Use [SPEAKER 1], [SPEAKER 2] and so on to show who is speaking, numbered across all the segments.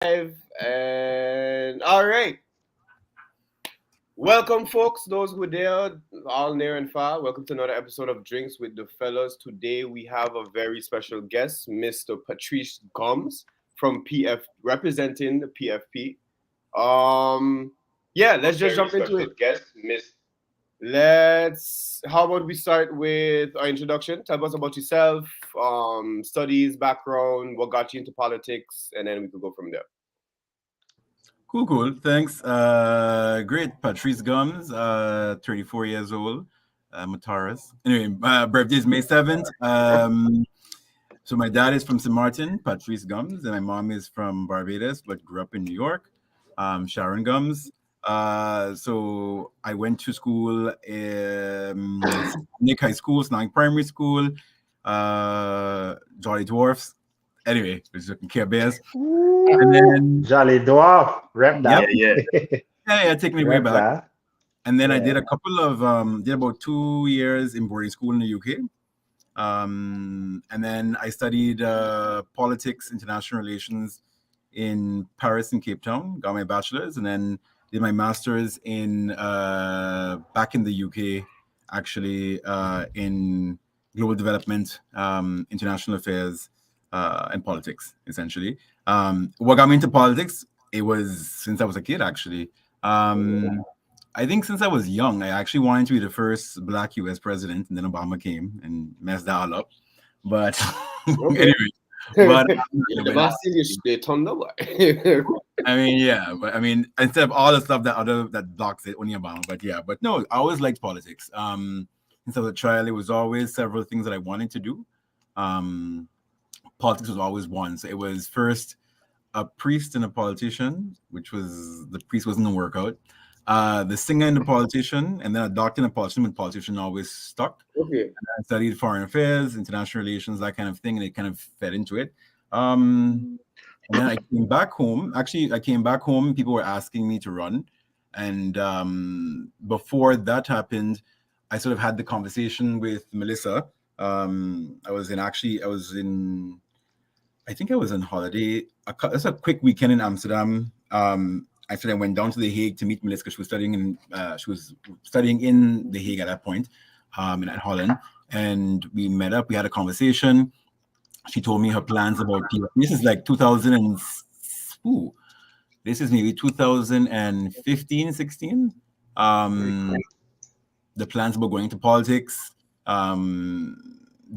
[SPEAKER 1] And all right. Welcome, folks, those who are there, all near and far. Welcome to another episode of Drinks with the Fellas. Today we have a very special guest, Mr. Patrice Gomes from PF, representing the PFP. Um, yeah, let's just jump into it. How about we start with our introduction? Tell us about yourself, studies, background, what got you into politics, and then we could go from there.
[SPEAKER 2] Cool. Thanks. Great. Patrice Gums, 34 years old. I'm a Taurus. Anyway, birthday is May 7th. So my dad is from St. Martin, Patrice Gums, and my mom is from Barbados, but grew up in New York, Sharon Gums. So I went to school, Nick High School, Snang Primary School, Jolly Dwarfs. Anyway, was looking Care Bears.
[SPEAKER 3] And then
[SPEAKER 4] Jolly Dwarf, rep that.
[SPEAKER 2] Taking me way
[SPEAKER 4] Rep
[SPEAKER 2] back.
[SPEAKER 4] that.
[SPEAKER 2] And then I did a couple of did about 2 years in boarding school in the UK. And then I studied politics, international relations in Paris and Cape Town, got my bachelor's, and then did my master's in back in the UK, actually, in global development, international affairs, and politics, essentially. What got me into politics, it was since I was a kid, actually. I think since I was young, I actually wanted to be the first Black U.S. president, and then Obama came and messed that all up. But anyway, I mean, instead of all the stuff that blocks it, only Obama. But no, I always liked politics. Since I was a child, it was always several things that I wanted to do. Politics was always one. So it was first a priest and a politician, which was the priest wasn't a workout. The singer and the politician, and then a doctor and a politician, but politician always stuck.
[SPEAKER 1] Okay.
[SPEAKER 2] And I studied foreign affairs, international relations, that kind of thing, and it kind of fed into it. And then I came back home. Actually, I came back home. People were asking me to run. And before that happened, I sort of had the conversation with Melissa. I think I was on holiday. It's a quick weekend in Amsterdam. Actually, I went down to The Hague to meet Melissa because she was studying in The Hague at that point, in Holland. And we met up. We had a conversation. She told me her plans about people. This is like 2000 and this is maybe 2015, 16. The plans about going into politics, the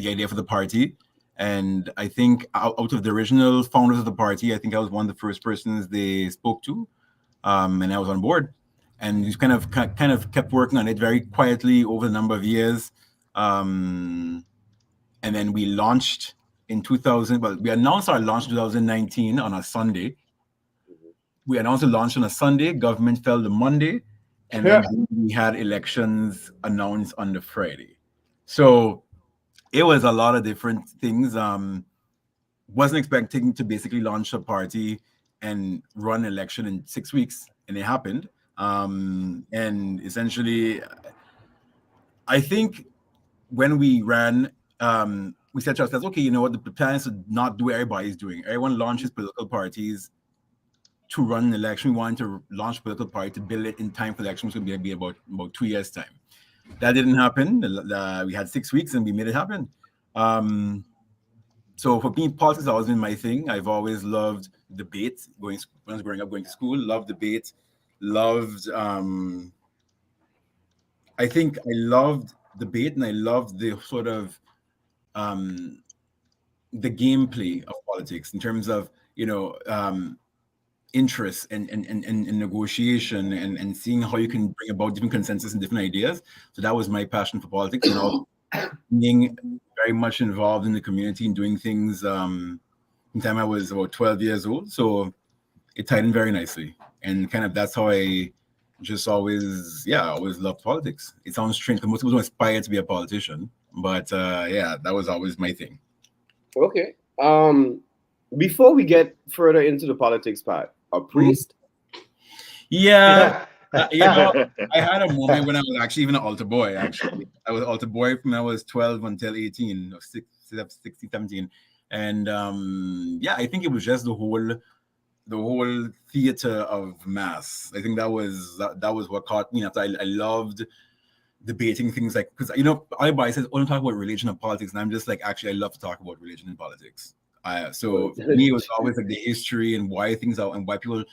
[SPEAKER 2] idea for the party. And I think out of the original founders of the party, I think I was one of the first persons they spoke to, and I was on board. And we kind of kept working on it very quietly over a number of years. And then we launched in 2000. Well, we announced our launch in 2019 on a Sunday. We announced the launch on a Sunday. Government fell the Monday, and then we had elections announced on the Friday. So it was a lot of different things. Wasn't expecting to basically launch a party and run an election in 6 weeks, and it happened. And essentially, I think when we ran, we said to ourselves, okay, you know what, the plan is to not do what everybody's doing. Everyone launches political parties to run an election. We wanted to launch a political party to build it in time for the election, which would be about 2 years' time. That didn't happen. We had 6 weeks and we made it happen. So for me, politics has always been my thing. I've always loved debate. When I was growing up, going to school, loved debate. I think I loved debate, and I loved the sort of the gameplay of politics in terms of, interest and negotiation and seeing how you can bring about different consensus and different ideas. So that was my passion for politics, being very much involved in the community and doing things. In time I was about 12 years old, so it tied in very nicely. And kind of that's how I just always loved politics. It sounds strange because most people don't aspire to be a politician, but that was always my thing.
[SPEAKER 1] Okay. Before we get further into the politics part, a priest?
[SPEAKER 2] Yeah. I had a moment when I was actually even an altar boy, actually. I was an altar boy from when I was 12 until 18, or 16, 17. And I think it was just the whole the whole theater of mass. I think that was what caught me. After I loved debating things like, because everybody says, "Oh, don't talk about religion and politics," and I'm just like, actually, I love to talk about religion and politics. So for me, it was always like the history and why things are and why people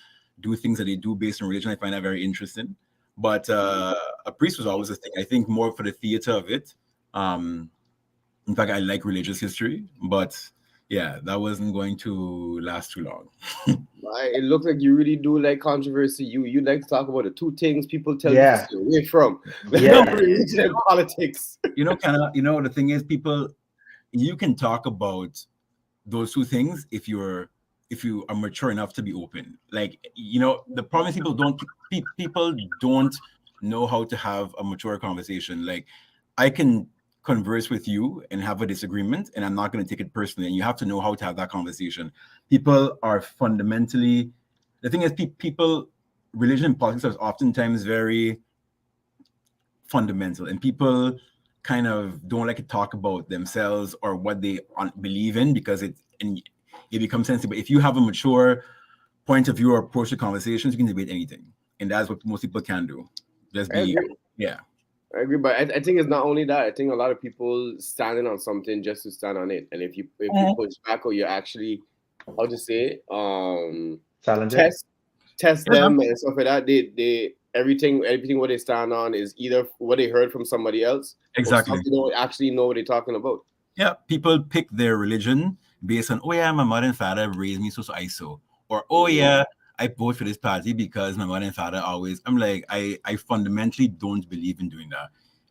[SPEAKER 2] do things that they do based on religion. I find that very interesting. But a priest was always a thing. I think more for the theater of it. In fact, I like religious history, but yeah, that wasn't going to last too long.
[SPEAKER 1] It looks like you really do like controversy. You like to talk about the two things people tell you to
[SPEAKER 4] Yeah.
[SPEAKER 1] stay away from.
[SPEAKER 4] Yeah.
[SPEAKER 1] Religion and politics.
[SPEAKER 2] The thing is, people, you can talk about those two things if you are mature enough to be open. Like, the problem is people don't know how to have a mature conversation. Like, I can converse with you and have a disagreement, and I'm not going to take it personally. And you have to know how to have that conversation. People are fundamentally, the thing is, people, religion and politics are oftentimes very fundamental, and people kind of don't like to talk about themselves or what they believe in because it becomes sensitive. But if you have a mature point of view or approach to conversations, you can debate anything, and that's what most people can do. Just be, yeah.
[SPEAKER 1] I agree, but I think it's not only that. I think a lot of people standing on something just to stand on it, and if you push back or you actually, how to say,
[SPEAKER 4] Challenge
[SPEAKER 1] test them and stuff like that, they everything what they stand on is either what they heard from somebody else,
[SPEAKER 2] exactly,
[SPEAKER 1] or something they don't actually know what they're talking about.
[SPEAKER 2] Yeah, people pick their religion based on, oh yeah, my mother and father raised me, so I so, or oh yeah, I vote for this party because my mother and father always. I'm like, I fundamentally don't believe in doing that.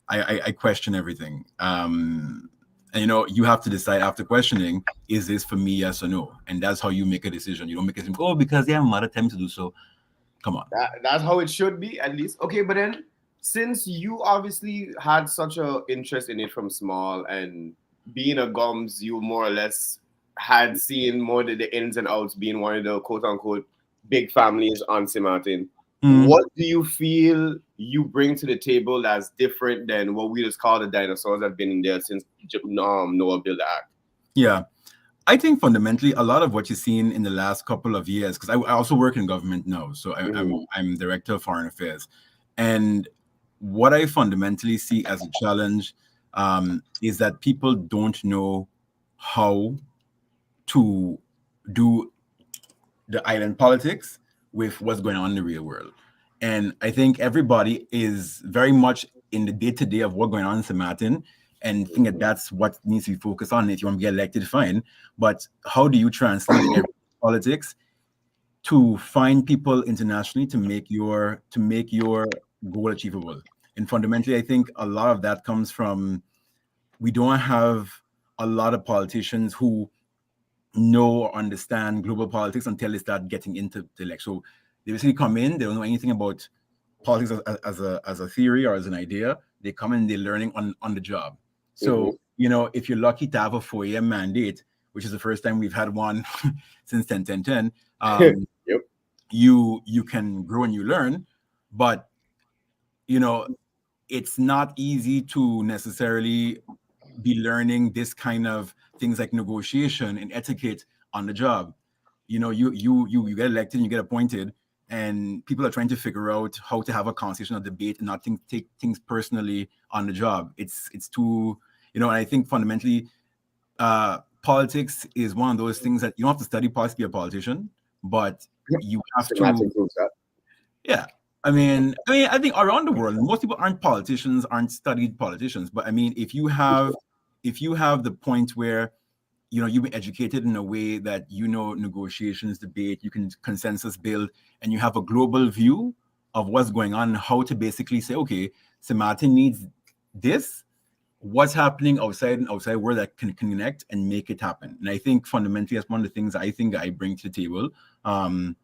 [SPEAKER 2] I question everything. And you have to decide after questioning, is this for me, yes or no? And that's how you make a decision. You don't make a decision, oh, because my mother tells me to do so. Come on.
[SPEAKER 1] That's how it should be, at least. Okay, but then since you obviously had such an interest in it from small, and being a Gums, you more or less had seen more the ins and outs, being one of the quote unquote big families on St. Martin. What do you feel you bring to the table that's different than what we just call the dinosaurs that have been in there since Noah built the ark?
[SPEAKER 2] Yeah. I think fundamentally, a lot of what you've seen in the last couple of years, because I also work in government now, so I'm director of foreign affairs, and what I fundamentally see as a challenge is that people don't know how to do the island politics with what's going on in the real world. And I think everybody is very much in the day-to-day of what's going on in St. Martin, and think that that's what needs to be focused on. If you want to get elected, fine. But how do you translate politics to find people internationally to make your goal achievable? And fundamentally, I think a lot of that comes from, we don't have a lot of politicians who know or understand global politics until they start getting into the election. So they basically come in, they don't know anything about politics as a theory or as an idea. They come in, they're learning on the job. So, if you're lucky to have a 4-year mandate, which is the first time we've had one since 10-10-10, you can grow and you learn. But, it's not easy to necessarily be learning this kind of things like negotiation and etiquette on the job. You get elected, you get appointed, and people are trying to figure out how to have a conversation or debate and not take things personally on the job. It's too, and I think fundamentally, politics is one of those things that you don't have to study politics to be a politician, but you have to. Yeah. I think around the world, most people aren't studied politicians. But if you have the point where you've been educated in a way that negotiations, debate, you can consensus build, and you have a global view of what's going on, how to basically say, okay, St. Martin needs this. What's happening outside world that can connect and make it happen. And I think fundamentally that's one of the things I think I bring to the table. I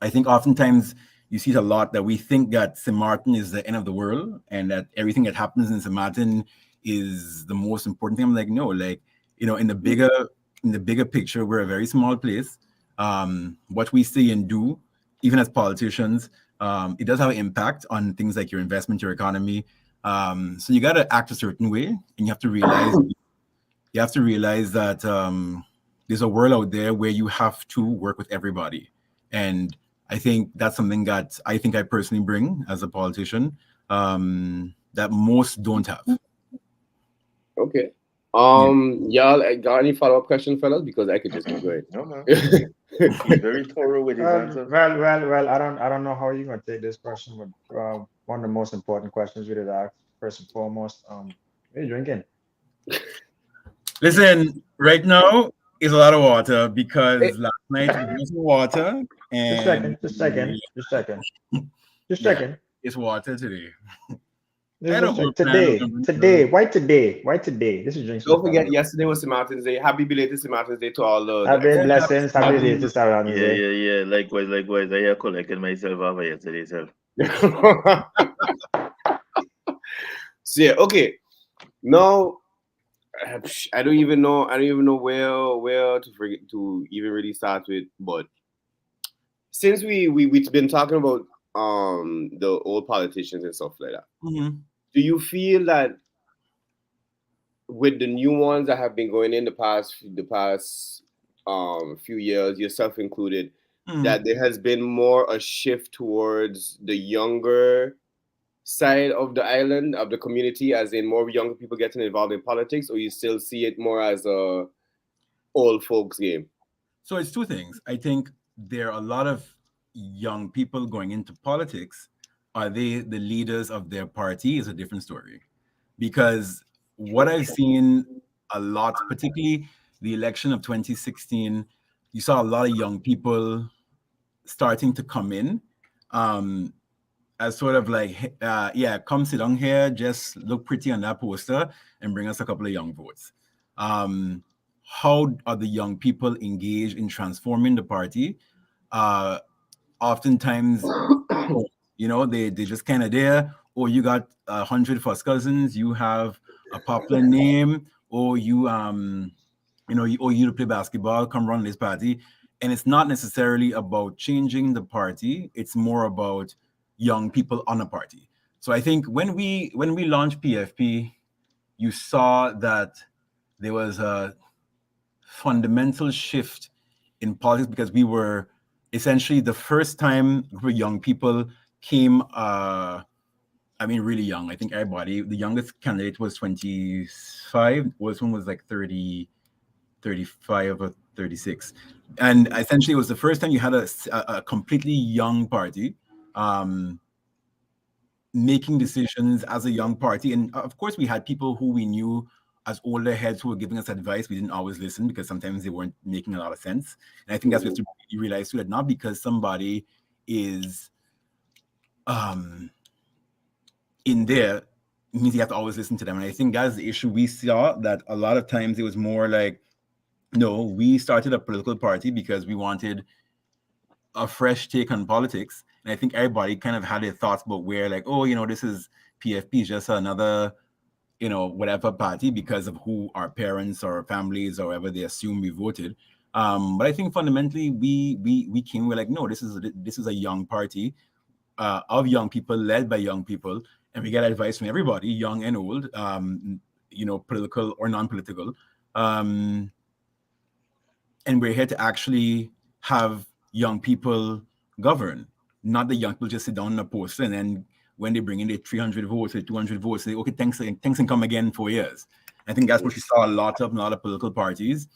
[SPEAKER 2] think oftentimes you see it a lot that we think that St. Martin is the end of the world and that everything that happens in St. Martin is the most important thing. I'm like, no, in the bigger picture, we're a very small place. What we say and do, even as politicians, it does have an impact on things like your investment, your economy. So you got to act a certain way, and you have to realize that there's a world out there where you have to work with everybody. And I think that's something that I think I personally bring as a politician that most don't have.
[SPEAKER 1] Okay. Y'all got any follow-up question, fellas? Because I could just keep going.
[SPEAKER 4] No, man. He's very thorough with his answers.
[SPEAKER 3] Well. I don't know how you're gonna take this question, but one of the most important questions we did ask first and foremost. What are you drinking?
[SPEAKER 2] Listen, right now is a lot of water because last night we drank some water and
[SPEAKER 3] Just second.
[SPEAKER 2] it's water today.
[SPEAKER 3] Today. Why today? Why today? This is drinks.
[SPEAKER 1] Don't forget, yesterday was St. Martin's Day. Happy belated St. Martin's Day to all the.
[SPEAKER 3] Happy blessings. Happy belated St. Martin's Day.
[SPEAKER 4] Yeah. Likewise. I have collected myself over yesterday, sir.
[SPEAKER 1] So yeah, okay. Now I don't even know where to even really start with. But since we've been talking about the old politicians and stuff like that, do you feel that with the new ones that have been going in the past few years, yourself included, that there has been more a shift towards the younger side of the island, of the community, as in more younger people getting involved in politics, or you still see it more as a old folks game?
[SPEAKER 2] So it's two things. I think there are a lot of young people going into politics. Are they the leaders of their party is a different story. Because what I've seen a lot, particularly the election of 2016, you saw a lot of young people starting to come in as sort of like, come sit down here, just look pretty on that poster and bring us a couple of young votes. How are the young people engaged in transforming the party? Oftentimes, they just kind of there, or you got 100 first cousins, you have a popular name, or you to play basketball, come run this party. And it's not necessarily about changing the party, it's more about young people on a party. So I think when we launched PFP, you saw that there was a fundamental shift in politics because we were essentially the first time group of young people came, really young. I think everybody, the youngest candidate was 25, this one was like 30, 35 or 36. And essentially it was the first time you had a completely young party making decisions as a young party. And of course we had people who we knew as older heads who were giving us advice. We didn't always listen because sometimes they weren't making a lot of sense. And I think that's what you realize too, that not because somebody is in there means you have to always listen to them. And I think that's the issue. We saw that a lot of times it was more like, no, we started a political party because we wanted a fresh take on politics. And I think everybody kind of had their thoughts about where like, this is PFP is just another, whatever party because of who our parents or families or whatever they assume we voted. But I think fundamentally we came, we're like, no, this is a young party of young people, led by young people. And we get advice from everybody, young and old, political or non-political. And we're here to actually have young people govern, not the young people just sit down on a poster and then when they bring in their 300 votes or 200 votes, say, okay, thanks and come again in 4 years. I think that's what we saw a lot of political parties.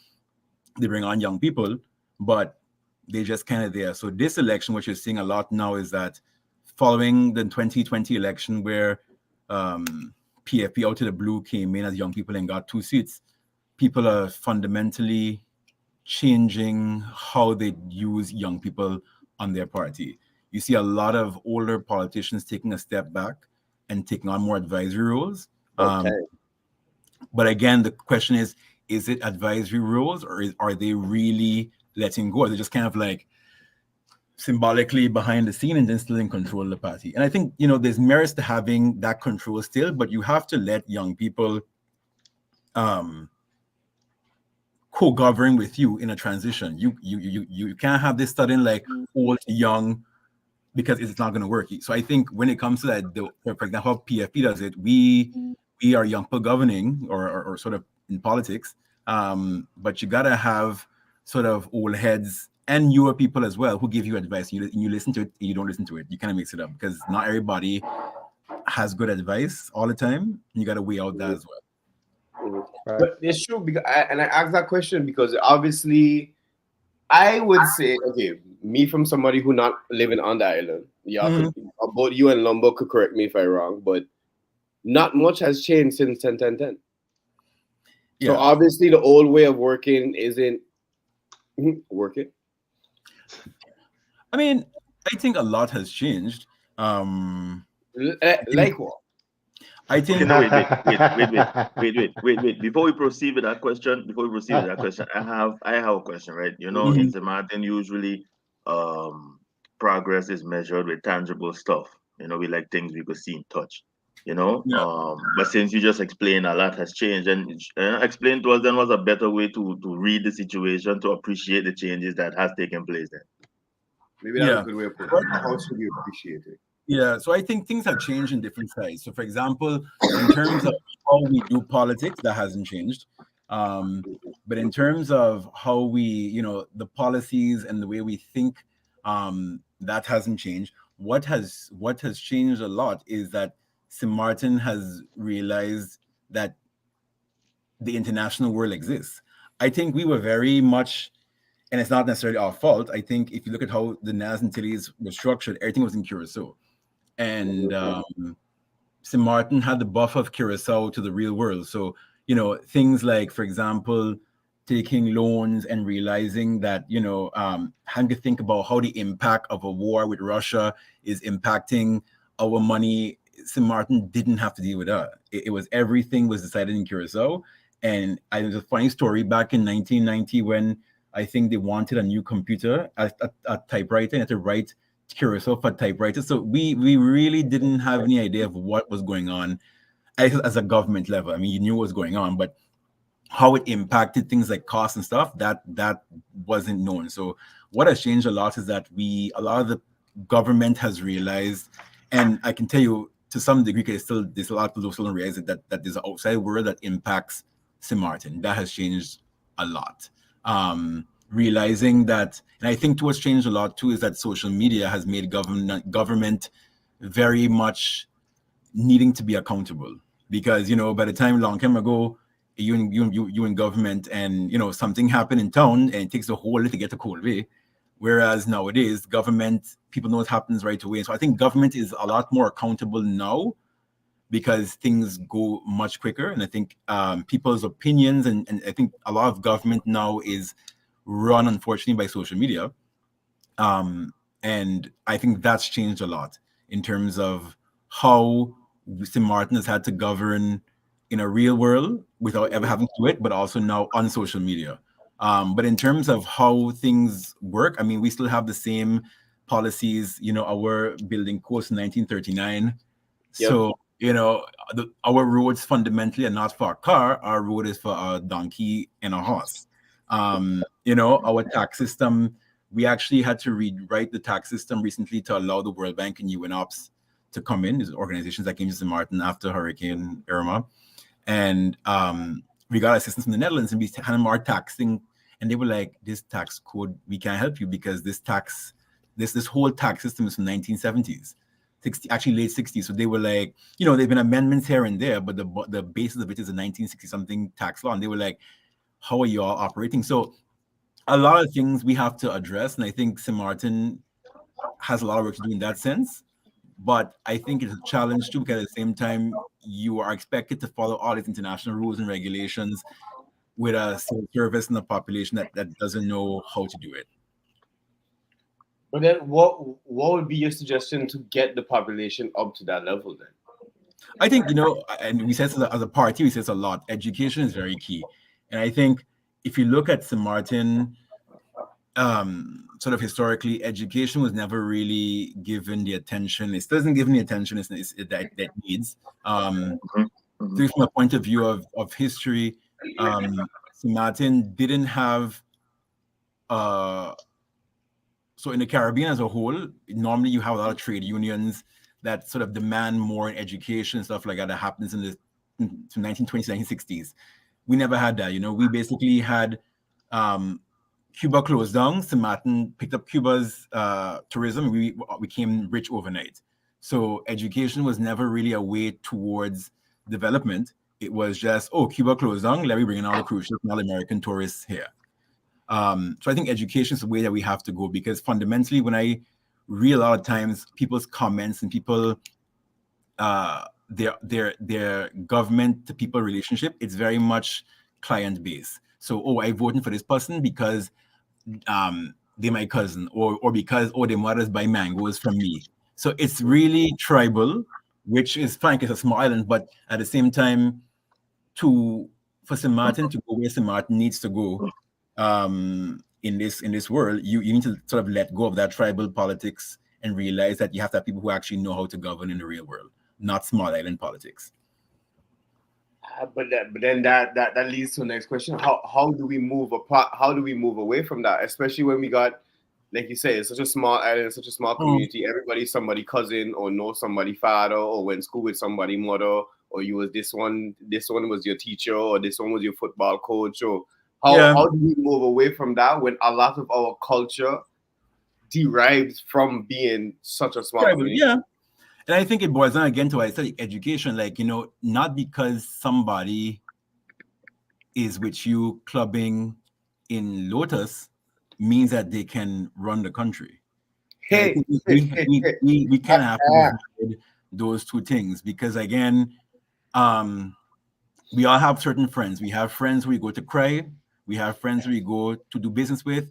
[SPEAKER 2] They bring on young people, but they just kind of there. So this election, what you're seeing a lot now is that following the 2020 election where PFP out of the blue came in as young people and got 2 seats, people are fundamentally changing how they use young people on their party. You see a lot of older politicians taking a step back and taking on more advisory roles.
[SPEAKER 1] Okay.
[SPEAKER 2] But again, the question is it advisory roles or are they really letting go? Are they just kind of like symbolically behind the scene and then still in control of the party? And I think, there's merits to having that control still, but you have to let young people co-govern with you in a transition. You can't have this sudden like old to young because it's not going to work. So I think when it comes to that, for example, how PFP does it, we are young people governing or sort of in politics, but you got to have sort of old heads and newer people as well who give you advice. You listen to it, you don't listen to it. You kind of mix it up because not everybody has good advice all the time. You got to weigh out that as well.
[SPEAKER 3] Right.
[SPEAKER 1] But it's true because I asked that question because obviously I would say, okay, me from somebody who not living on the island. Y'all could, both you and Lumbo could correct me if I'm wrong, but not much has changed since 10-10-10. So
[SPEAKER 2] Yeah.
[SPEAKER 1] obviously the old way of working isn't working.
[SPEAKER 2] I mean, I think a lot has changed.
[SPEAKER 1] Like what?
[SPEAKER 2] I
[SPEAKER 4] Okay,
[SPEAKER 2] think
[SPEAKER 4] no, wait. Before we proceed with that question, I have a question, right? You know, in St. Martin, usually progress is measured with tangible stuff. You know, we like things we could see and touch. You know,
[SPEAKER 2] Yeah.
[SPEAKER 4] but since you just explained a lot has changed, and explain to us then what's a better way to read the situation to appreciate the changes that has taken place then.
[SPEAKER 1] Maybe that's a good way of putting it. How should we appreciate it?
[SPEAKER 2] Yeah, so I think things have changed in different sides. So, for example, in terms of how we do politics, that hasn't changed. But in terms of how we, the policies and the way we think, that hasn't changed. What has changed a lot is that St. Martin has realized that the international world exists. I think we were very much, and it's not necessarily our fault. I think if you look at how the NAS Antilles was structured, everything was in Curacao. And St. Martin had the buff of Curacao to the real world. So, things like, for example, taking loans and realizing that, having to think about how the impact of a war with Russia is impacting our money. St. Martin didn't have to deal with that. It was everything was decided in Curacao. And there's a funny story back in 1990 when I think they wanted a new computer, a typewriter, and had to write Curacao for typewriters. So we really didn't have any idea of what was going on as a government level. I mean, you knew what was going on, but how it impacted things like costs and stuff, that wasn't known. So what has changed a lot is that a lot of the government has realized, and I can tell you to some degree, because there's a lot of people who still don't realize it, that there's an outside world that impacts St. Martin. That has changed a lot. Realizing that, and I think what's changed a lot too is that social media has made government very much needing to be accountable. Because by the time long time ago, you in government, and something happened in town, and it takes a whole lot to get to Colby. Whereas nowadays, government, people know what happens right away. So I think government is a lot more accountable now because things go much quicker. And I think people's opinions, and I think a lot of government now is run, unfortunately, by social media. And I think that's changed a lot in terms of how St. Martin has had to govern in a real world without ever having to do it, but also now on social media. But in terms of how things work, I mean, we still have the same policies. Our building codes in 1939.
[SPEAKER 1] Yep.
[SPEAKER 2] So, our roads fundamentally are not for a car. Our road is for a donkey and a horse. Our tax system, we actually had to rewrite the tax system recently to allow the World Bank and UNOPS to come in. These organizations that came to St. Martin after Hurricane Irma. And we got assistance from the Netherlands, and we had them our taxing, and they were like, this tax code, we can't help you because this whole tax system is from 1970s. Actually late 60s. So they were like, there've been amendments here and there, but the basis of it is a 1960 something tax law. And they were like, how are you all operating? So a lot of things we have to address. And I think St. Martin has a lot of work to do in that sense. But I think it's a challenge too, because at the same time, you are expected to follow all these international rules and regulations with a civil service and a population that doesn't know how to do it.
[SPEAKER 1] But then what would be your suggestion to get the population up to that level then?
[SPEAKER 2] I think, and we said as a party, we said a lot, education is very key. And I think if you look at St. Martin, sort of historically, education was never really given the attention. It doesn't give the attention that it needs. From a point of view of history, St. Martin didn't have, so in the Caribbean as a whole, normally you have a lot of trade unions that sort of demand more in education and stuff like that. That happens in the 1920s, 1960s. We never had that. We basically had Cuba closed down. St. Martin picked up Cuba's tourism. We became rich overnight. So education was never really a way towards development. It was just, oh, Cuba closed down. Let me bring in all the cruise ships and all the American tourists here. So I think education is the way that we have to go, because fundamentally, when I read a lot of times people's comments and people, their government to people relationship, it's very much client based. So, oh, I voted for this person because they're my cousin, or because, oh, their mothers buy mangoes from me. So it's really tribal, which is fine because it's a small island, but at the same time, for St. Martin to go where St. Martin needs to go, in this world, you need to sort of let go of that tribal politics and realize that you have to have people who actually know how to govern in the real world, not small island politics.
[SPEAKER 1] But then that leads to the next question. How do we move apart? How do we move away from that? Especially when we got, like you say, it's such a small island, such a small community. Everybody's somebody cousin or know somebody father, or went school with somebody mother, or you was this one was your teacher, or this one was your football coach. Or how do we move away from that when a lot of our culture derives from being such a small community?
[SPEAKER 2] Yeah. And I think it boils down again to, I said, education. Like, not because somebody is with you clubbing in Lotus means that they can run the country.
[SPEAKER 1] Hey,
[SPEAKER 2] we kind of have to avoid those two things, because again, we all have certain friends. We have friends we go to cry. We have friends we go to do business with,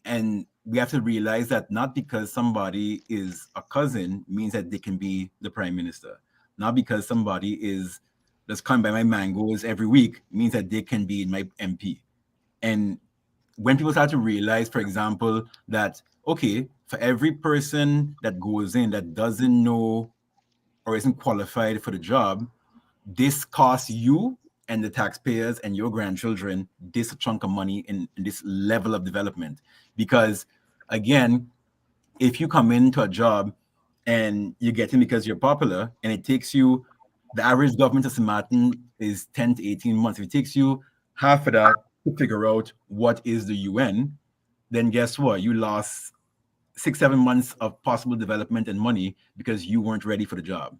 [SPEAKER 2] and we have to realize that not because somebody is a cousin means that they can be the prime minister. Not because somebody is just coming by my mangoes every week means that they can be my MP. And when people start to realize, for example, that, okay, for every person that goes in that doesn't know or isn't qualified for the job, this costs you and the taxpayers and your grandchildren this chunk of money in this level of development. Because again, if you come into a job and you get in because you're popular, and it takes you, the average government of St. Martin is 10 to 18 months. If it takes you half of that to figure out what is the UN, then guess what? You lost 6-7 months of possible development and money because you weren't ready for the job.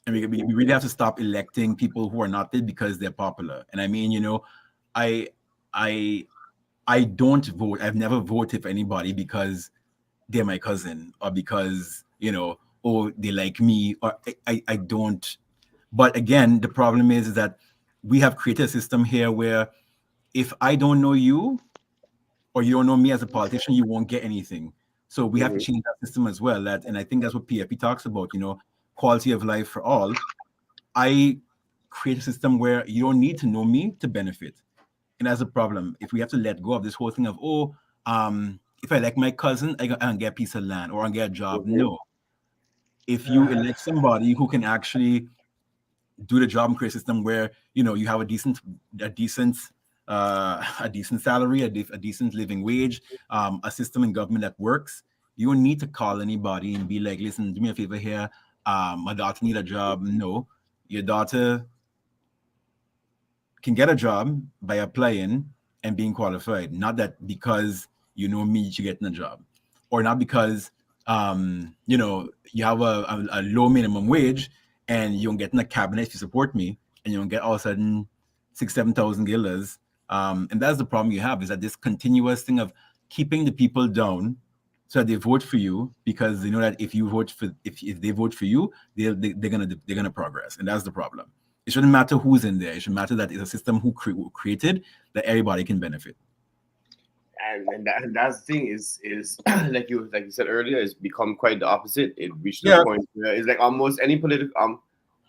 [SPEAKER 2] And we really have to stop electing people who are not there because they're popular. And I mean, I don't vote. I've never voted for anybody because they're my cousin, or because, oh, they like me, or I don't. But again, the problem is that we have created a system here where if I don't know you, or you don't know me as a politician, you won't get anything. So we have to change that system as well. And I think that's what PFP talks about, quality of life for all. I create a system where you don't need to know me to benefit. And that's a problem. If we have to let go of this whole thing of, if I like my cousin, I can get a piece of land or I can get a job. No. If you elect somebody who can actually do the job and create a system where, you have a decent salary, a decent living wage, a system in government that works, you don't need to call anybody and be like, listen, do me a favor here. My daughter need a job. No, your daughter can get a job by applying and being qualified. Not that because you know me, you're getting a job, or not because you have a low minimum wage and you don't get in a cabinet if you support me, and you don't get all of a sudden 6,000-7,000 guilders. And that's the problem you have, is that this continuous thing of keeping the people down so that they vote for you, because they know that if they vote for you, they're gonna progress, and that's the problem. It shouldn't matter who's in there. It should matter that it's a system who created that everybody can benefit.
[SPEAKER 1] And that's the thing is like you said earlier, it's become quite the opposite. It reached the point where it's like almost any political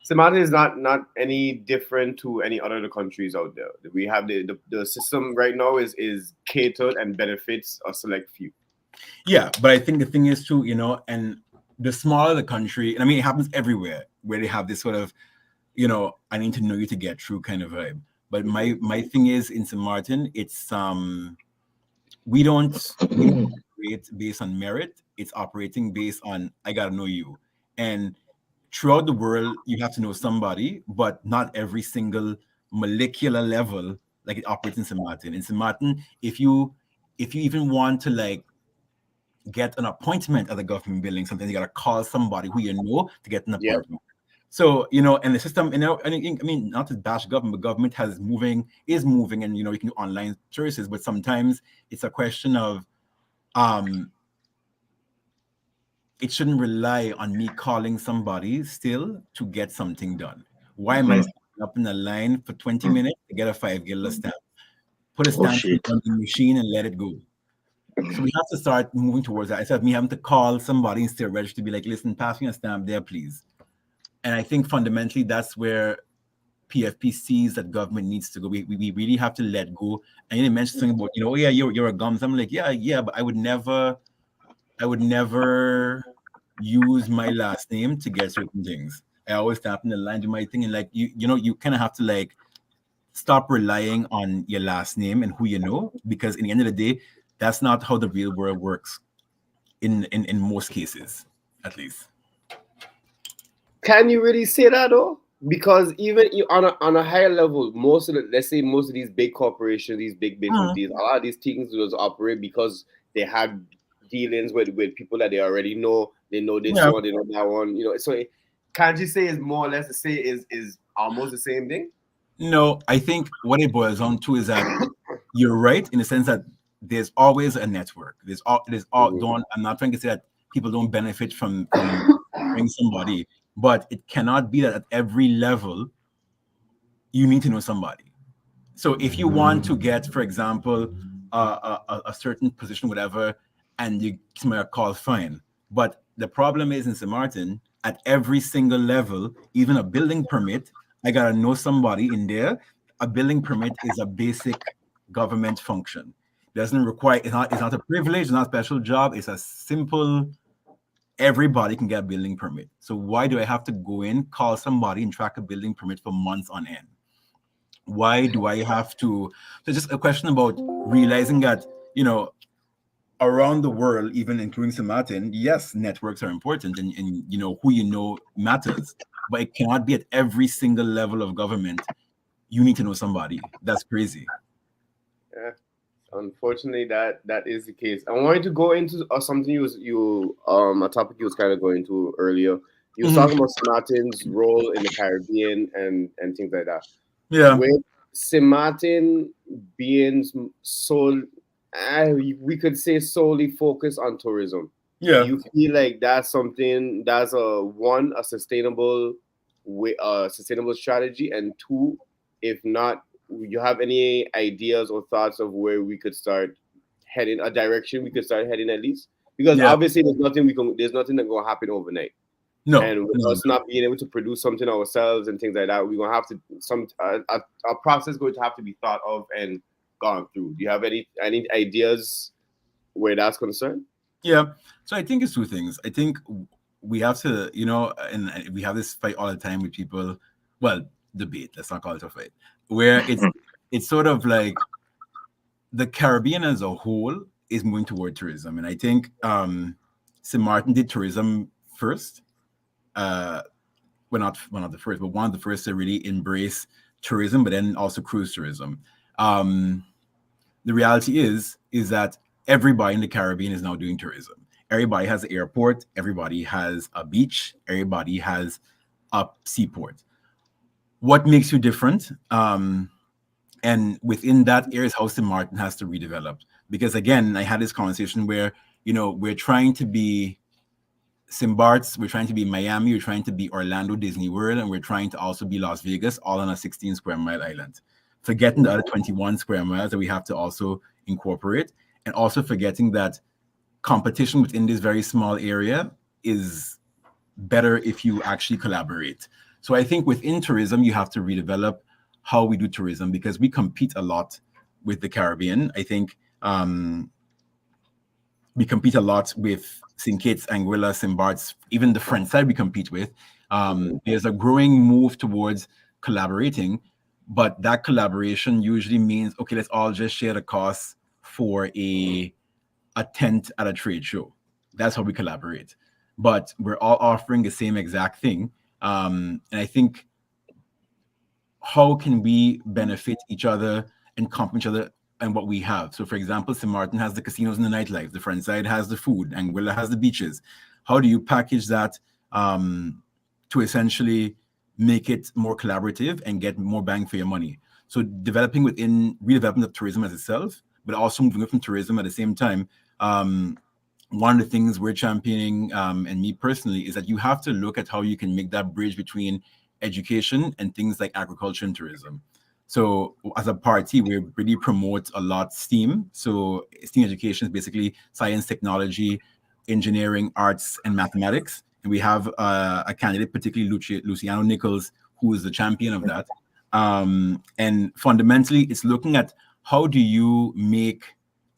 [SPEAKER 1] St. Martin is not any different to any other countries out there. We have the system right now is catered and benefits a select few.
[SPEAKER 2] Yeah, but I think the thing is too, and the smaller the country, and I mean, it happens everywhere where they have this sort of, I need to know you to get through kind of vibe. But my thing is, in St. Martin, it's we don't operate based on merit. It's operating based on, I gotta know you. And throughout the world, you have to know somebody, but not every single molecular level like it operates in St. Martin. In St. Martin, if you if you even want to like get an appointment at the government building, sometimes you gotta call somebody who you know to get an
[SPEAKER 1] Yep.
[SPEAKER 2] appointment. So, you know, and the system, you know, I mean, not to bash government, but government is moving, and you know, you can do online services, but sometimes it's a question of it shouldn't rely on me calling somebody still to get something done. Why am I standing up in a line for 20 minutes to get a $5 stamp? Put a
[SPEAKER 4] Oh
[SPEAKER 2] stamp
[SPEAKER 4] shit.
[SPEAKER 2] on the machine and let it go. So we have to start moving towards that. Instead of me having to call somebody instead of register to be like, listen, pass me a stamp there, please. And I think fundamentally that's where PFP sees that government needs to go. We really have to let go. And you mentioned something about, you know, oh yeah, you're a gums. I'm like, yeah, but I would never use my last name to get certain things. I always tap in the line, do my thing, and like you know, you kind of have to like stop relying on your last name and who you know, because in the end of the day, that's not how the real world works. In most cases, at least.
[SPEAKER 1] Can you really say that though? Because even on a higher level, most of the, let's say most of these big corporations, these big business deals, a lot of these things was operate because they had dealings with people that they already know. They know this
[SPEAKER 2] Yeah.
[SPEAKER 1] one, they know that one. You know, so can't you say is more or less to say is almost the same thing?
[SPEAKER 2] No, I think what it boils down to is that you're right in the sense that there's always a network. There's don't. I'm not trying to say that people don't benefit from bring somebody, but it cannot be that at every level you need to know somebody. So if you want to get, for example, a certain position, whatever, and you somebody a call, fine. But the problem is in St. Martin, at every single level, even a building permit, I gotta know somebody in there. A building permit is a basic government function. Doesn't require it's not a privilege, it's not a special job, it's a simple everybody can get a building permit. So why do I have to go in, call somebody and track a building permit for months on end? Why do I have to? So just a question about realizing that, you know, around the world, even including St. Martin, yes, networks are important and you know, who you know matters, but it cannot be at every single level of government. You need to know somebody. That's crazy.
[SPEAKER 1] Yeah. Unfortunately, that is the case. I wanted to go into something you a topic you was kind of going into earlier. You was talking about St. Martin's role in the Caribbean and things like that.
[SPEAKER 2] Yeah.
[SPEAKER 1] With St. Martin being so, we could say solely focused on tourism.
[SPEAKER 2] Yeah.
[SPEAKER 1] Do you feel like that's something that's a sustainable way, sustainable strategy, and two, if not, you have any ideas or thoughts of where we could start heading, a direction we could start heading at least? Because
[SPEAKER 2] Yeah.
[SPEAKER 1] obviously there's nothing that's gonna happen overnight.
[SPEAKER 2] No.
[SPEAKER 1] And with us not being able to produce something ourselves and things like that, we're gonna have to a process going to have to be thought of and gone through. Do you have any ideas where that's concerned?
[SPEAKER 2] Yeah. So I think it's two things. I think we have to, you know, and we have this fight all the time with people. Well, debate. Let's not call it a fight. Where it's sort of like the Caribbean as a whole is moving toward tourism, and I think St. Martin did tourism first. Not the first, but one of the first to really embrace tourism, but then also cruise tourism. The reality is that everybody in the Caribbean is now doing tourism. Everybody has an airport, everybody has a beach, everybody has a seaport. What makes you different? And within that area is how St. Martin has to redevelop. Because again, I had this conversation where, you know, we're trying to be St. Bart's, we're trying to be Miami, we're trying to be Orlando Disney World, and we're trying to also be Las Vegas, all on a 16 square mile island. Forgetting the other 21 square miles that we have to also incorporate, and also forgetting that competition within this very small area is better if you actually collaborate. So I think within tourism, you have to redevelop how we do tourism, because we compete a lot with the Caribbean. I think we compete a lot with St. Kitts, Anguilla, St. Bart's, even the French side we compete with. There's a growing move towards collaborating, but that collaboration usually means, okay, let's all just share the costs for a tent at a trade show. That's how we collaborate. But we're all offering the same exact thing. And I think, how can we benefit each other and complement each other and what we have. So, for example, St. Martin has the casinos and the nightlife. The front side has the food. Anguilla has the beaches. How do you package that to essentially make it more collaborative and get more bang for your money? So, developing within redevelopment of tourism as itself, but also moving away from tourism at the same time. One of the things we're championing, and me personally, is that you have to look at how you can make that bridge between education and things like agriculture and tourism. So as a party, we really promote a lot STEAM. So STEAM education is basically science, technology, engineering, arts, and mathematics. And we have a candidate, particularly Luciano Nichols, who is the champion of that. And fundamentally, it's looking at how do you make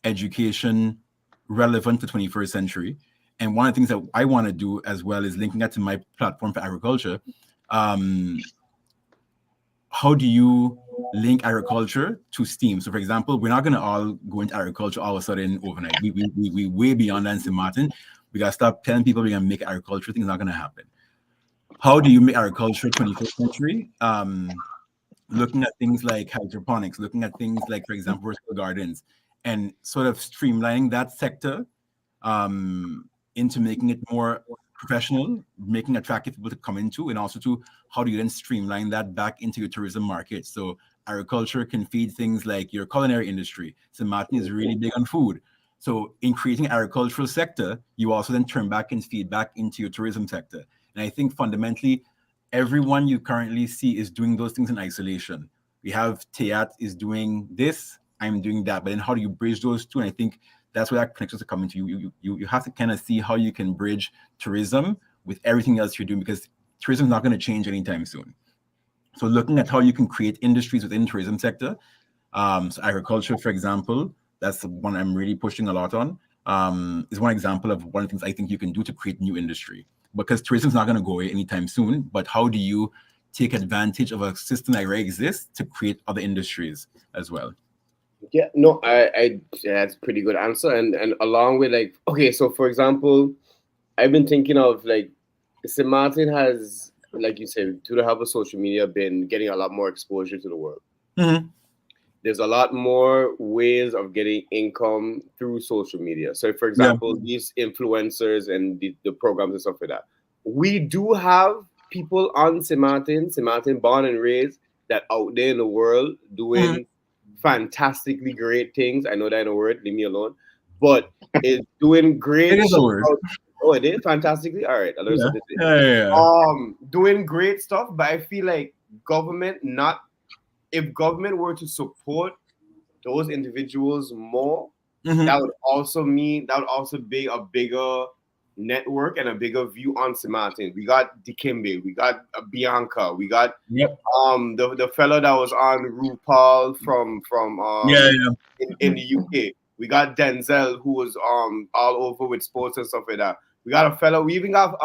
[SPEAKER 2] education relevant to 21st century. And one of the things that I want to do as well is linking that to my platform for agriculture. How do you link agriculture to STEAM? So, for example, we're not going to all go into agriculture all of a sudden overnight. We way beyond that in St. Martin. We got to stop telling people we're going to make agriculture. Things not going to happen. How do you make agriculture 21st century? Looking at things like hydroponics, looking at things like, for example, vertical gardens, and sort of streamlining that sector into making it more professional, making attractive people to come into, and also to how do you then streamline that back into your tourism market. So agriculture can feed things like your culinary industry. St. Martin is really big on food. So in creating an agricultural sector, you also then turn back and feed back into your tourism sector. And I think fundamentally, everyone you currently see is doing those things in isolation. We have Teat is doing this, I'm doing that, but then how do you bridge those two? And I think that's where that connections are coming to. You have to kind of see how you can bridge tourism with everything else you're doing, because tourism is not going to change anytime soon. So looking at how you can create industries within the tourism sector, so agriculture, for example, that's the one I'm really pushing a lot on, is one example of one of the things I think you can do to create new industry, because tourism is not going to go away anytime soon. But how do you take advantage of a system that already exists to create other industries as well?
[SPEAKER 1] Yeah, no, I that's a pretty good answer. And along with, like, okay, so for example, I've been thinking of, like, St. Martin has, like you said, to the help of social media, been getting a lot more exposure to the world.
[SPEAKER 2] Mm-hmm.
[SPEAKER 1] There's a lot more ways of getting income through social media. So, for example, these influencers and the programs and stuff like that. We do have people on St. Martin, born and raised, that out there in the world doing fantastically great things. I know that in a word, leave me alone. But it's doing great.
[SPEAKER 2] It is a word.
[SPEAKER 1] Oh, it is fantastically. All right, I learned something.
[SPEAKER 2] Yeah.
[SPEAKER 1] Doing great stuff, but I feel like if government were to support those individuals more, that would also be a bigger network and a bigger view on St. Martin. We got Dikembe, we got Bianca, we got the fellow that was on RuPaul from in the UK. We got Denzel, who was all over with sports and stuff like that. We got a fellow. We even got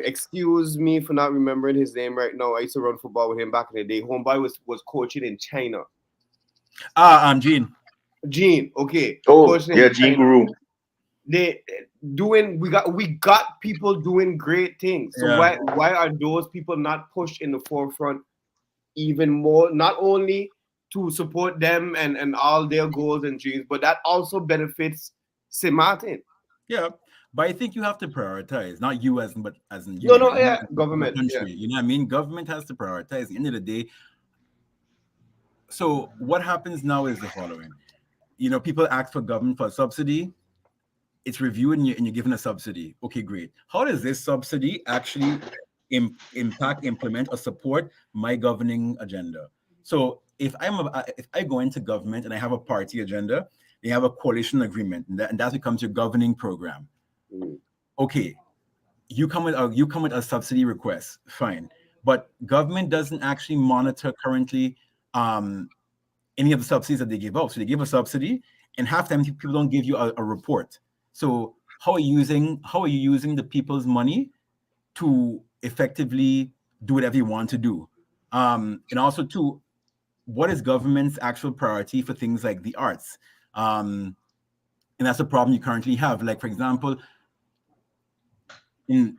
[SPEAKER 1] excuse me for not remembering his name right now. I used to run football with him back in the day. Homeboy was coaching in China. Gene, okay.
[SPEAKER 4] Oh, yeah, Gene Guru.
[SPEAKER 1] We got people doing great things. So why are those people not pushed in the forefront even more? Not only to support them and all their goals and dreams, but that also benefits St. Martin.
[SPEAKER 2] Yeah, but I think you have to prioritize, not you as in you.
[SPEAKER 1] Government.
[SPEAKER 2] Country, you know what I mean? Government has to prioritize. At the end of the day. So what happens now is the following. You know, people ask for government for a subsidy. It's reviewed and you're given a subsidy. Okay, great. How does this subsidy actually impact, implement, or support my governing agenda? So if I go into government and I have a party agenda, they have a coalition agreement, and that becomes your governing program. Okay, you come with a subsidy request, fine, but government doesn't actually monitor currently any of the subsidies that they give out. So they give a subsidy, and half the time people don't give you a report. So how are you using the people's money to effectively do whatever you want to do? And also, too, what is government's actual priority for things like the arts? And that's a problem you currently have. Like, for example, I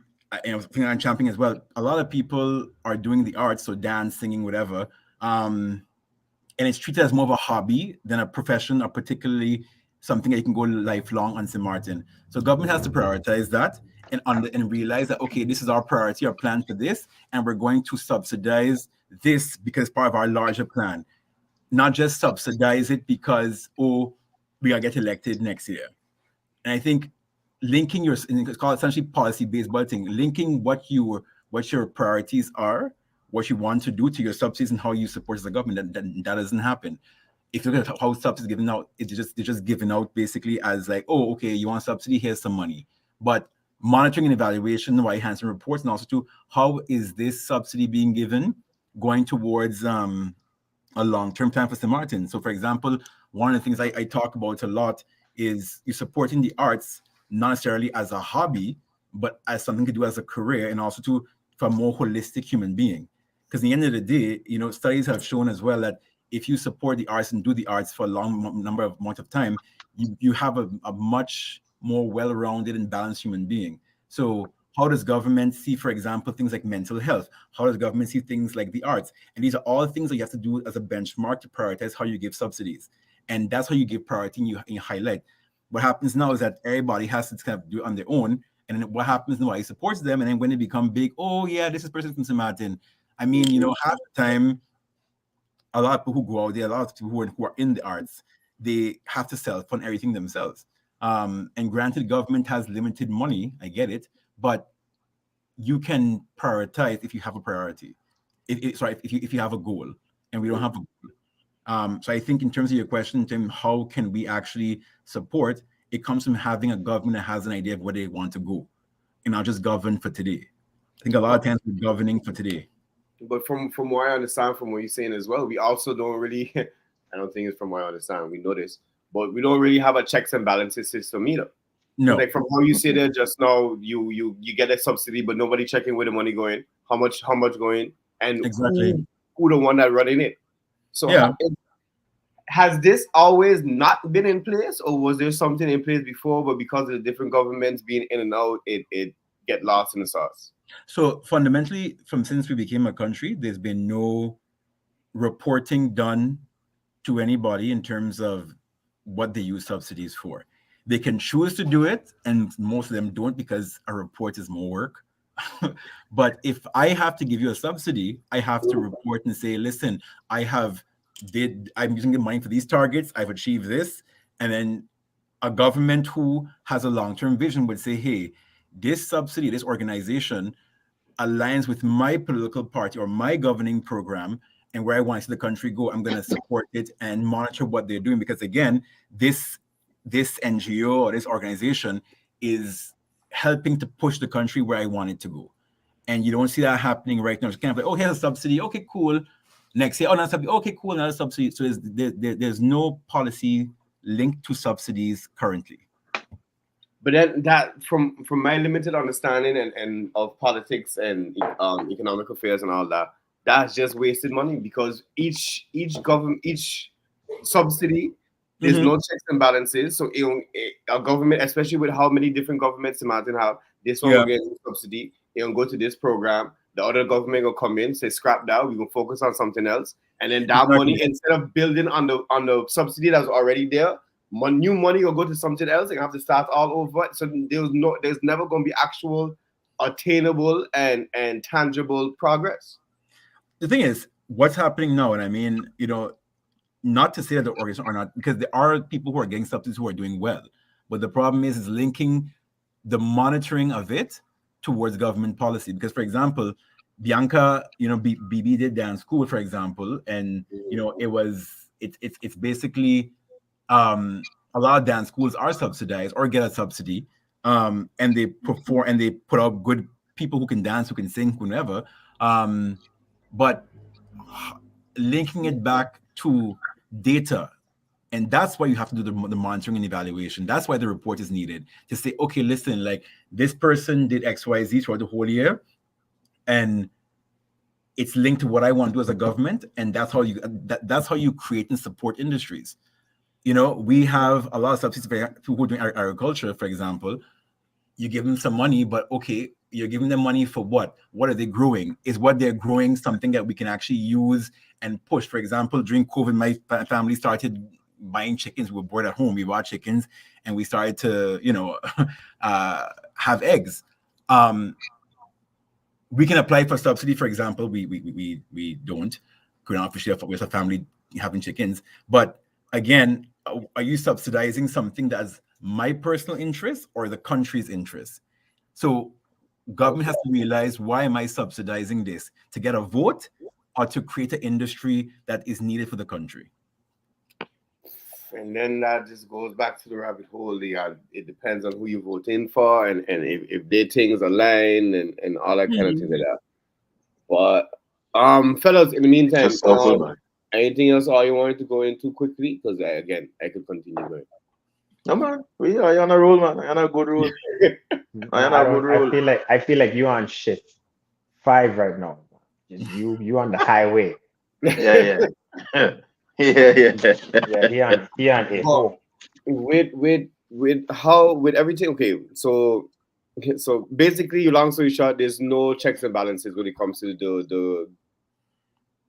[SPEAKER 2] was thinking on championing as well. A lot of people are doing the arts, so dance, singing, whatever. and it's treated as more of a hobby than a profession, or particularly something that you can go lifelong on St. Martin. So government has to prioritize that and realize that, okay, this is our priority, our plan for this, and we're going to subsidize this because part of our larger plan, not just subsidize it because, oh, we gotta get elected next year. And I think linking it's called essentially policy-based budgeting, linking what your priorities are, what you want to do to your subsidies and how you support the government, that doesn't happen. If you look at how subsidies given out, they're just given out basically as like, oh, okay, you want subsidy, here's some money. But monitoring and evaluation while enhancing reports, and also to how is this subsidy being given going towards a long-term plan for St. Martin. So for example, one of the things I talk about a lot is you're supporting the arts, not necessarily as a hobby, but as something to do as a career, and also for a more holistic human being. Because at the end of the day, studies have shown as well that if you support the arts and do the arts for a long amount of time, you have a much more well-rounded and balanced human being. So how does government see, for example, things like mental health? How does government see things like the arts? And these are all things that you have to do as a benchmark to prioritize how you give subsidies. And that's how you give priority and you highlight. What happens now is that everybody has to kind of do it on their own. And then what happens, nobody supports them. And then when they become big, oh yeah, this is person from St. Martin. I mean, half the time, a lot of people who go out there, a lot of people who are in the arts, they have to self-fund everything themselves. And granted, government has limited money, I get it, but you can prioritize if you have a priority. If you have a goal, and we don't have a goal. So I think in terms of your question, Tim, how can we actually support? It comes from having a government that has an idea of where they want to go, and not just govern for today. I think a lot of times we're governing for today.
[SPEAKER 1] But from what I understand from what you're saying as well, we also don't really, I don't think it's from what I understand, we know this, but we don't really have a checks and balances system either.
[SPEAKER 2] No.
[SPEAKER 1] Like from how you say there just now, you get a subsidy, but nobody checking where the money going, how much going, and
[SPEAKER 2] exactly
[SPEAKER 1] who the one that running it. So
[SPEAKER 2] yeah.
[SPEAKER 1] Has this always not been in place, or was there something in place before, but because of the different governments being in and out, it get lost in the sauce?
[SPEAKER 2] So fundamentally, since we became a country, there's been no reporting done to anybody in terms of what they use subsidies for. They can choose to do it, and most of them don't because a report is more work. But if I have to give you a subsidy, I have to report and say, listen, I'm using the money for these targets, I've achieved this. And then a government who has a long-term vision would say, hey, this subsidy, this organization aligns with my political party or my governing program and where I want to see the country go. I'm going to support it and monitor what they're doing. Because again, this NGO or this organization is helping to push the country where I want it to go. And you don't see that happening right now. It's kind of like, oh, here's a subsidy. Okay, cool. Next year, oh, another subsidy. Okay, cool, another subsidy. So there's no policy linked to subsidies currently.
[SPEAKER 1] But then that, from my limited understanding and of politics and economic affairs and all that, that's just wasted money, because each subsidy, there's no checks and balances. So a government, especially with how many different governments St. Martin have, this one will get a subsidy, it'll go to this program, the other government will come in, say scrap that, we will focus on something else. And then that money, instead of building on the subsidy that's already there, new money will go to something else and have to start all over. So there's never going to be actual attainable and tangible progress.
[SPEAKER 2] The thing is, what's happening now, and I mean, not to say that the organizations are not, because there are people who are getting subsidies who are doing well, but the problem is linking the monitoring of it towards government policy. Because, for example, Bianca, BB did dance school, for example, and it's basically a lot of dance schools are subsidized or get a subsidy, and they perform and they put out good people who can dance, who can sing, whoever. But linking it back to data, and that's why you have to do the monitoring and evaluation. That's why the report is needed, to say, okay, listen, like this person did XYZ throughout the whole year, and it's linked to what I want to do as a government, and that's how you create and support industries. We have a lot of subsidies for people who are doing agriculture, for example. you give them some money, but okay, you're giving them money for what? What are they growing? Is what they're growing something that we can actually use and push? For example, during COVID, my family started buying chickens. We were bored at home. We bought chickens and we started to, have eggs. We can apply for subsidy, for example. We don't. We're not officially with a family having chickens. But again, are you subsidizing something that's my personal interest or the country's interest? So government has to realize, why am I subsidizing this? To get a vote or to create an industry that is needed for the country?
[SPEAKER 1] And then that just goes back to the rabbit hole. It depends on who you vote in for and if their things align and all that kind of things like that. But fellas, in the meantime,
[SPEAKER 4] Just awful, man.
[SPEAKER 1] anything else all you wanted to go into quickly? Because I could continue going.
[SPEAKER 4] No, man, we are on a roll, man. I on a good roll.
[SPEAKER 3] I feel like you on shift 5 right now. You on the highway.
[SPEAKER 4] Yeah. Yeah.
[SPEAKER 3] Yeah, he on it.
[SPEAKER 1] Oh, with everything. Okay, so basically, long story short, there's no checks and balances when it comes to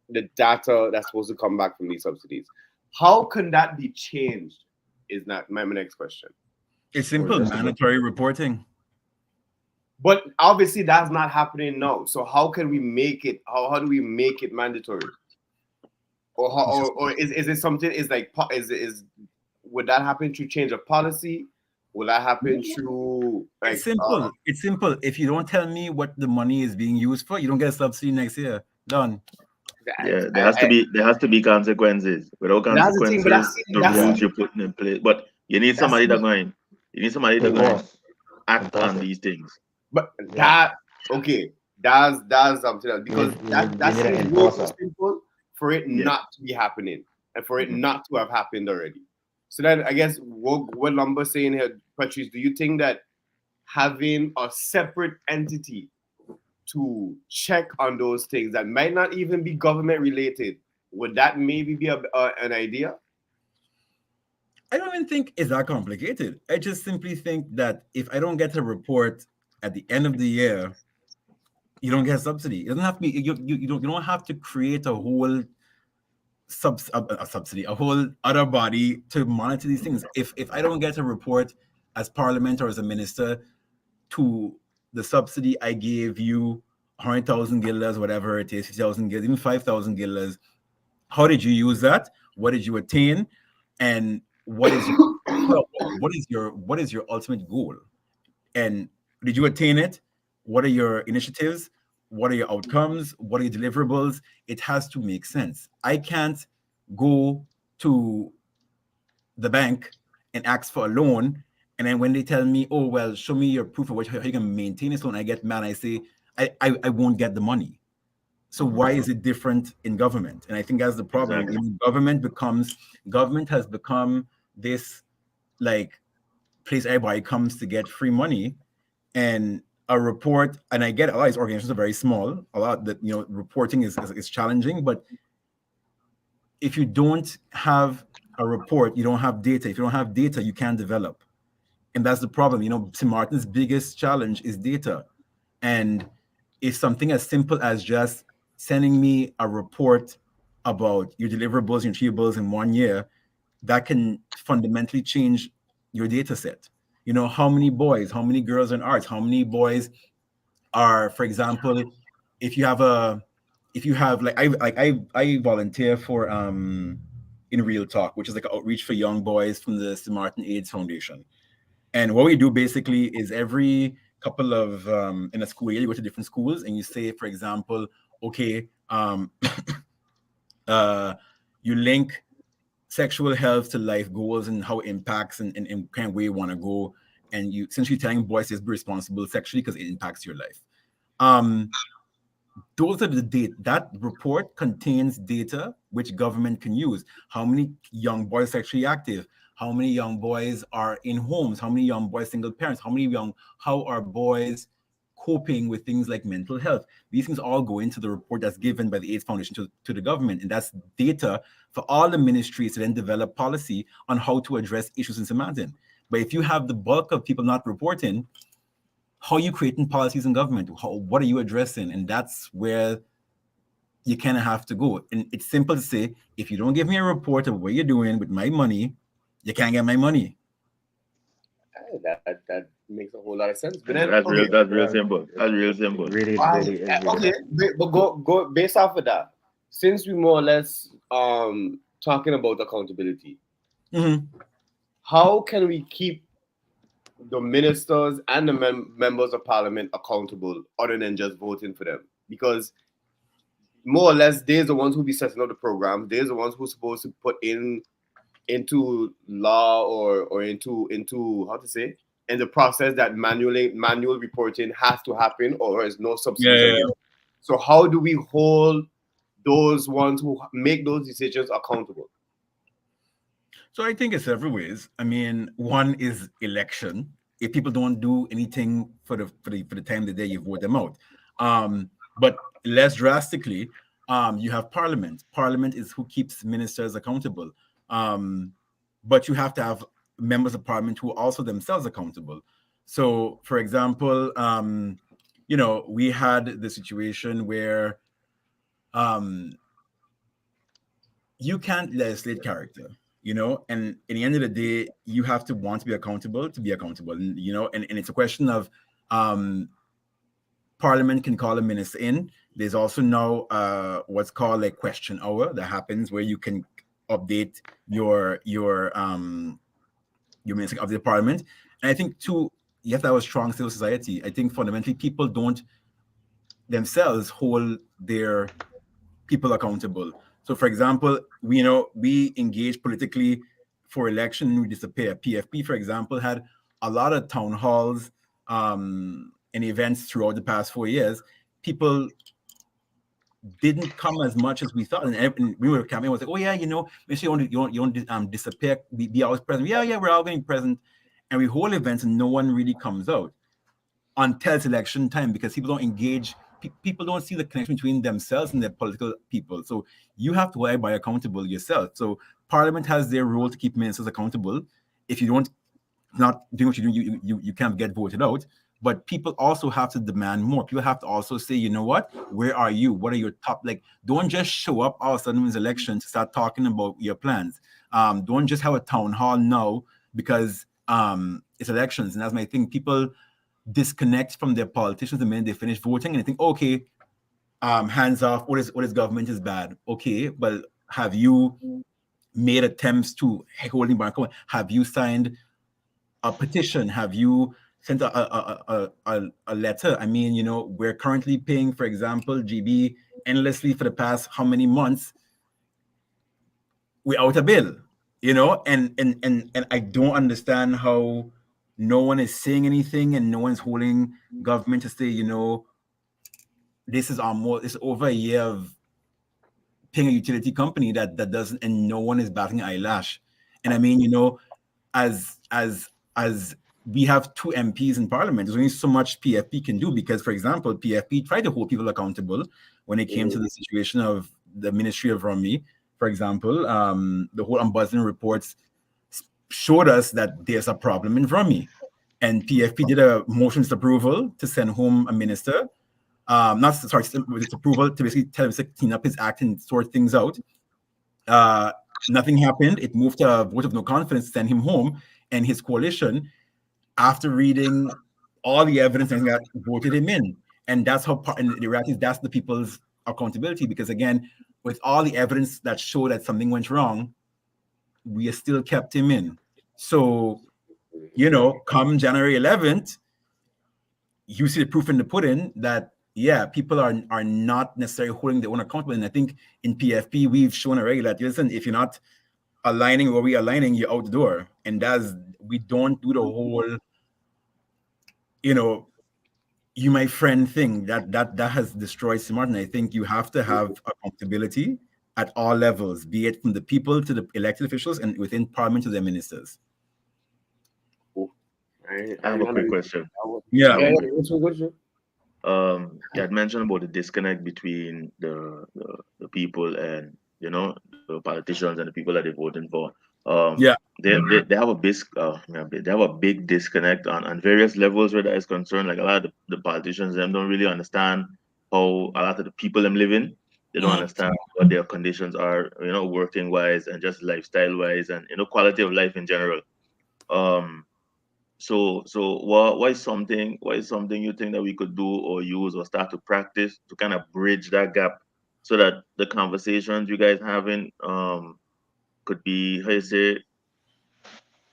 [SPEAKER 1] the data that's supposed to come back from these subsidies. How can that be changed? Is not my next question.
[SPEAKER 2] It's simple, mandatory reporting.
[SPEAKER 1] But obviously, that's not happening now. So how can we make it? How do we make it mandatory? Or is it something? Would that happen through change of policy? Will that happen through? Like,
[SPEAKER 2] it's simple. It's simple. If you don't tell me what the money is being used for, you don't get a subsidy next year. Done.
[SPEAKER 4] Yeah, there has to be consequences. Without consequences, the rules you're putting in place. But you need somebody that's going. You need somebody that's going to act on these things.
[SPEAKER 1] But that's something else, because that's so simple for it not to be happening and for it not to have happened already. So then I guess what Lumber's saying here, Patrice, do you think that having a separate entity to check on those things that might not even be government related, would that maybe be an idea?
[SPEAKER 2] I don't even think it's that complicated. I just simply think that if I don't get a report at the end of the year, you don't get a subsidy. It doesn't have to be. You don't have to create a whole subsidy, a whole other body to monitor these things. If I don't get a report as parliament or as a minister to the subsidy I gave you, 100,000 guilders, whatever it is, 50,000 guilders, even 5,000 guilders, how did you use that? What did you attain? And what is your ultimate goal? And did you attain it? What are your initiatives? What are your outcomes? What are your deliverables? It has to make sense. I can't go to the bank and ask for a loan, and then when they tell me, oh, well, show me your proof of how you can maintain this loan, I get mad. I say, I won't get the money. So why is it different in government? And I think that's the problem. Exactly. Government has become this like place everybody comes to get free money, and a report. And I get a lot of these organizations are very small. A lot that reporting is challenging. But if you don't have a report, you don't have data. If you don't have data, you can't develop. And that's the problem. St. Martin's biggest challenge is data. And if something as simple as just sending me a report about your deliverables, your achievables in 1 year, that can fundamentally change your data set. How many boys, how many girls in arts, how many boys are, for example, if you have like I volunteer for in Real Talk, which is like an outreach for young boys from the St. Martin AIDS Foundation. And what we do basically is every couple of in a school year, you go to different schools and you say, for example, okay, you link sexual health to life goals and how it impacts and kind of where you want to go. And you essentially telling boys to be responsible sexually because it impacts your life. Those are the data. That report contains data which government can use. How many young boys are sexually active? How many young boys are in homes? How many young boys single parents? How are boys coping with things like mental health? These things all go into the report that's given by the AIDS Foundation to the government. And that's data for all the ministries to then develop policy on how to address issues in St. Martin. But if you have the bulk of people not reporting, how are you creating policies in government? What are you addressing? And that's where you kind of have to go. And it's simple to say, if you don't give me a report of what you're doing with my money, you can't get my money.
[SPEAKER 1] That makes a whole lot of sense. But
[SPEAKER 4] Yeah,
[SPEAKER 1] then,
[SPEAKER 4] that's
[SPEAKER 1] okay,
[SPEAKER 4] real simple. That's real simple.
[SPEAKER 3] Really,
[SPEAKER 1] wow,
[SPEAKER 3] really is really
[SPEAKER 1] okay, but go based off of that. Since we more or less talking about accountability,
[SPEAKER 2] Mm-hmm.
[SPEAKER 1] how can we keep the ministers and the members of parliament accountable other than just voting for them? Because more or less, they're the ones who be setting up the program. They're the ones who supposed to put into law or into how to say in the process that manual reporting has to happen or there's no subsidies
[SPEAKER 2] Yeah.
[SPEAKER 1] again. So how do we hold those ones who make those decisions accountable?
[SPEAKER 2] So I think it's several ways. I mean, one is election. If people don't do anything for the time of the day, you vote them out. But less drastically, you have parliament. Parliament is who keeps ministers accountable. But you have to have members of parliament who are also themselves accountable. So, for example, we had the situation where you can't legislate character, and at the end of the day, you have to want to be accountable, and it's a question of parliament can call a minister in. There's also now what's called a question hour that happens where you can update your minister of the parliament. And I think too, you have to have a strong civil society. I think fundamentally people don't themselves hold their people accountable. So, for example, we engage politically for election and we disappear. PFP, for example, had a lot of town halls and events throughout the past 4 years. People didn't come as much as we thought, and we were campaigning. Was like, oh yeah, make sure you don't disappear. Be always present. Yeah, we're all going to be present, and we hold events, and no one really comes out until it's election time because people don't engage. People don't see the connection between themselves and their political people. So you have to lie by accountable yourself. So Parliament has their role to keep ministers accountable. If you don't not doing what you do, you can't get voted out. But people also have to demand more. People have to also say, you know what? Where are you? What are your top? Like, don't just show up all of a sudden when it's election to start talking about your plans. Don't just have a town hall now because it's elections. And that's my thing. People disconnect from their politicians the minute they finish voting and they think, okay, hands off, what is government is bad. Okay, but have you made attempts to holding back? Have you signed a petition? Have you sent a letter? I mean, we're currently paying, for example, GB endlessly for the past how many months without a bill, and I don't understand how no one is saying anything and no one's holding government to say, this is it's over a year of paying a utility company that doesn't, and no one is batting an eyelash. And I mean, as we have 2 MPs in parliament, there's only so much PFP can do because, for example, PFP tried to hold people accountable when it came to the situation of the Ministry of Rummy. For example, the whole ombudsman reports showed us that there's a problem in Rummy. And PFP did a motion of disapproval to send home a minister. With approval to basically tell him to clean up his act and sort things out. Nothing happened. It moved to a vote of no confidence to send him home. And his coalition, after reading all the evidence, voted him in. And that's how, and the reality is that's the people's accountability. Because again, with all the evidence that showed that something went wrong, we still kept him in. So, come January 11th, you see the proof in the pudding that, yeah, people are not necessarily holding their own accountable. And I think in PFP, we've shown already that, listen, if you're not aligning where we are aligning, you're out the door. And we don't do the whole, you my friend thing that has destroyed smart. And I think you have to have accountability at all levels, be it from the people to the elected officials and within parliament to their ministers.
[SPEAKER 4] I have a quick question.
[SPEAKER 2] Yeah.
[SPEAKER 4] You had mentioned about the disconnect between the people and the politicians and the people that they're voting for. They have a big disconnect on various levels where that is concerned. Like a lot of the politicians, them don't really understand how a lot of the people them living. They don't understand what their conditions are, working wise and just lifestyle wise, and quality of life in general. So why is something you think that we could do or use or start to practice to kind of bridge that gap so that the conversations you guys having could be, how you say,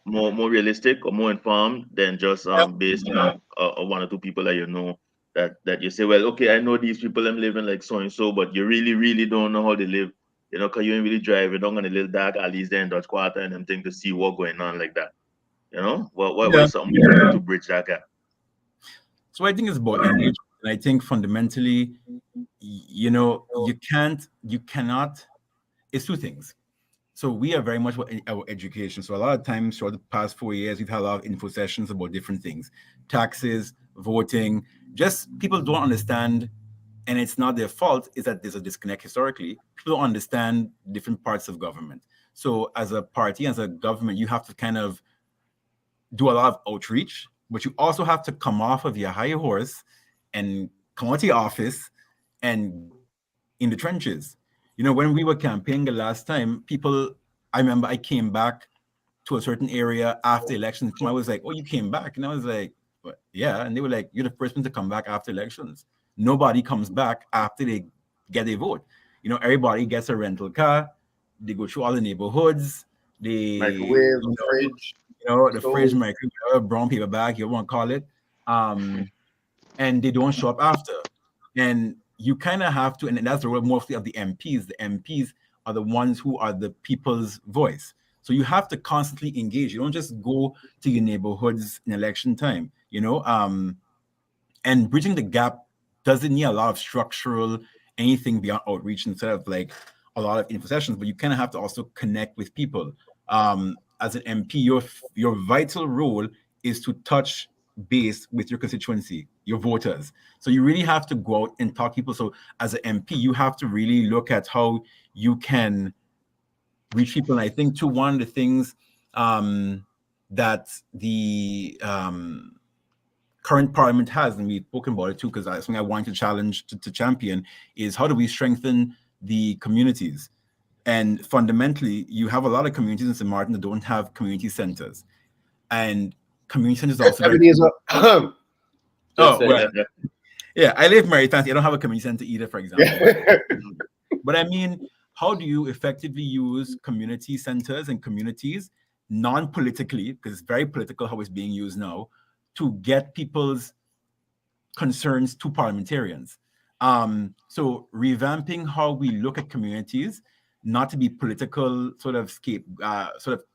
[SPEAKER 4] more realistic or more informed than just based on one or two people that that you say, well, okay, I know these people I'm living like so and so, but you really don't know how they live, because you ain't really drive, you don't gonna little dark alleys there in Dutch Quarter and them thing to see what going on like that. Why something we can do to bridge that gap?
[SPEAKER 2] So I think it's about engagement. And I think fundamentally, you cannot, it's two things. So we are very much about our education. So a lot of times throughout the past 4 years, we've had a lot of info sessions about different things, taxes, voting, just people don't understand, and it's not their fault, is that there's a disconnect historically. People don't understand different parts of government. So as a party, as a government, you have to kind of do a lot of outreach, but you also have to come off of your high horse and come out to your office and in the trenches. When we were campaigning the last time, I remember I came back to a certain area after elections. I was like, oh, you came back? And I was like, well, yeah. And they were like, you're the first one to come back after elections. Nobody comes back after they get a vote. Everybody gets a rental car. They go through all the neighborhoods. They
[SPEAKER 1] Microwave, fridge.
[SPEAKER 2] The fridge, microwave, brown paper bag, you want to call it. And they don't show up after. And you kind of have to, and that's the role mostly of the MPs. The MPs are the ones who are the people's voice. So you have to constantly engage. You don't just go to your neighborhoods in election time, and bridging the gap doesn't need a lot of structural anything beyond outreach instead of like a lot of info sessions, but you kind of have to also connect with people. As an MP, your vital role is to touch base with your constituency, your voters. So you really have to go out and talk to people. So as an MP, you have to really look at how you can reach people. And I think too, one of the things that the current parliament has, and we've spoken about it too, because that's something I want to challenge to champion, is how do we strengthen the communities? And fundamentally, you have a lot of communities in St. Martin that don't have community centers. And community centers also
[SPEAKER 1] Oh,
[SPEAKER 2] well, yeah, I live very fancy. I don't have a community center either, for example. But I mean, how do you effectively use community centers and communities non-politically, because it's very political how it's being used now, to get people's concerns to parliamentarians? So revamping how we look at communities, not to be political sort of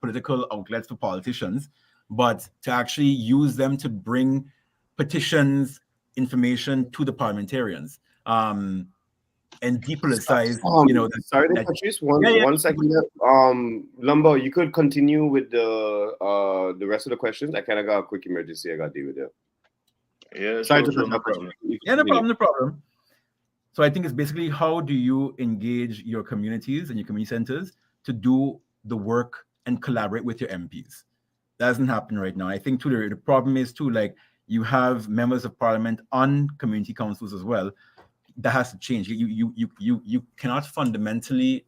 [SPEAKER 2] political outlets for politicians, but to actually use them to bring petitions, information to the parliamentarians, and depoliticize.
[SPEAKER 1] Sorry, Patrice. One second. Lumbo, you could continue with the rest of the questions. I kind of got a quick emergency I got to deal with.
[SPEAKER 4] Yeah,
[SPEAKER 1] sorry
[SPEAKER 4] sure,
[SPEAKER 1] to
[SPEAKER 4] no problem.
[SPEAKER 2] No problem. So I think it's basically how do you engage your communities and your community centers to do the work and collaborate with your MPs. That doesn't happen right now. I think too the problem is too, like, you have members of parliament on community councils as well. That has to change. You cannot fundamentally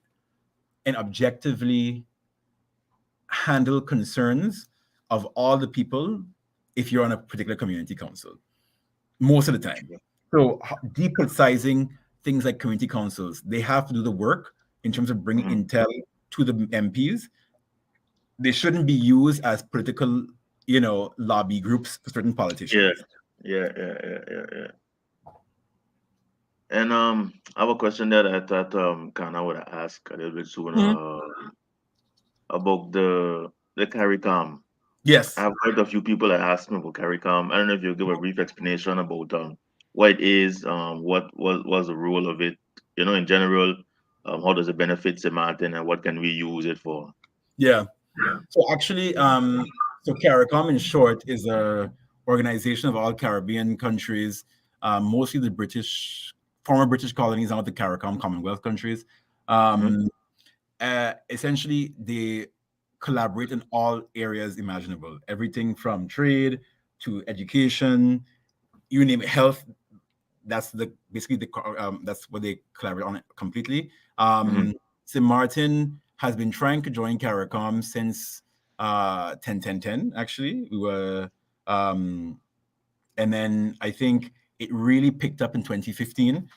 [SPEAKER 2] and objectively handle concerns of all the people if you're on a particular community council most of the time. So depoliticizing things like community councils, they have to do the work in terms of bringing intel to the MPs. They shouldn't be used as political, lobby groups for certain politicians.
[SPEAKER 4] Yeah. And I have a question that I thought Kana would ask a little bit sooner about the CARICOM.
[SPEAKER 2] Yes.
[SPEAKER 4] I have quite a few people that asked me about CARICOM. I don't know if you'll give a brief explanation about what it is, what was the role of it, in general, how does it benefit St. Martin, and what can we use it for?
[SPEAKER 2] Yeah. So actually, so CARICOM in short is a organization of all Caribbean countries, mostly the former British colonies, now the CARICOM Commonwealth countries. Essentially, they collaborate in all areas imaginable, everything from trade to education, you name it, health. That's the basically that's what they collaborate on it completely.
[SPEAKER 4] Mhm.
[SPEAKER 2] St. Martin has been trying to join CARICOM since 10 actually. We were and then I think it really picked up in 2015.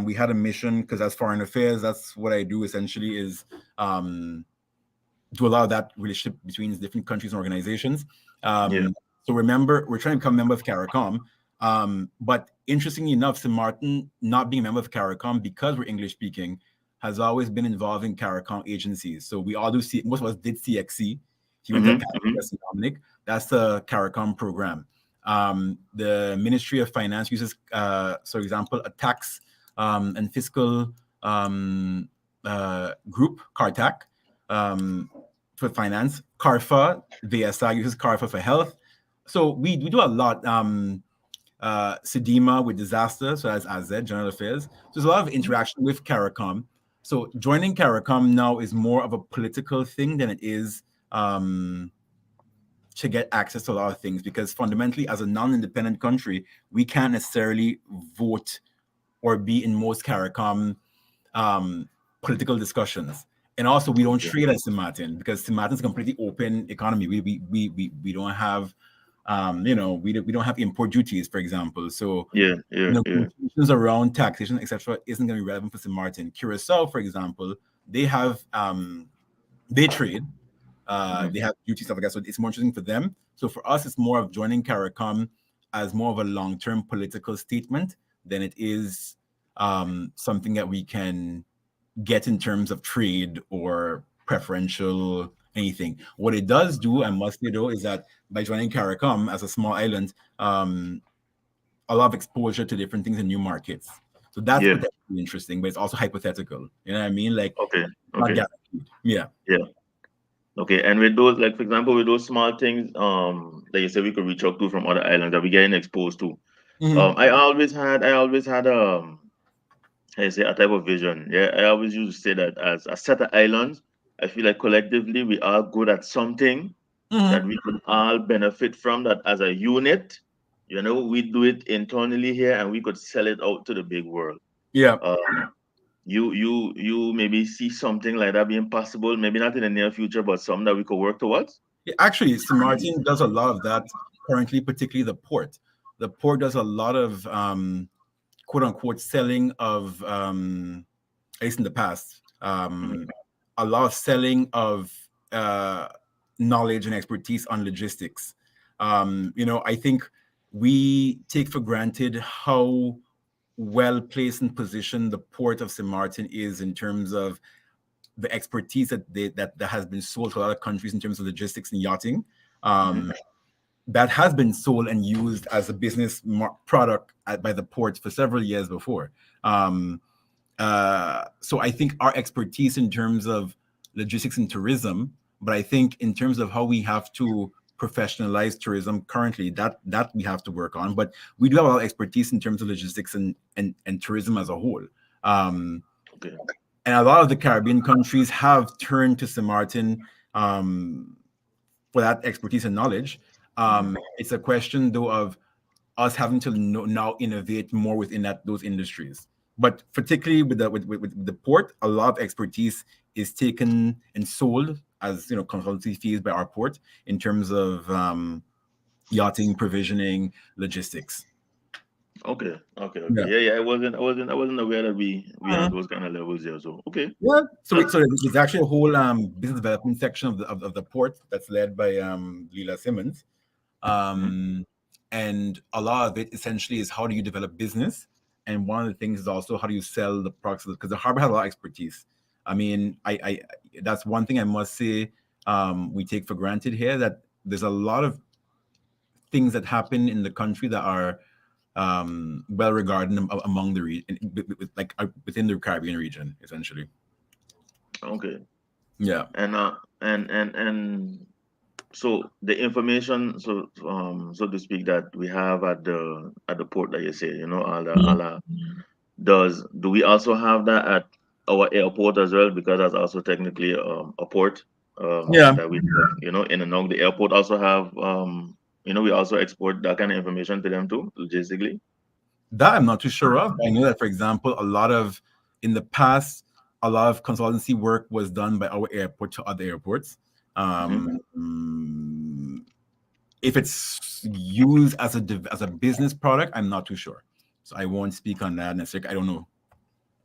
[SPEAKER 2] We had a mission because as foreign affairs, that's what I do essentially is do a lot of that relationship between different countries and organizations.
[SPEAKER 4] Yeah.
[SPEAKER 2] So remember, we're trying to become a member of CARICOM. But interestingly enough, St. Martin not being a member of CARICOM because we're English speaking has always been involved in CARICOM agencies. So we all do see, most of us did CXC. He went to Dominic. That's the CARICOM program. The Ministry of Finance uses, for example, a tax and fiscal group, CARTAC, for finance. CARFA, VSI uses CARFA for health. So we do a lot. SEDIMA with disaster, so that's AZ, General Affairs. So there's a lot of interaction with CARICOM. So joining CARICOM now is more of a political thing than it is to get access to a lot of things, because fundamentally, as a non-independent country, we can't necessarily vote or be in most CARICOM political discussions. And also, we don't trade at St. Martin because St. Martin's a completely open economy. We don't have, we don't have import duties, for example. So negotiations around taxation, etc., isn't going to be relevant for St. Martin. Curacao, for example, they have they trade. They have duty stuff like that, so it's more interesting for them. So for us, it's more of joining CARICOM as more of a long-term political statement than it is something that we can get in terms of trade or preferential anything. What it does do, I must say though, is that by joining CARICOM as a small island, a lot of exposure to different things in new markets. So that's potentially interesting, but it's also hypothetical. You know what I mean? Like, not guaranteed. Yeah.
[SPEAKER 4] Okay, and with those, like for example, with those small things, that you said we could reach out to from other islands that we're getting exposed to. I always had I say a type of vision. Yeah, I always used to say that as a set of islands, I feel like collectively we are good at something that we could all benefit from. That as a unit, we do it internally here, and we could sell it out to the big world.
[SPEAKER 2] Yeah.
[SPEAKER 4] You maybe see something like that being possible, maybe not in the near future, but something that we could work towards?
[SPEAKER 2] Yeah, actually, St. Martin does a lot of that currently, particularly the port. The port does a lot of quote unquote selling of, at least in the past, a lot of selling of knowledge and expertise on logistics. I think we take for granted how well placed and positioned the port of St. Martin is in terms of the expertise that has been sold to a lot of countries in terms of logistics and yachting. That has been sold and used as a business product by the ports for several years before. So I think our expertise in terms of logistics and tourism, but I think in terms of how we have to professionalize tourism currently, that we have to work on. But we do have a lot of expertise in terms of logistics and tourism as a whole. And a lot of the Caribbean countries have turned to St. Martin for that expertise and knowledge. It's a question, though, of us having to now innovate more within those industries. But particularly with the port, a lot of expertise is taken and sold as consultancy fees by our port in terms of yachting, provisioning, logistics.
[SPEAKER 4] Okay. Yeah. I wasn't aware that we had those kind of levels there. So okay.
[SPEAKER 2] Yeah. So there's actually a whole business development section of the port that's led by Leela Simmons. And a lot of it essentially is how do you develop business, and one of the things is also how do you sell the products, because the harbor has a lot of expertise. I mean, I that's one thing I must say we take for granted here, that there's a lot of things that happen in the country that are well regarded among the within the Caribbean region, essentially.
[SPEAKER 4] Okay.
[SPEAKER 2] Yeah.
[SPEAKER 4] And so the information, so to speak, that we have at the port that you say, do we also have that at our airport as well? Because that's also technically a port
[SPEAKER 2] Yeah.
[SPEAKER 4] that we have, in and out. The airport also have, we also export that kind of information to them too, logistically.
[SPEAKER 2] That I'm not too sure of. I know that, for example, in the past, a lot of consultancy work was done by our airport to other airports.
[SPEAKER 4] Mhm.
[SPEAKER 2] If it's used as a business product, I'm not too sure. So I won't speak on that necessarily. I don't know.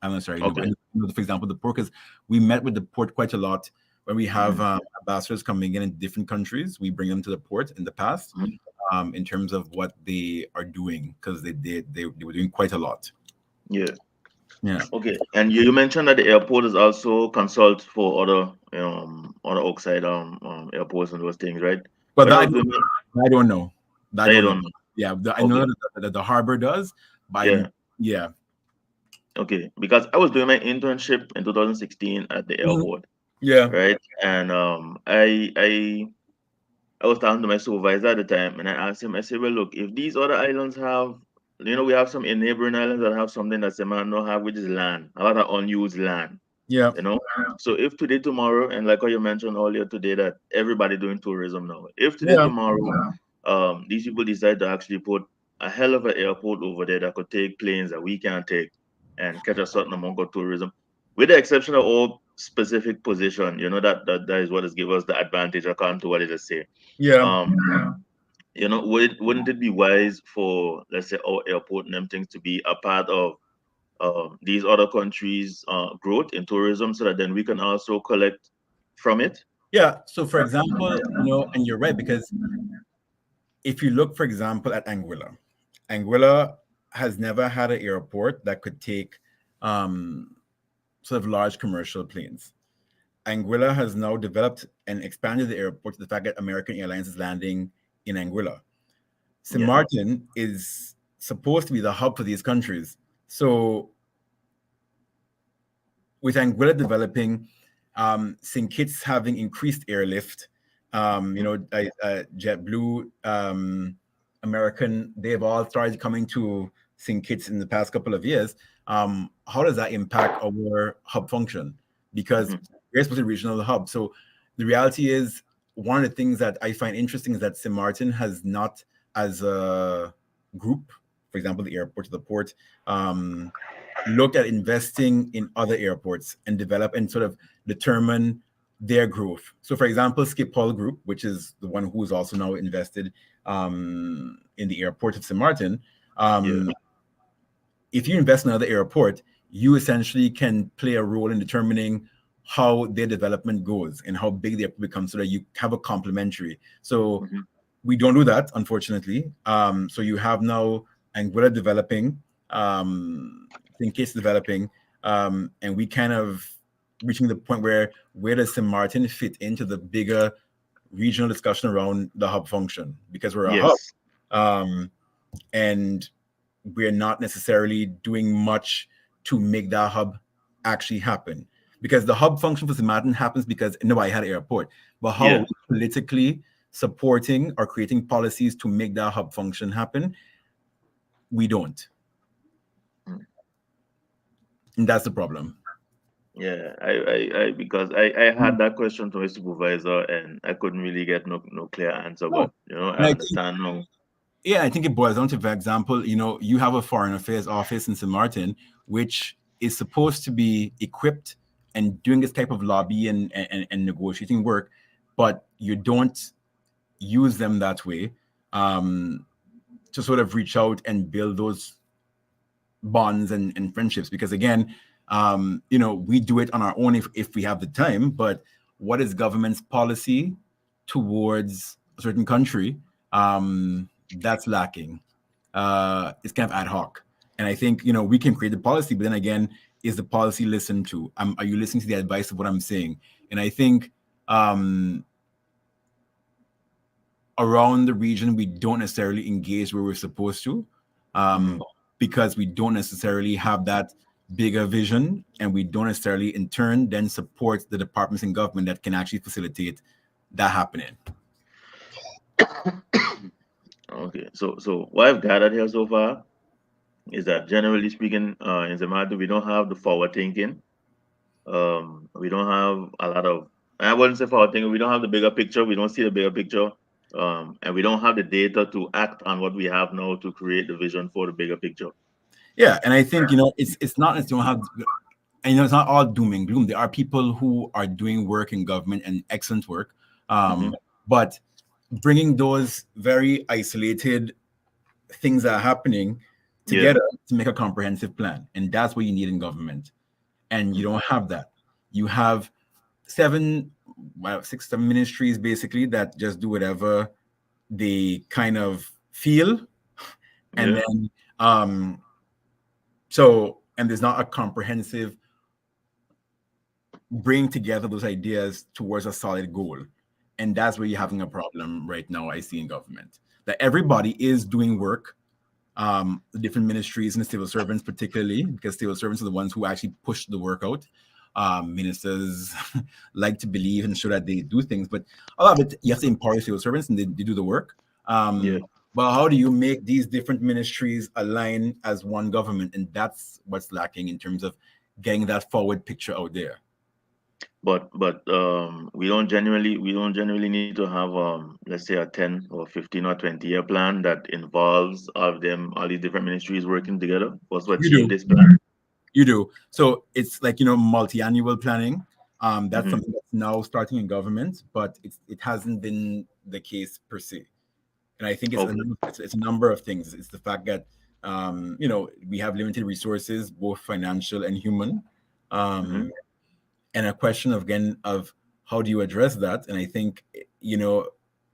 [SPEAKER 2] I'm not sure. I know.
[SPEAKER 4] Okay.
[SPEAKER 2] I know, for example, the port, because we met with the port quite a lot when we have
[SPEAKER 4] Mhm.
[SPEAKER 2] ambassadors coming in different countries. We bring them to the port in the past,
[SPEAKER 4] Mhm.
[SPEAKER 2] in terms of what they are doing, because they were doing quite a lot.
[SPEAKER 4] Yeah.
[SPEAKER 2] Yeah.
[SPEAKER 4] Okay. And you mentioned that the airport is also consult for other outside airports and those things, right?
[SPEAKER 2] But
[SPEAKER 4] When I
[SPEAKER 2] that
[SPEAKER 4] was doing
[SPEAKER 2] I don't know. I
[SPEAKER 4] that, you
[SPEAKER 2] don't know.
[SPEAKER 4] don't know.
[SPEAKER 2] Yeah, I know
[SPEAKER 4] Okay.
[SPEAKER 2] that the harbor does, but
[SPEAKER 4] Yeah.
[SPEAKER 2] yeah.
[SPEAKER 4] Okay. Because I was doing my internship in 2016 at the
[SPEAKER 2] Mhm.
[SPEAKER 4] airport,
[SPEAKER 2] Yeah.
[SPEAKER 4] right? And I was talking to my supervisor at the time, and I asked him, I said, well, look, if these other islands have, we have some in neighboring islands that have something that Seman don't have, which is land, a lot of unused land,
[SPEAKER 2] Yeah.
[SPEAKER 4] you know. So if today, tomorrow, and like how you mentioned earlier today, that everybody doing tourism now, if today,
[SPEAKER 2] Yeah.
[SPEAKER 4] tomorrow, these people decide to actually put a hell of an airport over there that could take planes that we can't take and catch a certain amount of tourism, with the exception of all specific position, that is what has given us the advantage according to what it is say.
[SPEAKER 2] Yeah.
[SPEAKER 4] um wouldn't it be wise for, let's say, our airport and them things to be a part of these other countries growth in tourism, so that then we can also collect from it?
[SPEAKER 2] Yeah. So, for example, and you're right, because if you look, for example, at Anguilla has never had an airport that could take sort of large commercial planes. Anguilla has now developed and expanded the airport to the fact that American Airlines is landing in Anguilla. St.
[SPEAKER 4] Yeah.
[SPEAKER 2] Martin is supposed to be the hub for these countries. So with Anguilla developing, St. Kitts having increased airlift, JetBlue, American, they've all started coming to St. Kitts in the past couple of years. How does that impact our hub function? Because
[SPEAKER 4] Mhm.
[SPEAKER 2] we're supposed to be a regional hub. So the reality is, one of the things that I find interesting is that St. Martin has not, as a group, for example, the airport to the port, looked at investing in other airports and develop and sort of determine their growth. So, for example, Schiphol Group, which is the one who is also now invested in the airport of St. Martin,
[SPEAKER 4] Yeah.
[SPEAKER 2] if you invest in another airport, you essentially can play a role in determining how their development goes and how big the airport becomes, so that you have a complementary. So
[SPEAKER 4] Mhm.
[SPEAKER 2] we don't do that, unfortunately. So you have now Anguilla developing, Thinkcase developing, and we kind of reaching the point where does St. Martin fit into the bigger regional discussion around the hub function? Because we're a hub,
[SPEAKER 4] Yes.
[SPEAKER 2] and we're not necessarily doing much to make that hub actually happen. Because the hub function for St. Martin happens because nobody had an airport. But how are
[SPEAKER 4] Yeah.
[SPEAKER 2] we politically supporting or creating policies to make that hub function happen? We don't.
[SPEAKER 4] Mm.
[SPEAKER 2] And that's the problem.
[SPEAKER 4] Yeah, I because I had that question to my supervisor, and I couldn't really get no clear answer.
[SPEAKER 2] No.
[SPEAKER 4] But I
[SPEAKER 2] And I think,
[SPEAKER 4] understand now.
[SPEAKER 2] yeah, I think it boils down to, for example, you have a foreign affairs office in St. Martin, which is supposed to be equipped and doing this type of lobby and negotiating work, but you don't use them that way, to sort of reach out and build those bonds and friendships. Because again, we do it on our own if we have the time, but what is government's policy towards a certain country? That's lacking. It's kind of ad hoc. And I think, we can create the policy, but then again, is the policy listened to? Are you listening to the advice of what I'm saying? And I think, around the region, we don't necessarily engage where we're supposed to,
[SPEAKER 4] Mhm.
[SPEAKER 2] because we don't necessarily have that bigger vision, and we don't necessarily, in turn, then support the departments in government that can actually facilitate that happening.
[SPEAKER 4] Okay, so what I've gathered here so far is that, generally speaking, in Zimatu, we don't have the forward thinking. We don't have a lot of I wouldn't say forward thinking. We don't have the bigger picture. We don't see the bigger picture. And we don't have the data to act on what we have now to create the vision for the bigger picture.
[SPEAKER 2] Yeah, and I think it's not as you don't have, and it's not all doom and gloom. There are people who are doing work in government and excellent work, but bringing those very isolated things that are happening together to make a comprehensive plan, and that's what you need in government. And you don't have that. You have 6, 7 ministries basically that just do whatever they kind of feel, and then and there's not a comprehensive bring together those ideas towards a solid goal. And that's where you're having a problem right now, I see in government. That everybody is doing work, the different ministries and the civil servants particularly, because civil servants are the ones who actually push the work out. Ministers like to believe and show that they do things, but a lot of it, you have to empower civil servants and they do the work. But how do you make these different ministries align as one government? And that's what's lacking in terms of getting that forward picture out there.
[SPEAKER 4] But we don't generally need to have let's say a 10 or 15 or 20-year plan that involves all these different ministries working together for us to achieve this plan.
[SPEAKER 2] You do. So it's like multi-annual planning. That's something that's now starting in government, but it hasn't been the case per se. And I think it's a number of things. It's the fact that we have limited resources, both financial and human. And a question of how do you address that? And I think,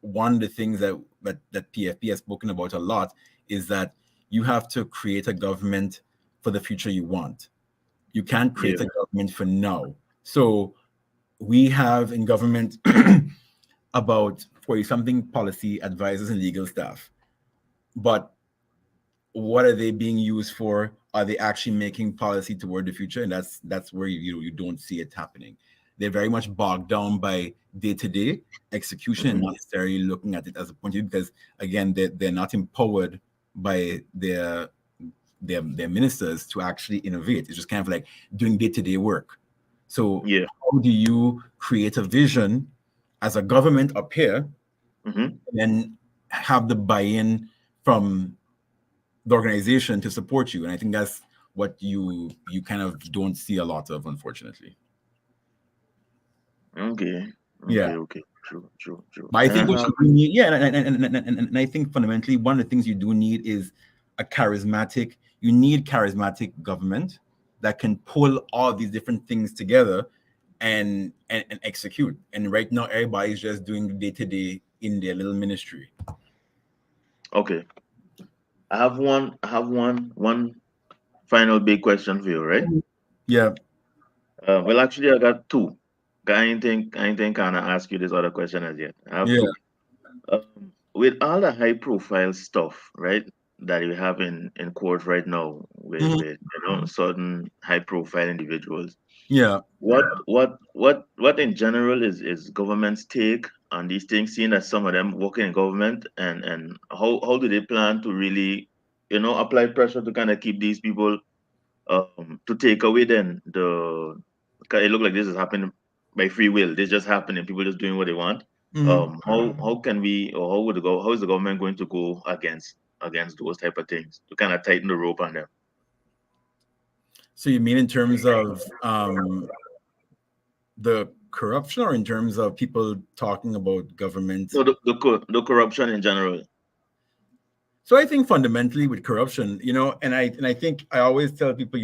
[SPEAKER 2] one of the things that PFP has spoken about a lot is that you have to create a government for the future you want. You can't create a government for now. So we have in government about 40-something policy advisors and legal staff. But what are they being used for? Are they actually making policy toward the future? And that's where you don't see it happening. They're very much bogged down by day-to-day execution and not necessarily looking at it as a point of view, because again, they're not empowered by their ministers to actually innovate. It's just kind of like doing day-to-day work. So how do you create a vision as a government up here and then have the buy-in from the organization to support you? And I think that's what you kind of don't see a lot of, unfortunately.
[SPEAKER 4] Okay. True.
[SPEAKER 2] But I think what you need, and I think fundamentally one of the things you do need is charismatic government that can pull all these different things together and execute. And right now everybody's just doing day-to-day in their little ministry.
[SPEAKER 4] Okay. I have one final big question for you, right?
[SPEAKER 2] Yeah.
[SPEAKER 4] Well, actually, I got two. I ain't think kind of ask you this other question as yet. I have two. With all the high-profile stuff, right, that you have in court right now with certain high-profile individuals.
[SPEAKER 2] Yeah.
[SPEAKER 4] What in general is government's take on these things, seeing that some of them working in government, and how do they plan to really, apply pressure to kind of keep these people to take away then it look like this is happening by free will. This just happening, people just doing what they want. How can we, or how is the government going to go against those type of things to kind of tighten the rope on them?
[SPEAKER 2] So you mean in terms of the corruption, or in terms of people talking about government?
[SPEAKER 4] So the corruption in general.
[SPEAKER 2] So I think fundamentally with corruption, and I think I always tell people,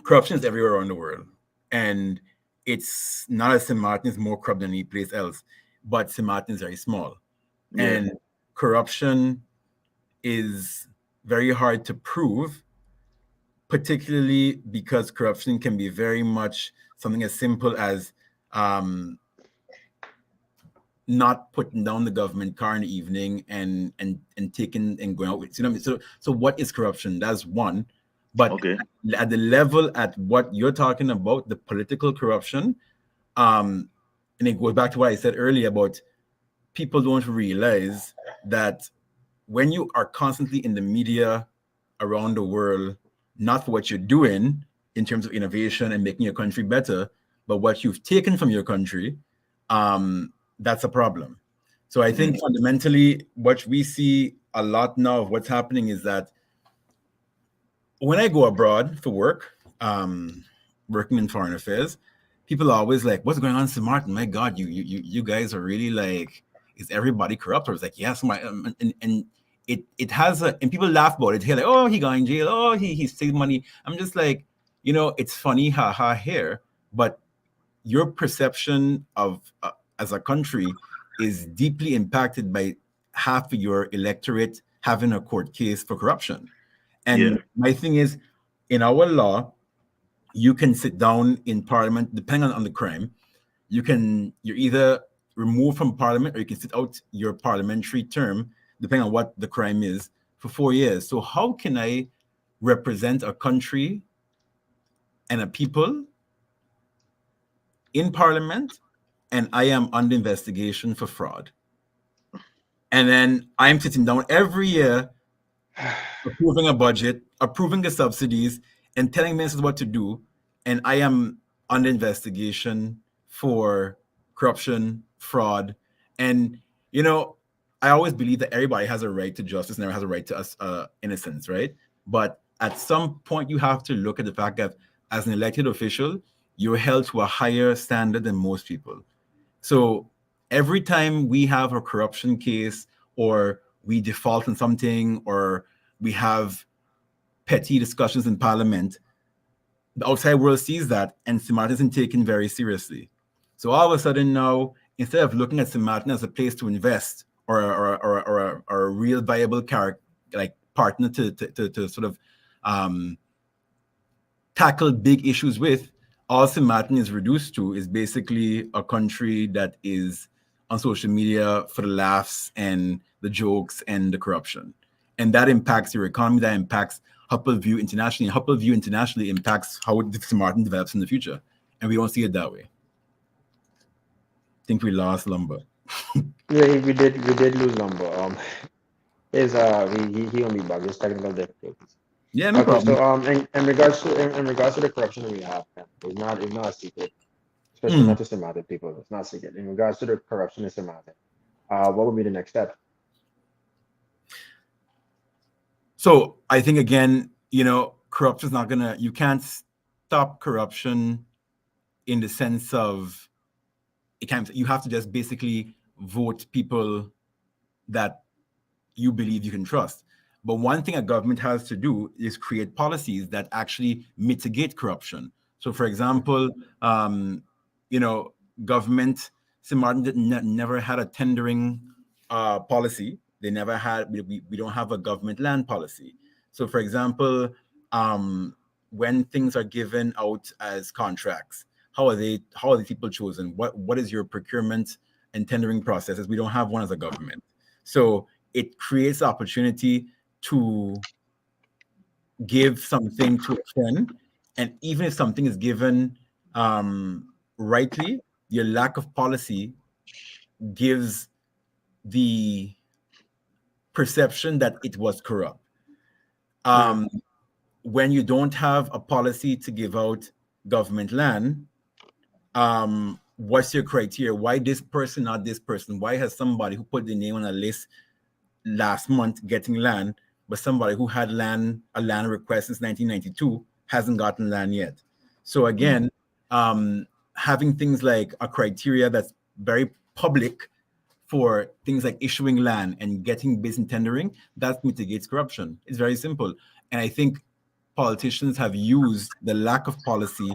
[SPEAKER 2] corruption is everywhere around the world, and it's not as St. Martin is more corrupt than any place else, but St. Martin is very small, and corruption is very hard to prove, particularly because corruption can be very much something as simple as not putting down the government car in the evening and taking and going out with, so what is corruption? That's one. But at the level at what you're talking about, the political corruption, and it goes back to what I said earlier about people don't realize that when you are constantly in the media around the world, not for what you're doing in terms of innovation and making your country better, but what you've taken from your country, that's a problem. So I think fundamentally what we see a lot now of what's happening is that when I go abroad for work, working in foreign affairs, people are always like, "What's going on, St. Martin? My God, you guys are really like, is everybody corrupt?" Or it's like, "Yes, my," and it has a, and people laugh about it. They're like, "Oh, he got in jail. Oh, he saved money." I'm just like, it's funny, haha, here, but your perception of as a country is deeply impacted by half of your electorate having a court case for corruption. And my thing is, in our law, you can sit down in parliament, depending on the crime. You're either removed from parliament or you can sit out your parliamentary term, depending on what the crime is, for 4 years. So how can I represent a country and a people in parliament and I am under investigation for fraud? And then I'm sitting down every year approving a budget, approving the subsidies, and telling ministers what to do, and I am under investigation for corruption, fraud, and I always believe that everybody has a right to justice and everyone has a right to innocence, right? But at some point, you have to look at the fact that as an elected official, you're held to a higher standard than most people. So every time we have a corruption case or we default on something or we have petty discussions in parliament, the outside world sees that and St. Martin isn't taken very seriously. So all of a sudden now, instead of looking at St. Martin as a place to invest or a real viable partner to sort of tackle big issues with, all St. Martin is reduced to is basically a country that is on social media for the laughs and the jokes and the corruption. And that impacts your economy, that impacts how people view internationally, and how people view internationally impacts how St. Martin develops in the future. And we don't see it that way. I think we lost Lumber.
[SPEAKER 3] Yeah, we did lose Lumber. He only back, just technical difficulties.
[SPEAKER 2] Yeah, no
[SPEAKER 3] Okay,
[SPEAKER 2] problem.
[SPEAKER 3] so in regards to the corruption that we have, it's not a secret, especially not to St. Martin people. It's not a secret. In regards to the corruption in St. Martin, what would be the next step?
[SPEAKER 2] So I think again, corruption is not gonna. You can't stop corruption in the sense of it can't. You have to just basically vote people that you believe you can trust. But one thing a government has to do is create policies that actually mitigate corruption. So, for example, government, St. Martin never had a tendering policy. They never had. We don't have a government land policy. So, for example, when things are given out as contracts, how are these people chosen? What is your procurement and tendering processes? We don't have one as a government. So it creates opportunity to give something to a friend, and even if something is given rightly, your lack of policy gives the perception that it was corrupt. When you don't have a policy to give out government land, what's your criteria? Why this person, not this person? Why has somebody who put their name on a list last month getting land, but somebody who had a land request since 1992 hasn't gotten land yet? So again, having things like a criteria that's very public for things like issuing land and getting bids and tendering, that mitigates corruption. It's very simple. And I think politicians have used the lack of policy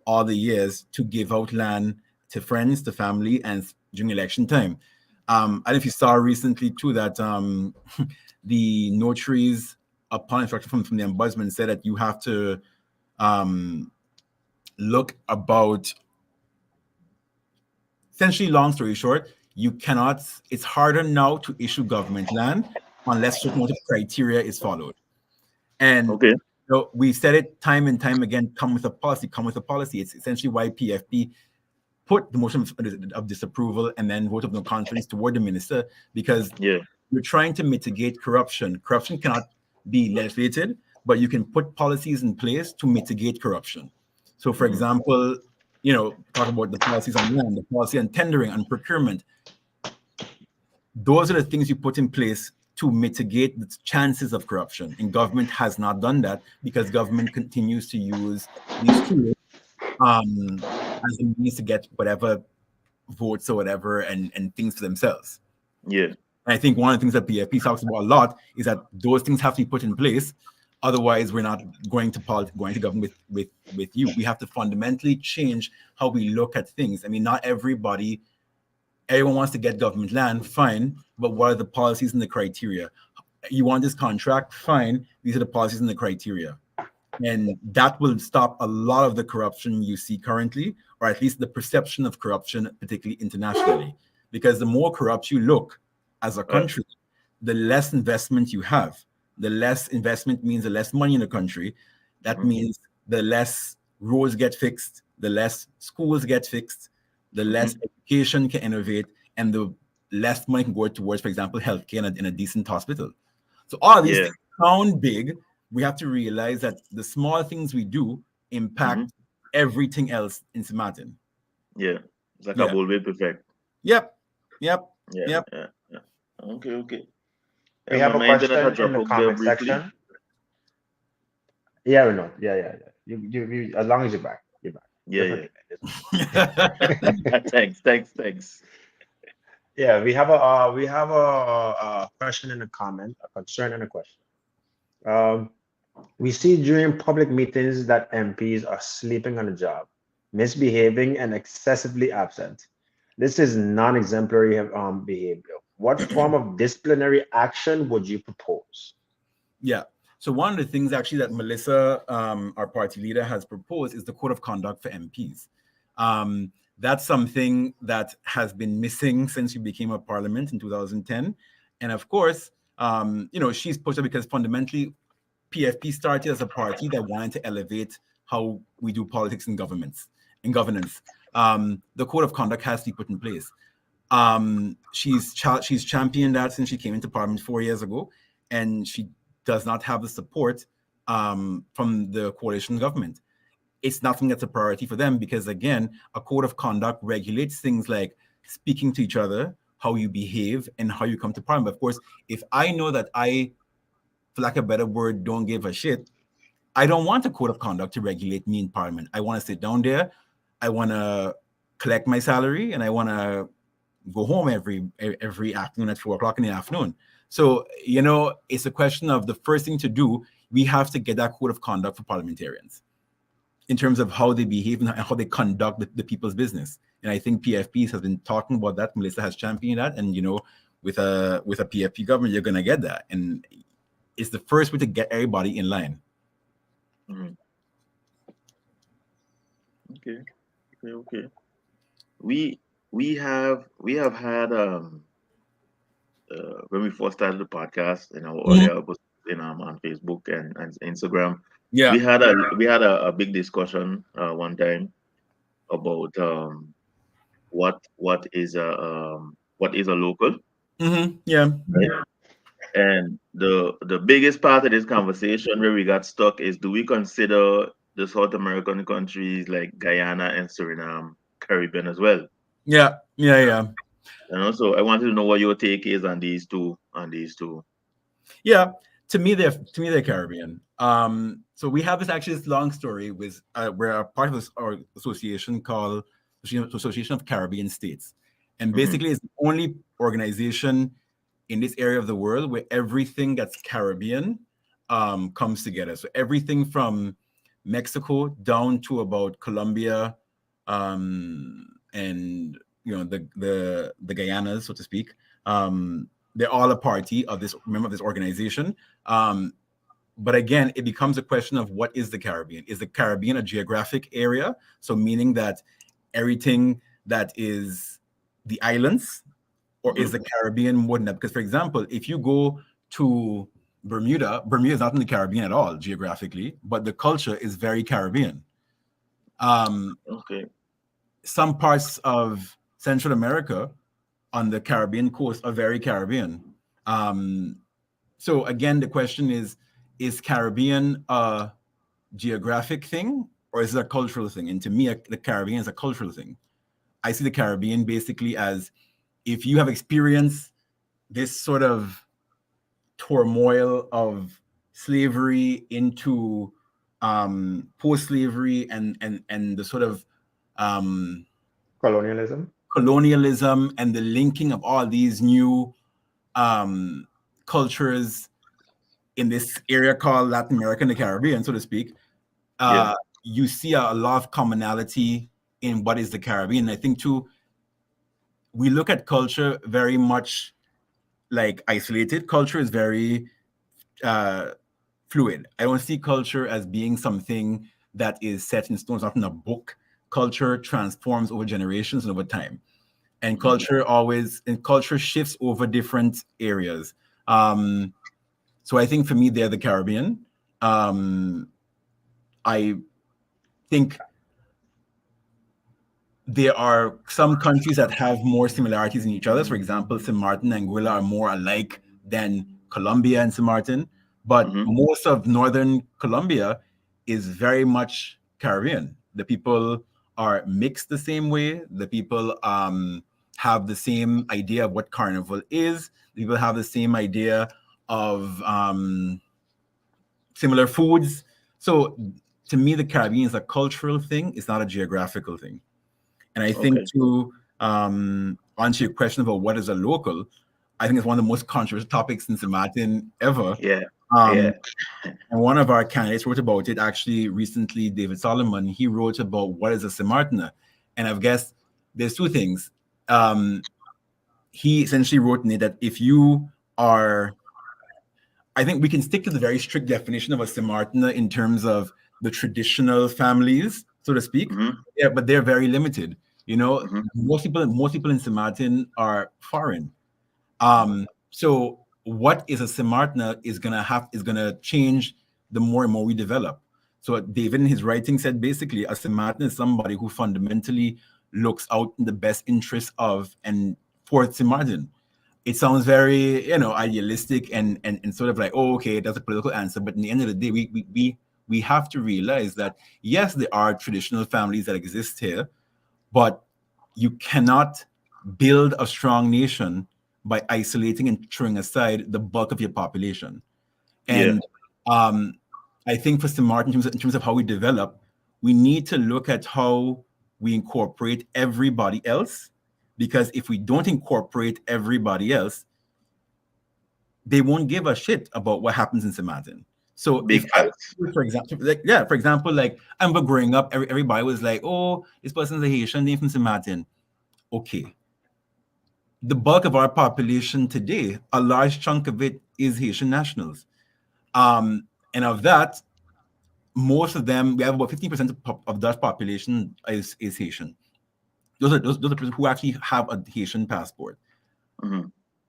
[SPEAKER 2] all the years to give out land to friends, to family, and during election time. I don't know if you saw recently too that the notaries, upon instruction from the ombudsman, said that you have to look about, essentially, long story short, you cannot, it's harder now to issue government land unless certain criteria is followed. And we said it time and time again, come with a policy. It's essentially why PFP put the motion of disapproval and then vote of no confidence toward the minister, because you're trying to mitigate corruption. Corruption cannot be legislated, but you can put policies in place to mitigate corruption. So, for example, talk about the policies on land, the policy on tendering and procurement. Those are the things you put in place to mitigate the chances of corruption. And government has not done that because government continues to use these tools as a means to get whatever votes or whatever and things for themselves.
[SPEAKER 4] Yeah.
[SPEAKER 2] And I think one of the things that PFP talks about a lot is that those things have to be put in place. Otherwise, we're not going to government with you. We have to fundamentally change how we look at things. I mean, not everyone wants to get government land, fine, but what are the policies and the criteria? You want this contract, fine, these are the policies and the criteria. And that will stop a lot of the corruption you see currently, or at least the perception of corruption, particularly internationally. Because the more corrupt you look as a country, the less investment you have. The less investment means the less money in the country. That means the less roads get fixed, the less schools get fixed, the less education can innovate, and the less money can go towards, for example, healthcare in a decent hospital. So all of these things sound big. We have to realize that the small things we do impact everything else in St. Martin.
[SPEAKER 4] Yeah, it's like a bold way perfect.
[SPEAKER 2] Yep.
[SPEAKER 4] Yeah. Okay.
[SPEAKER 3] We have a question in the comment section. Yeah, or no? Yeah. You as long as you're back, you're back.
[SPEAKER 4] Yeah. Thanks.
[SPEAKER 3] Yeah, we have a question and a comment, a concern and a question. We see during public meetings that MPs are sleeping on the job, misbehaving, and excessively absent. This is non-exemplary behavior. What form of disciplinary action would you propose?
[SPEAKER 2] Yeah. So one of the things actually that Melissa, our party leader, has proposed is the code of conduct for MPs. That's something that has been missing since we became a parliament in 2010. And of course, she's pushed it because fundamentally PFP started as a party that wanted to elevate how we do politics and governance. The code of conduct has to be put in place. She's championed that since she came into parliament 4 years ago, and she does not have the support from the coalition government. It's nothing that's a priority for them because, again, a code of conduct regulates things like speaking to each other, how you behave, and how you come to parliament. But of course, if I know that I, for lack of a better word, don't give a shit, I don't want a code of conduct to regulate me in parliament. I want to sit down there, I want to collect my salary, and I want to go home every afternoon at 4:00 in the afternoon. So, it's a question of the first thing to do. We have to get that code of conduct for parliamentarians in terms of how they behave and how they conduct the people's business. And I think PFP has been talking about that. Melissa has championed that. And, with a PFP government, you're going to get that. And it's the first way to get everybody in line.
[SPEAKER 4] Okay. We have had when we first started the podcast in our earlier episodes on Facebook and Instagram, we had a big discussion one time about what is a local.
[SPEAKER 2] Yeah.
[SPEAKER 4] Right? And the biggest part of this conversation where we got stuck is, do we consider the South American countries like Guyana and Suriname Caribbean as well?
[SPEAKER 2] Yeah.
[SPEAKER 4] And also, I wanted to know what your take is on these two.
[SPEAKER 2] Yeah, to me they're Caribbean. So we have this long story with we're a part of our association called Association of Caribbean States, and basically it's the only organization in this area of the world where everything that's Caribbean comes together. So everything from Mexico down to about Colombia, and the Guyanas, so to speak. They're all a party of this organization. But again, it becomes a question of what is the Caribbean? Is the Caribbean a geographic area? So meaning that everything that is the islands, or is the Caribbean more than that? Because, for example, if you go to Bermuda is not in the Caribbean at all geographically, but the culture is very Caribbean. Some parts of Central America on the Caribbean coast are very Caribbean. So again, the question is Caribbean a geographic thing, or is it a cultural thing? And to me, the Caribbean is a cultural thing. I see the Caribbean basically as, if you have experienced this sort of turmoil of slavery into post-slavery and the sort of
[SPEAKER 3] Colonialism.
[SPEAKER 2] colonialism and the linking of all these new cultures in this area called Latin America and the Caribbean, so to speak, you see a lot of commonality in what is the Caribbean. I think too, we look at culture very much like isolated. Culture is very fluid. I don't see culture as being something that is set in stone. It's not in a book. Culture transforms over generations and over time. And culture shifts over different areas. So I think for me, they're the Caribbean. I think there are some countries that have more similarities in each other. For example, St. Martin and Anguilla are more alike than Colombia and St. Martin. But most of northern Colombia is very much Caribbean. The people are mixed the same way. The people have the same idea of what carnival is. The people have the same idea of similar foods. So to me, the Caribbean is a cultural thing. It's not a geographical thing. And I think to answer your question about what is a local, I think it's one of the most controversial topics in St. Martin ever. And one of our candidates wrote about it actually recently, David Solomon. He wrote about what is a St. Martiner. And I guess there's two things. He essentially wrote in it that if you are, I think we can stick to the very strict definition of a St. Martiner in terms of the traditional families, so to speak. Yeah, but they're very limited. You know, most people in St. Martin are foreign. So what is a St. Martiner is gonna change the more and more we develop. So David in his writing said basically a St. Martin is somebody who fundamentally looks out in the best interest of and for St. Martin. It sounds very, you know, idealistic and sort of like, oh, okay, that's a political answer. But in the end of the day, we have to realize that yes, there are traditional families that exist here, but you cannot build a strong nation by isolating and throwing aside the bulk of your population. And I think for St. Martin, in terms of how we develop, we need to look at how we incorporate everybody else, because if we don't incorporate everybody else, they won't give a shit about what happens in St. Martin. So for example, like I remember growing up, everybody was like, oh, this person's a Haitian name from St. Martin. Okay. The bulk of our population today, a large chunk of it is Haitian nationals. And of that, most of them, we have about 15% of Dutch population is Haitian. Those are persons who actually have a Haitian passport.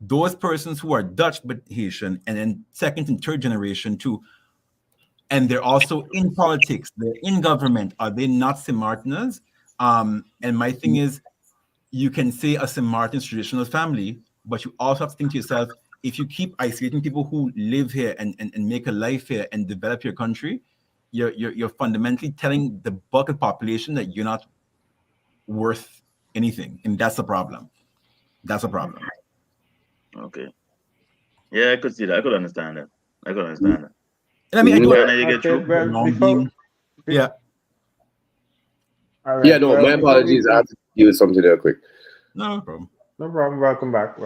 [SPEAKER 2] Those persons who are Dutch but Haitian, and then second and third generation too, and they're also in politics, they're in government, are they not St. Martiners? And my thing is, you can say a St. Martin's traditional family, but you also have to think to yourself, if you keep isolating people who live here and make a life here and develop your country, you're fundamentally telling the bulk of the population that you're not worth anything. And that's a problem. That's a problem.
[SPEAKER 4] Okay. Yeah, I could see that. I could understand that. And
[SPEAKER 2] I mean,
[SPEAKER 3] yeah.
[SPEAKER 1] All right. Yeah, no, my apologies. I have to give you something there quick.
[SPEAKER 2] No problem.
[SPEAKER 3] No problem. Welcome back.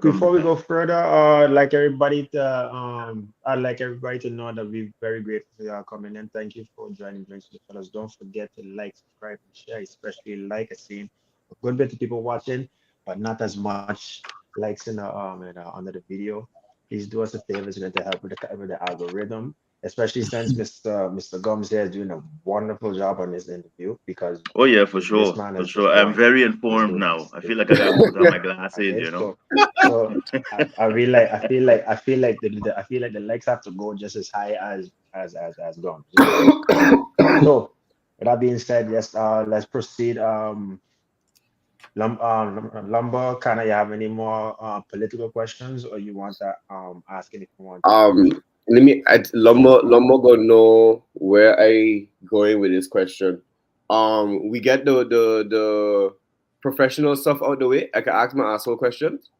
[SPEAKER 3] Before we go further, like everybody to I'd like everybody to know that we're very grateful for y'all coming in. Thank you for joining Drinks with the Fellas. Don't forget to like, subscribe, and share, especially like. I seen a good bit of people watching, but not as much likes under the video. Please do us a favor. It's going to help with the algorithm, especially since Mr. Gums here is doing a wonderful job on this interview. Because
[SPEAKER 4] for sure. I'm very informed now. I feel like I got to put on my glasses, you know.
[SPEAKER 3] So I feel like the likes have to go just as high as Gums. So with that being said, yes, let's proceed. Lumber, can I have any more political questions, or you want to ask anything?
[SPEAKER 1] let me. Lomo gonna know where I going with this question. We get the professional stuff out the way. I can ask my asshole questions.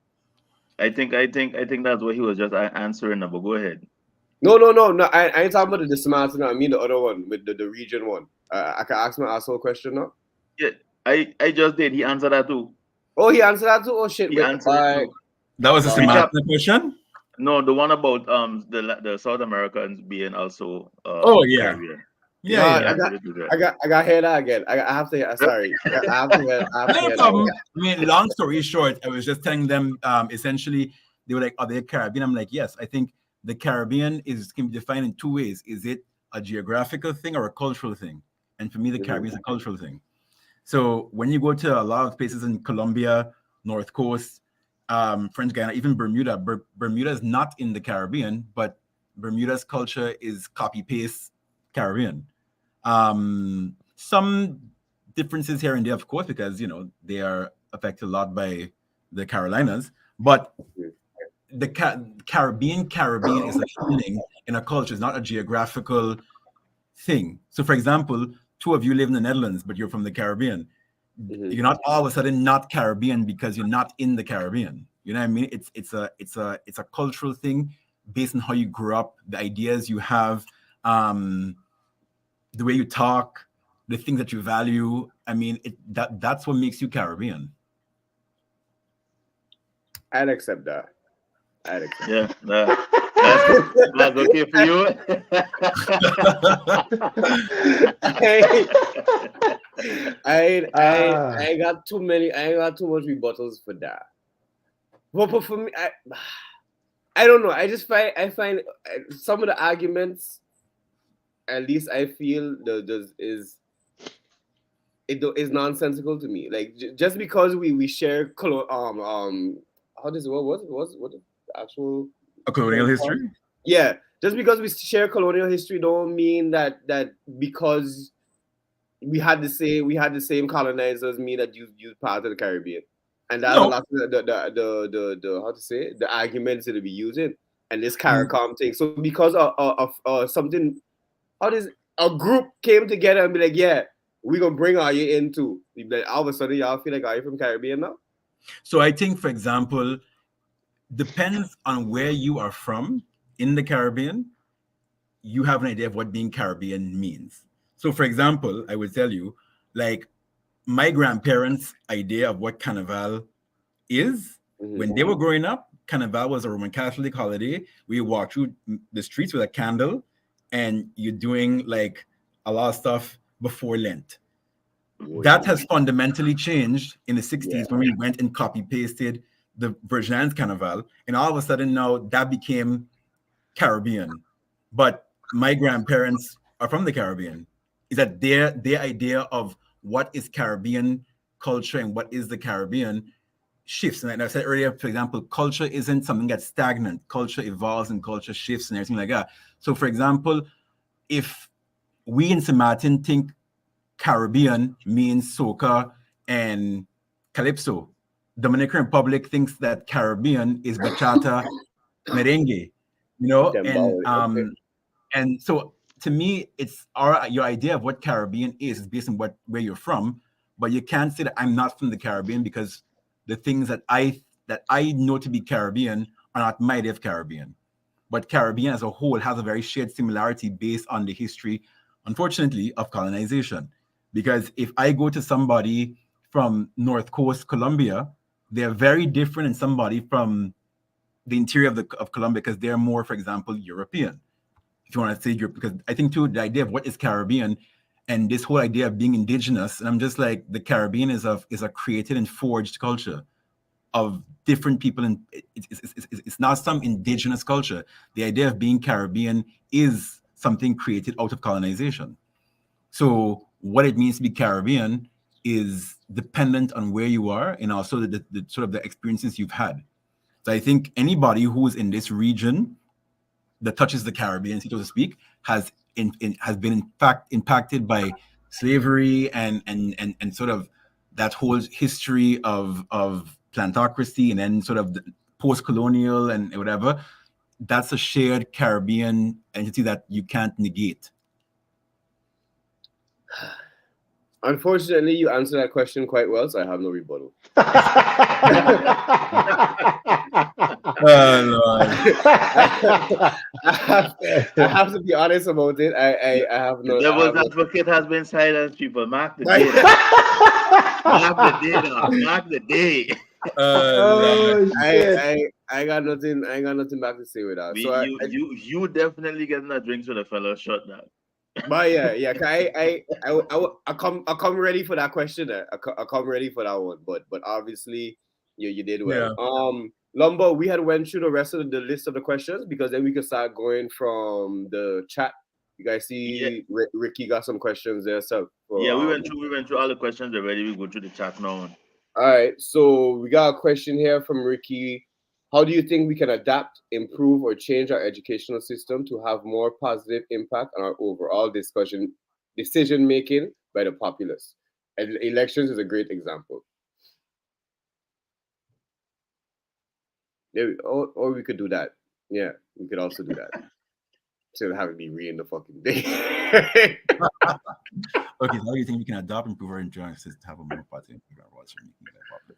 [SPEAKER 4] I think that's what he was just answering. But go ahead.
[SPEAKER 1] No. I ain't talking about the smart. No, I mean the other one with the region one. I can ask my asshole question now.
[SPEAKER 4] Yeah, I just did. He answered that too.
[SPEAKER 1] Oh, he answered that too. Oh shit!
[SPEAKER 4] He
[SPEAKER 1] Wait,
[SPEAKER 4] answered it too.
[SPEAKER 2] That was a
[SPEAKER 4] Recap.
[SPEAKER 2] semantic question.
[SPEAKER 4] No, the one about the South Americans being also
[SPEAKER 2] Oh yeah,
[SPEAKER 4] Caribbean.
[SPEAKER 2] yeah,
[SPEAKER 1] no,
[SPEAKER 2] yeah.
[SPEAKER 4] He
[SPEAKER 2] Yeah.
[SPEAKER 4] answered it too.
[SPEAKER 1] I got hear that again. I have to. Sorry, I have to hear. I have to
[SPEAKER 2] No
[SPEAKER 1] hear that
[SPEAKER 2] problem.
[SPEAKER 1] again.
[SPEAKER 2] I mean, long story short, I was just telling them essentially they were like, "Are they Caribbean?" I'm like, "Yes." I think the Caribbean can be defined in two ways. Is it a geographical thing or a cultural thing? And for me, the Caribbean is a cultural thing. So when you go to a lot of places in Colombia, North Coast, French Guiana, even Bermuda, Bermuda is not in the Caribbean, but Bermuda's culture is copy paste Caribbean. Some differences here and there, of course, because they are affected a lot by the Carolinas, but the Caribbean is a feeling in a culture. It's not a geographical thing. So, for example, two of you live in the Netherlands, but you're from the Caribbean. You're not all of a sudden not Caribbean because you're not in the Caribbean. You know what I mean? It's a cultural thing based on how you grew up, the ideas you have, the way you talk, the things that you value. I mean, that's what makes you Caribbean.
[SPEAKER 1] I'd accept that. I'd accept.
[SPEAKER 4] Yeah, that's okay for you.
[SPEAKER 1] I ain't got too many. I ain't got too much rebuttals for that. But for me, I don't know. I find some of the arguments, at least I feel is nonsensical to me. Like just because we share how does what the actual
[SPEAKER 2] A colonial history?
[SPEAKER 1] Yeah, just because we share colonial history don't mean that because we had the same colonizers mean that you part of the Caribbean. And that's a
[SPEAKER 2] No.
[SPEAKER 1] lot of the how to say the arguments that they be using and this CARICOM thing. So because of something, how does a group came together and be like, yeah, we're gonna bring all you into, like, all of a sudden y'all feel like, are you from Caribbean now?
[SPEAKER 2] So I think, for example, depends on where you are from in the Caribbean, you have an idea of what being Caribbean means. So, for example, I will tell you, like, my grandparents' idea of what Carnival is, when they were growing up, Carnival was a Roman Catholic holiday. We walk through the streets with a candle and you're doing like a lot of stuff before Lent. That has fundamentally changed in the 60s when we went and copy pasted the Virgin Islands Carnival. And all of a sudden now that became Caribbean. But my grandparents are from the Caribbean. Is that their idea of what is Caribbean culture and what is the Caribbean shifts. And I said earlier, for example, culture isn't something that's stagnant. Culture evolves and culture shifts and everything like that. So, for example, if we in St. Martin think Caribbean means soca and calypso, Dominican Republic thinks that Caribbean is bachata, merengue, and so to me, it's your idea of what Caribbean is based on where you're from, but you can't say that I'm not from the Caribbean because the things that I know to be Caribbean are not my idea of Caribbean. But Caribbean as a whole has a very shared similarity based on the history, unfortunately, of colonization. Because if I go to somebody from North Coast Colombia, they're very different than somebody from the interior of Colombia because they're more, for example, European. If you want to say Europe, because I think too the idea of what is Caribbean and this whole idea of being indigenous, and I'm just like the Caribbean is a created and forged culture of different people, and it's not some indigenous culture. The idea of being Caribbean is something created out of colonization. So what it means to be Caribbean is dependent on where you are and also the sort of the experiences you've had. So I think anybody who is in this region that touches the Caribbean, so to speak, has been in fact impacted by slavery and sort of that whole history of plantocracy and then sort of the post-colonial and whatever. that's a shared Caribbean entity that you can't negate.
[SPEAKER 1] Unfortunately, you answered that question quite well, so I have no rebuttal.
[SPEAKER 2] Oh, Lord.
[SPEAKER 1] I have to be honest about it. I have no.
[SPEAKER 4] The devil's advocate has been silenced, people. Mark the day. Mark the day. Mark the day.
[SPEAKER 3] Oh shit!
[SPEAKER 1] I got nothing. I ain't got nothing back to say with that. So
[SPEAKER 4] you definitely getting a drinks with a fellow shot now.
[SPEAKER 1] But yeah. I come ready for that question. I come ready for that one. But obviously, you did well.
[SPEAKER 2] Yeah.
[SPEAKER 1] Lumbo, we had went through the rest of the list of the questions because then we could start going from the chat. You guys see, Ricky got some questions there. So
[SPEAKER 4] we went through all the questions already. We go through the chat now.
[SPEAKER 1] All right, so we got a question here from Ricky. How do you think we can adapt, improve, or change our educational system to have more positive impact on our overall decision making by the populace? And elections is a great example. Or we could do that. Yeah, we could also do that. Instead of having me reading the fucking thing.
[SPEAKER 2] Okay, so how do you think we can adopt, improve our insurance system to have a more positive impact on our popular?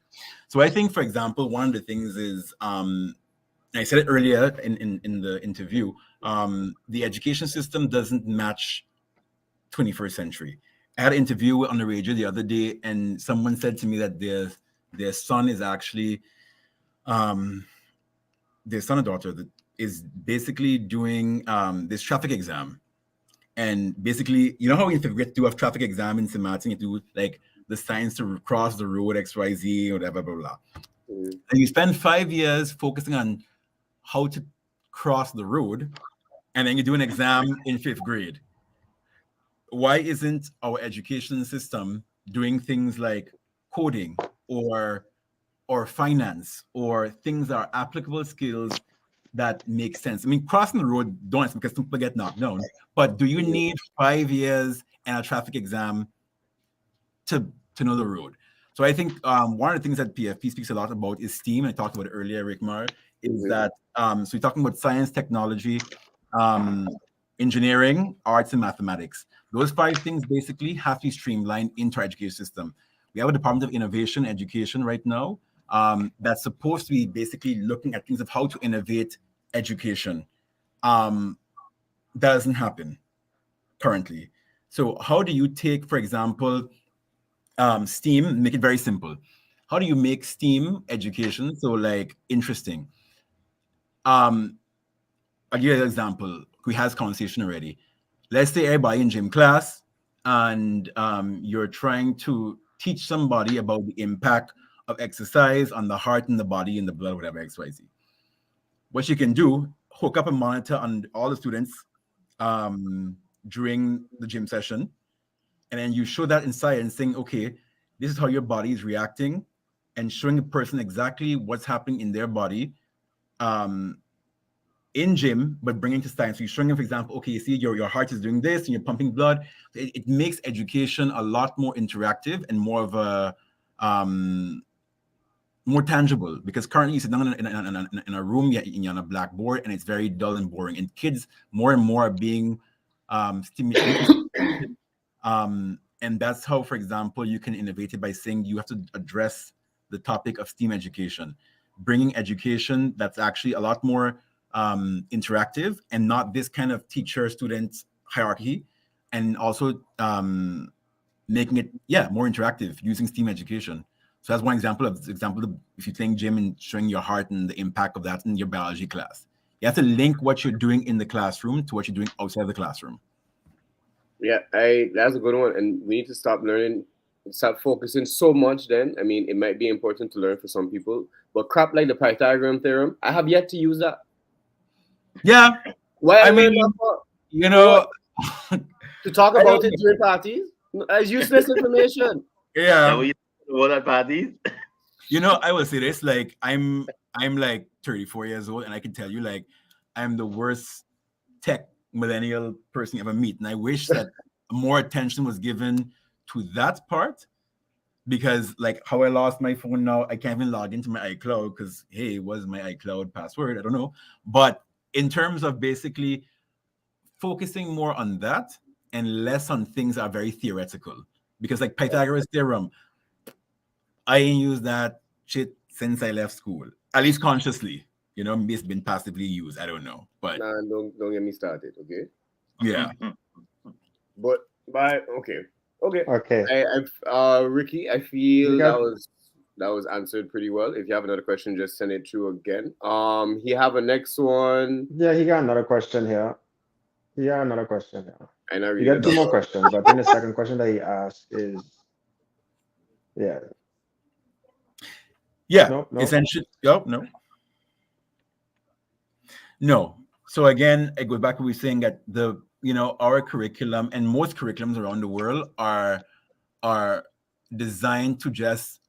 [SPEAKER 2] So I think, for example, one of the things is, I said it earlier in the interview, the education system doesn't match 21st century. I had an interview on the radio the other day, and someone said to me that their son is actually, their son or daughter that is basically doing this traffic exam. And basically, you know how if you do a traffic exam in Martin, you do like the signs to cross the road, XYZ, whatever, blah, blah. And you spend 5 years focusing on how to cross the road, and then you do an exam in 5th grade. Why isn't our education system doing things like coding or finance or things that are applicable skills that make sense? I mean, crossing the road don't because people get knocked down. But do you need 5 years and a traffic exam to know the road? So I think one of the things that PFP speaks a lot about is STEAM. I talked about it earlier, Rick Mar, is that so we're talking about science, technology, engineering, arts, and mathematics. Those 5 things basically have to be streamlined into our education system. We have a Department of Innovation Education right now that's supposed to be basically looking at things of how to innovate education. That doesn't happen currently. So how do you take, for example, STEAM, make it very simple? How do you make STEAM education so like interesting? I'll give you an example. We had this conversation already. Let's say everybody in gym class and you're trying to teach somebody about the impact of exercise on the heart and the body and the blood, whatever, XYZ. What you can do, hook up a monitor on all the students during the gym session, and then you show that inside and saying, okay, this is how your body is reacting, and showing the person exactly what's happening in their body in gym, but bringing to science. So you're showing them, for example, okay, you see your heart is doing this and you're pumping blood. It makes education a lot more interactive and more of a more tangible, because currently you sit down in a room, you're on a blackboard, and it's very dull and boring. And kids more and more are being stimulated. And that's how, for example, you can innovate it by saying you have to address the topic of STEAM education, bringing education that's actually a lot more interactive and not this kind of teacher-student hierarchy, and also making it more interactive using STEAM education. So that's one example of if you're playing gym and showing your heart and the impact of that in your biology class. You have to link what you're doing in the classroom to what you're doing outside the classroom.
[SPEAKER 1] Yeah, that's a good one. And we need to stop focusing so much then. I mean, it might be important to learn for some people, but crap like the Pythagorean theorem, I have yet to use that.
[SPEAKER 2] Yeah.
[SPEAKER 1] Why
[SPEAKER 2] I mean, you know,
[SPEAKER 1] to talk about it during parties as useless information.
[SPEAKER 2] Yeah.
[SPEAKER 4] What at parties?
[SPEAKER 2] You know, I will say this, like I'm like 34 years old, and I can tell you, like, I'm the worst tech millennial person you ever meet. And I wish that more attention was given to that part, because like how I lost my phone now, I can't even log into my iCloud because, hey, it was my iCloud password. I don't know. But in terms of basically focusing more on that and less on things that are very theoretical. Because like Pythagoras theorem, I ain't used that shit since I left school, at least consciously. You know, maybe it's been passively used. I don't know, but
[SPEAKER 1] Nah, don't get me started, okay?
[SPEAKER 2] yeah.
[SPEAKER 1] But okay.
[SPEAKER 3] Okay.
[SPEAKER 1] Ricky, I
[SPEAKER 3] You
[SPEAKER 1] feel
[SPEAKER 3] got
[SPEAKER 1] that was answered pretty well. If you have another question, just send it through again. He have a next one,
[SPEAKER 3] Yeah, he got another question here. He got another question here.
[SPEAKER 1] and I
[SPEAKER 3] You
[SPEAKER 1] read
[SPEAKER 3] got
[SPEAKER 1] it
[SPEAKER 3] two
[SPEAKER 1] out.
[SPEAKER 3] more questions, but I think the second question that he asked is, yeah,
[SPEAKER 2] Yeah,
[SPEAKER 3] no, no.
[SPEAKER 2] essentially. Oh, no. So again, it goes back to what we were saying that our curriculum and most curriculums around the world are designed to just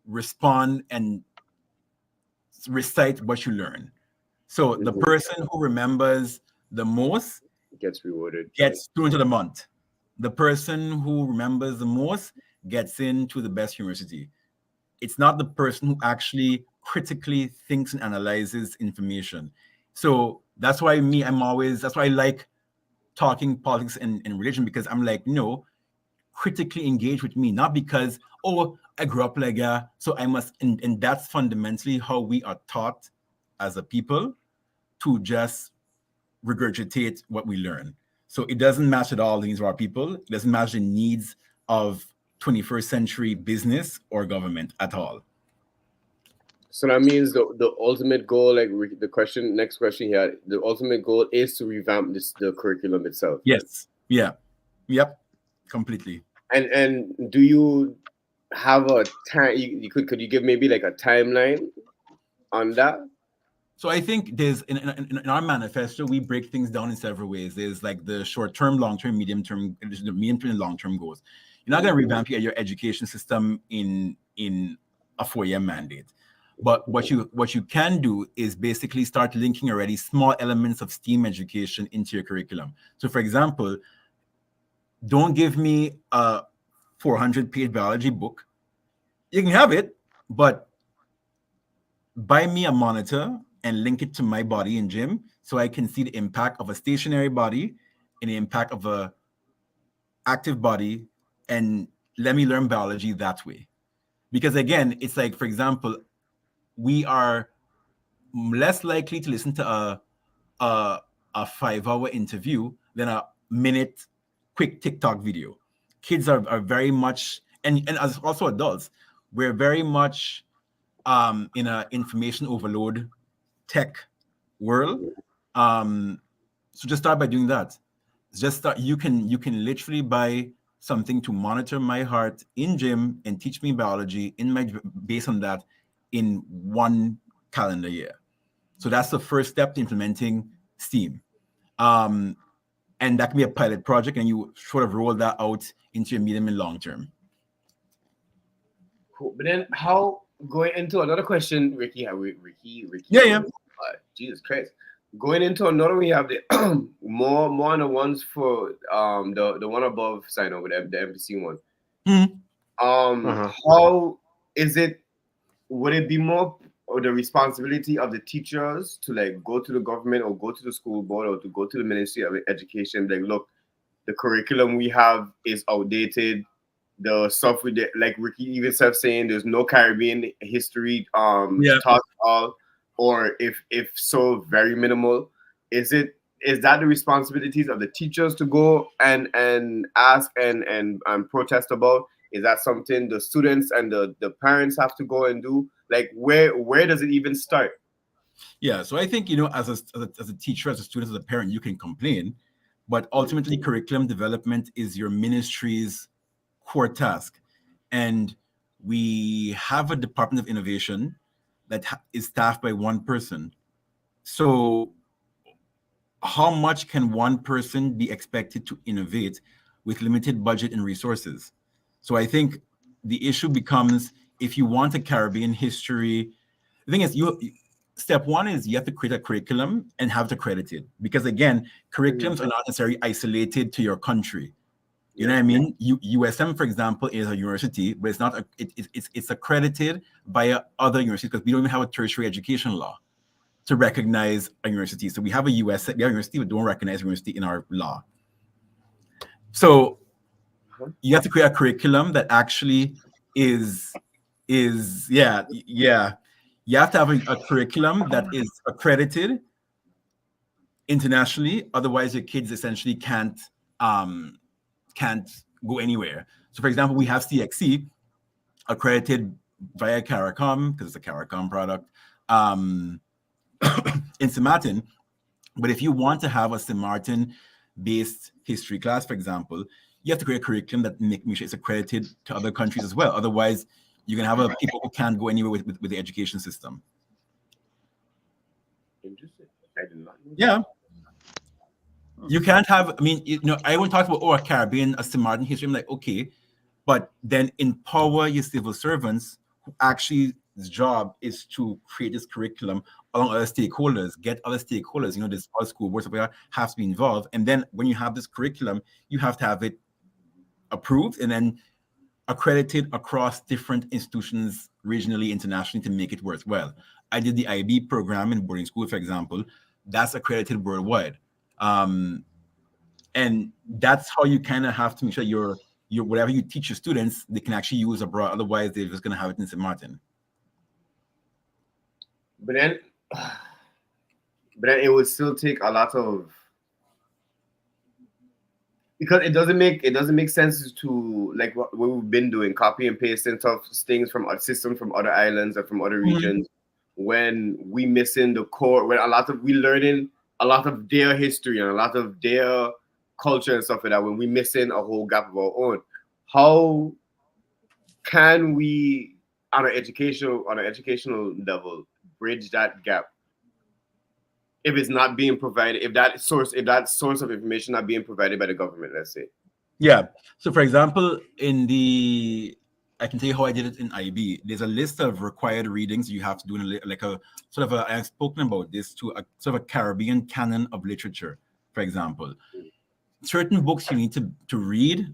[SPEAKER 2] respond and recite what you learn. So the
[SPEAKER 1] Mhm.
[SPEAKER 2] person who remembers the most
[SPEAKER 1] Gets rewarded.
[SPEAKER 2] gets through into the month. The person who remembers the most gets into the best university. It's not the person who actually critically thinks and analyzes information. So that's why that's why I like talking politics and religion, because I'm like, no, critically engage with me, not because, oh, I grew up like that, so I must, and that's fundamentally how we are taught as a people, to just regurgitate what we learn. So it doesn't match at all the needs of our people. It doesn't match the needs of 21st century business or government at all.
[SPEAKER 1] So that means the ultimate goal, like next question here, the ultimate goal is to revamp the curriculum itself.
[SPEAKER 2] Yes. Yeah. Yep. Completely.
[SPEAKER 1] And do you have a time? Could you give maybe like a timeline on that?
[SPEAKER 2] So I think there's in our manifesto, we break things down in several ways. There's like the short term, long term, medium term, the medium term and long term goals. You're not going to revamp your education system in a 4-year mandate. But what you can do is basically start linking already small elements of STEAM education into your curriculum. So for example, don't give me a 400-page biology book. You can have it, but buy me a monitor and link it to my body in gym so I can see the impact of a stationary body and the impact of a active body, and let me learn biology that way. Because again, it's like, for example, we are less likely to listen to a 5-hour interview than a minute quick TikTok video. Kids are very much, and as also adults, we're very much in a information overload tech world. So just start by doing that. Just start. You can literally buy something to monitor my heart in gym and teach me biology based on that in 1 calendar year. So that's the first step to implementing STEAM. And that can be a pilot project, and you sort of roll that out into your medium and long term.
[SPEAKER 1] Cool. But then, how going into another question, Ricky?
[SPEAKER 2] Yeah.
[SPEAKER 1] Jesus Christ. Going into another, we have the more on the ones for the one above sign over the MPC one. How is it? Would it be more or the responsibility of the teachers to like go to the government or go to the school board or to go to the Ministry of Education, like, look, the curriculum we have is outdated. The stuff we did, like Ricky even said, saying there's no Caribbean history taught all, or if so, very minimal. Is that the responsibilities of the teachers to go and ask and protest about? Is that something the students and the parents have to go and do? Like, where does it even start?
[SPEAKER 2] Yeah, so I think, as a teacher, as a student, as a parent, you can complain, but ultimately curriculum development is your ministry's core task. And we have a Department of Innovation that is staffed by one person. So how much can one person be expected to innovate with limited budget and resources? So I think the issue becomes, if you want a Caribbean history, the thing is, step one is you have to create a curriculum and have it accredited. Because again, curriculums are not necessarily isolated to your country. You know what I mean? USM, for example, is a university, but it's not. It's accredited by other universities because we don't even have a tertiary education law. to recognize a university. So we have a university, but don't recognize university in our law. So you have to create a curriculum that actually is you have to have a curriculum that is accredited internationally. Otherwise, your kids essentially can't go anywhere. So, for example, we have CXC accredited via CARICOM because it's a CARICOM product in St. Martin. But if you want to have a St. Martin-based history class, for example, you have to create a curriculum that make sure it's accredited to other countries as well. Otherwise, you're gonna have people who can't go anywhere with the education system.
[SPEAKER 1] Interesting. I did not know.
[SPEAKER 2] Yeah. You can't have, I mean, everyone talks about, a Caribbean, a St. Martin history. I'm like, okay, but then empower your civil servants who actually his job is to create this curriculum along other stakeholders, get other stakeholders, this all school boards have to be involved. And then when you have this curriculum, you have to have it approved and then accredited across different institutions, regionally, internationally, to make it worthwhile. I did the IB program in boarding school, for example. That's accredited worldwide. And that's how you kind of have to make sure your whatever you teach your students, they can actually use abroad. Otherwise, they're just going to have it in St. Martin.
[SPEAKER 1] But then it would still take a lot of, because it doesn't make sense to, like what we've been doing, copy and pasting things from our system, from other islands or from other regions, when we missing the core, when we learning a lot of their history and a lot of their culture and stuff like that, when we missing a whole gap of our own. How can we, on an educational level, bridge that gap if it's not being provided, if that source of information not being provided by the government, let's say?
[SPEAKER 2] Yeah. So for example, I can tell you how I did it in IB. There's a list of required readings you have to do in I've spoken about this, to a sort of a Caribbean canon of literature, for example. Certain books you need to read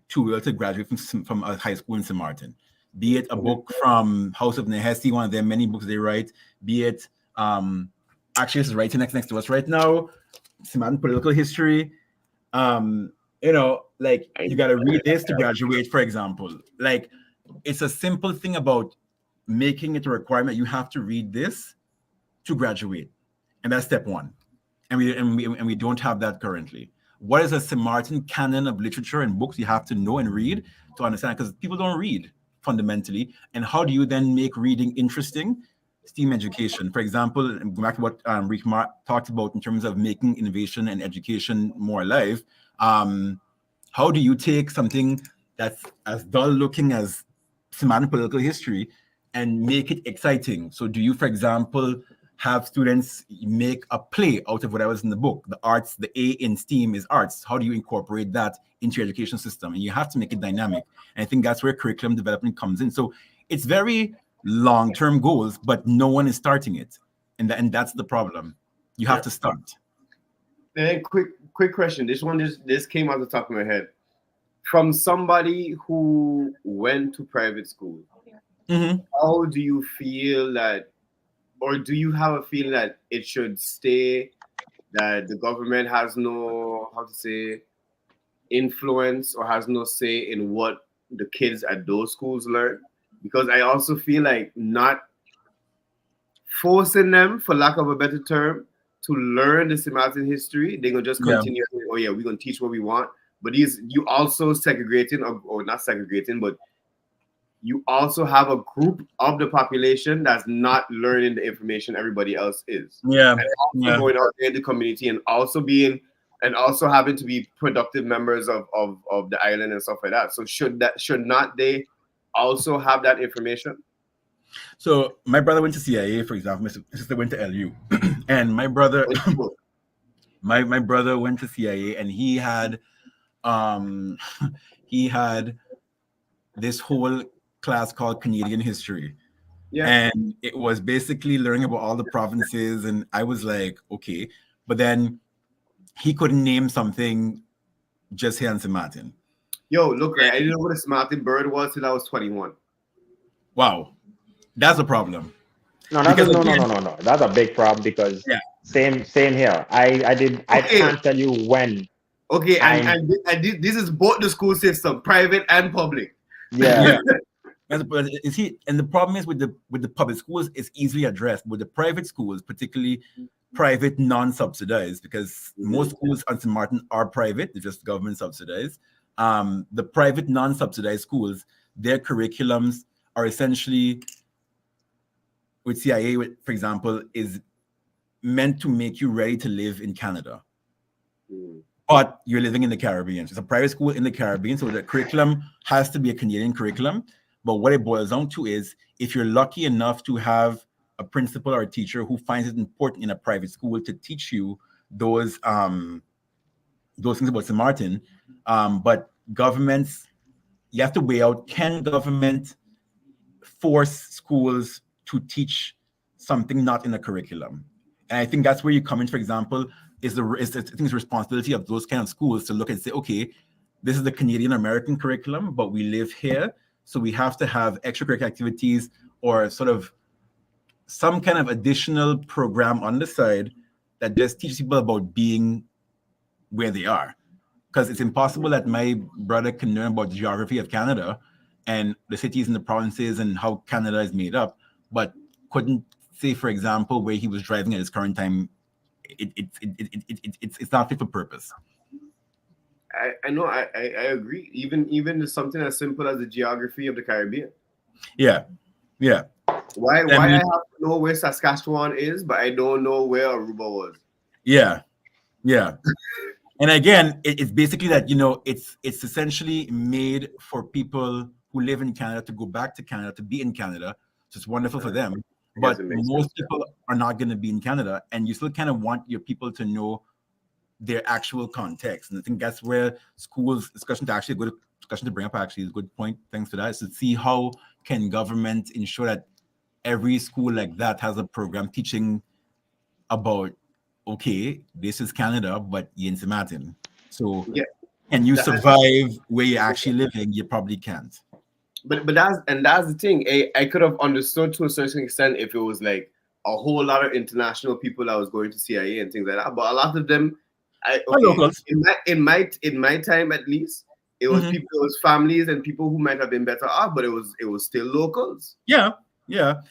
[SPEAKER 2] to be able to graduate from a high school in St. Martin. Be it a book from House of Nehesi, one of their many books they write, be it, actually this is right next to us right now, St. Martin political history. You got to read this to graduate, for example. Like, it's a simple thing about making it a requirement. You have to read this to graduate. And that's step one. And we don't have that currently. What is a St. Martin canon of literature and books you have to know and read to understand? Because people don't read fundamentally. And how do you then make reading interesting? STEAM education. For example, going back to what Rick talked about in terms of making innovation and education more alive, how do you take something that's as dull looking as St. Martin political history and make it exciting? So do you, for example, have students make a play out of whatever's in the book? The arts, the A in STEAM is arts. How do you incorporate that into your education system? And you have to make it dynamic. And I think that's where curriculum development comes in. So it's very long-term goals, but no one is starting it. And that's the problem. You have to start.
[SPEAKER 1] And quick question. This came out the top of my head. From somebody who went to private school, how do you feel that, or do you have a feeling that it should stay, that the government has no, influence or has no say in what the kids at those schools learn? Because I also feel like not forcing them, for lack of a better term, to learn the St. Martin history, they're going to just continue, we're going to teach what we want. But you also segregating, or not segregating, but you also have a group of the population that's not learning the information everybody else is. And also going out there in the community and also having to be productive members of the island and stuff like that. So should not they also have that information?
[SPEAKER 2] So my brother went to CIA, for example. My sister went to LU. And my brother my brother went to CIA, and he had this whole class called Canadian history. And it was basically learning about all the provinces, and I was like, okay. But then he couldn't name something just here in St. Martin.
[SPEAKER 1] Yo, look, I didn't know what a St. Martin bird was till I was 21.
[SPEAKER 2] Wow. That's a problem.
[SPEAKER 3] No, that's
[SPEAKER 2] Because
[SPEAKER 3] no, no,
[SPEAKER 2] again,
[SPEAKER 3] no, no, no. That's a big problem because
[SPEAKER 2] yeah,
[SPEAKER 3] same here. I
[SPEAKER 1] Okay,
[SPEAKER 3] can't tell you when
[SPEAKER 1] okay,
[SPEAKER 3] I'm
[SPEAKER 1] this is both the school system, private and public.
[SPEAKER 3] yeah.
[SPEAKER 2] yeah. But you see, and the problem is with the public schools, it's easily addressed. With the private schools, particularly private non-subsidized, because most schools on St. Martin are private, they're just government subsidized. The private non-subsidized schools, their curriculums are essentially with CIA, for example, is meant to make you ready to live in Canada. But you're living in the Caribbean. It's a private school in the Caribbean, so the curriculum has to be a Canadian curriculum. But what it boils down to is if you're lucky enough to have a principal or a teacher who finds it important in a private school to teach you those things about St. Martin, but governments, you have to weigh out, can government force schools to teach something not in a curriculum? And I think that's where you come in, for example, is I think it's responsibility of those kind of schools to look and say, okay, this is the Canadian American curriculum, but we live here, so we have to have extracurricular activities or sort of some kind of additional program on the side that just teaches people about being where they are. Because it's impossible that my brother can learn about the geography of Canada and the cities and the provinces and how Canada is made up, but couldn't say, for example, where he was driving at his current time. It's not fit for purpose.
[SPEAKER 1] I know, I agree. Even something as simple as the geography of the Caribbean.
[SPEAKER 2] Yeah.
[SPEAKER 1] Why
[SPEAKER 2] I
[SPEAKER 1] I
[SPEAKER 2] mean,
[SPEAKER 1] have to know where Saskatchewan is, but I don't know where Aruba was.
[SPEAKER 2] yeah. And again, it's basically that, it's essentially made for people who live in Canada to go back to Canada, to be in Canada. So it's wonderful for them.
[SPEAKER 1] I guess
[SPEAKER 2] But
[SPEAKER 1] it makes
[SPEAKER 2] most
[SPEAKER 1] sense,
[SPEAKER 2] people are not going to be in Canada, and you still kind of want your people to know their actual context. And I think that's where schools discussion to bring up actually is a good point. Thanks for that. Is to see how can government ensure that every school like that has a program teaching about, okay, this is Canada, but you're in St. Martin. So
[SPEAKER 1] Yeah,
[SPEAKER 2] can you
[SPEAKER 1] that,
[SPEAKER 2] survive where you're actually living? You probably can't.
[SPEAKER 1] but that's the thing. I could have understood to a certain extent if it was like a whole lot of international people that was going to CIA and things like that. But a lot of them,
[SPEAKER 2] Or locals.
[SPEAKER 1] in my time at least, it was people, it was families and people who might have been better off, but it was still locals.
[SPEAKER 2] Yeah.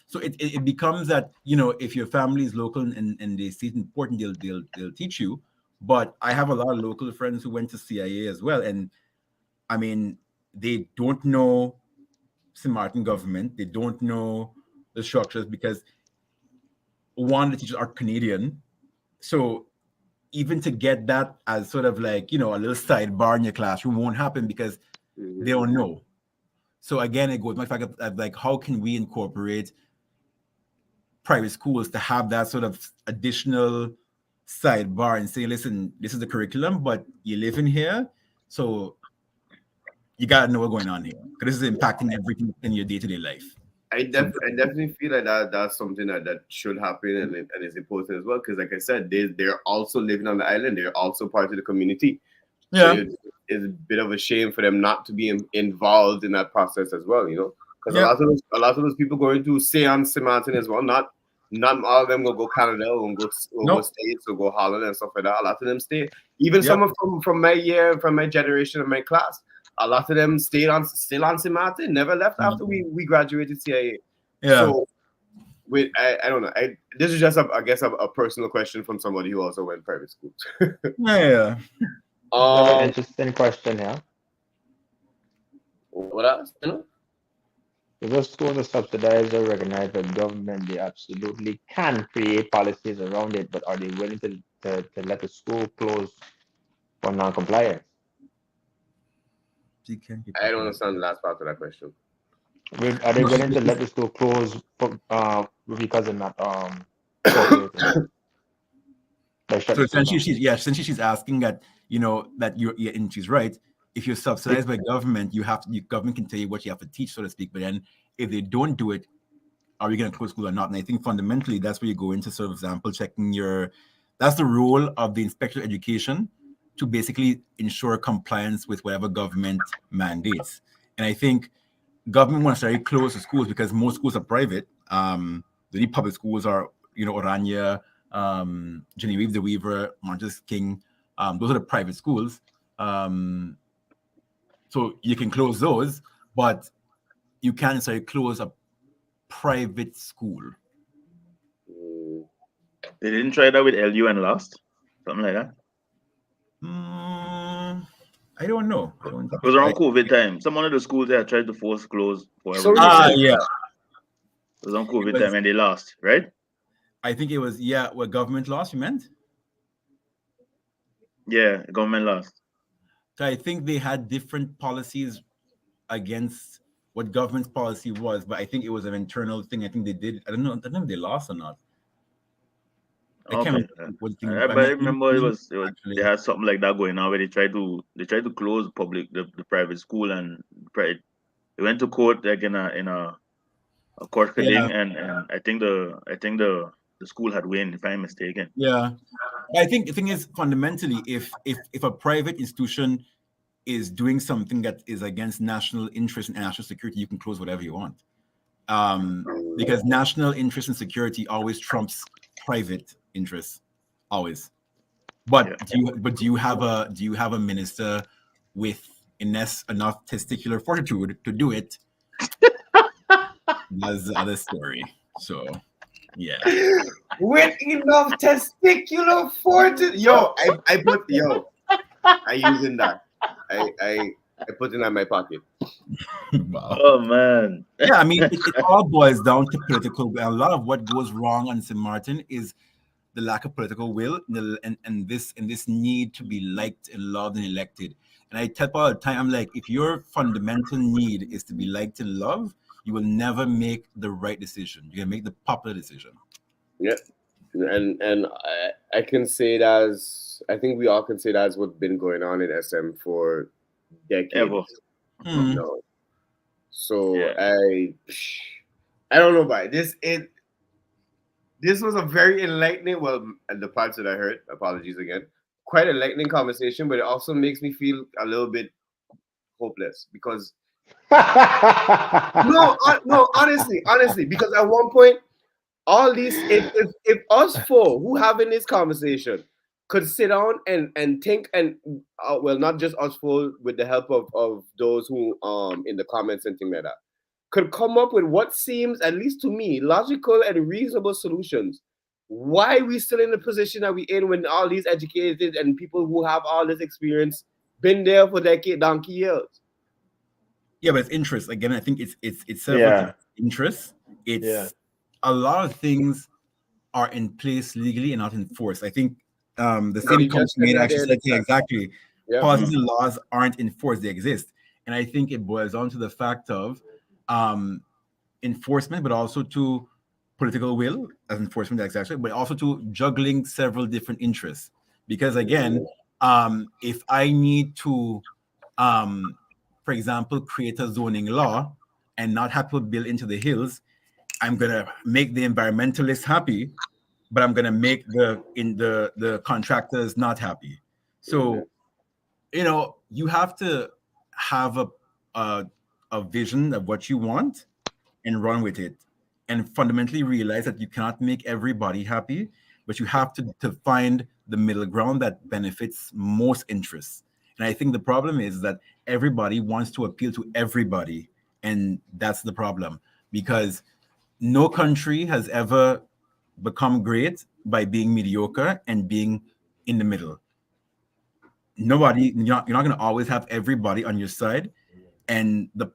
[SPEAKER 2] So it becomes that, if your family is local and they see it important, they'll teach you. But I have a lot of local friends who went to CIA as well, and I mean, they don't know St. Martin government. They don't know the structures because one, the teachers are Canadian. So even to get that as sort of like, a little sidebar in your classroom won't happen because they don't know. So again, it goes my fact of like, how can we incorporate private schools to have that sort of additional sidebar and say, listen, this is the curriculum, but you live in here, so you gotta know what's going on here because this is impacting everything in your day-to-day life.
[SPEAKER 1] I definitely feel like that's something that should happen and is important as well because, like I said, they're also living on the island. They're also part of the community. So it's a bit of a shame for them not to be involved in that process as well. Because a lot of those people going to stay on St. Martin as well. Not all of them will go Canada or go States or go Holland and stuff like that. A lot of them stay. Even some from my year, from my generation of my class. A lot of them still on St. Martin, never left after we graduated CIA.
[SPEAKER 2] Yeah.
[SPEAKER 1] So, I don't know. This is just I guess a personal question from somebody who also went private schools.
[SPEAKER 2] Yeah.
[SPEAKER 3] Another interesting question here.
[SPEAKER 1] What else?
[SPEAKER 3] If those schools are subsidized or recognized by government, they absolutely can create policies around it, but are they willing to let the school close for non-compliance?
[SPEAKER 1] I don't understand the last part of that question.
[SPEAKER 3] Are they willing to let the school close because they're not cooperating?
[SPEAKER 2] So essentially, she's asking that that and she's right. If you're subsidized by government, government can tell you what you have to teach, so to speak. But then, if they don't do it, are we going to close school or not? And I think fundamentally, that's where you go into sort of example checking that's the role of the inspector of education to basically ensure compliance with whatever government mandates. And I think government wants to very close to schools because most schools are private. The The only public schools are, Orania, Genevieve the Weaver, Montez King. Those are the private schools. So you can close those, but you can't necessarily close a private school.
[SPEAKER 4] They didn't try that with LU and lost? Something like that?
[SPEAKER 2] I don't know.
[SPEAKER 4] It was around COVID time. Some of the schools there tried to force close for everyone.
[SPEAKER 2] Yeah.
[SPEAKER 4] It was on COVID time and they lost, right?
[SPEAKER 2] I think it was, what government lost, you meant?
[SPEAKER 4] Yeah, government lost.
[SPEAKER 2] So I think they had different policies against what government's policy was, but I think it was an internal thing. I think they did. I don't know if they lost or not. I can't remember what thing.
[SPEAKER 4] But I remember it was they had something like that going on where they tried to close the private school, and they went to court like in a court killing, and I think the school had won, if I'm mistaken.
[SPEAKER 2] Yeah, I think the thing is, fundamentally, if a private institution is doing something that is against national interest and national security, you can close whatever you want, because national interest and security always trumps private interests, always. But do you have a minister with enough testicular fortitude to do it? That's the other story. So, yeah.
[SPEAKER 1] With enough testicular fortitude, I using that. I put it in my pocket.
[SPEAKER 2] Wow.
[SPEAKER 4] Oh man.
[SPEAKER 2] Yeah, I mean, it all boils down to political will. A lot of what goes wrong on St. Martin is the lack of political will and this need to be liked and loved and elected. And I tell people all the time, I'm like, if your fundamental need is to be liked and loved, you will never make the right decision. You're gonna make the popular decision.
[SPEAKER 1] Yeah. And I can say that I think we all can say that's what's been going on in SM for decades.
[SPEAKER 4] Ever.
[SPEAKER 1] No. So
[SPEAKER 4] Yeah.
[SPEAKER 1] I don't know about this. This was a very enlightening, well, the parts that I heard, apologies again, quite enlightening conversation, but it also makes me feel a little bit hopeless because no, honestly, because at one point, all these, if us four who having this conversation could sit down and think and well, not just us four, with the help of those who in the comments and things like that, could come up with what seems, at least to me, logical and reasonable solutions. Why are we still in the position that we in when all these educated and people who have all this experience been there for donkey years?
[SPEAKER 2] Yeah, but it's interest. Again, I think it's
[SPEAKER 3] Yeah.
[SPEAKER 2] interest. It's a lot of things are in place legally and not enforced. I think the same comment made actually said exactly.
[SPEAKER 1] Yeah.
[SPEAKER 2] Policies and laws aren't enforced; they exist, and I think it boils down to the fact of enforcement, but also to political will as enforcement, exactly, but also to juggling several different interests. Because again, if I need to, for example, create a zoning law and not have people build into the hills, I'm gonna make the environmentalists happy, but I'm gonna make the contractors not happy. So, you have to have a vision of what you want and run with it, and fundamentally realize that you cannot make everybody happy, but you have to find the middle ground that benefits most interests. And I think the problem is that everybody wants to appeal to everybody, and that's the problem, because no country has ever become great by being mediocre and being in the middle. You're not going to always have everybody on your side, and the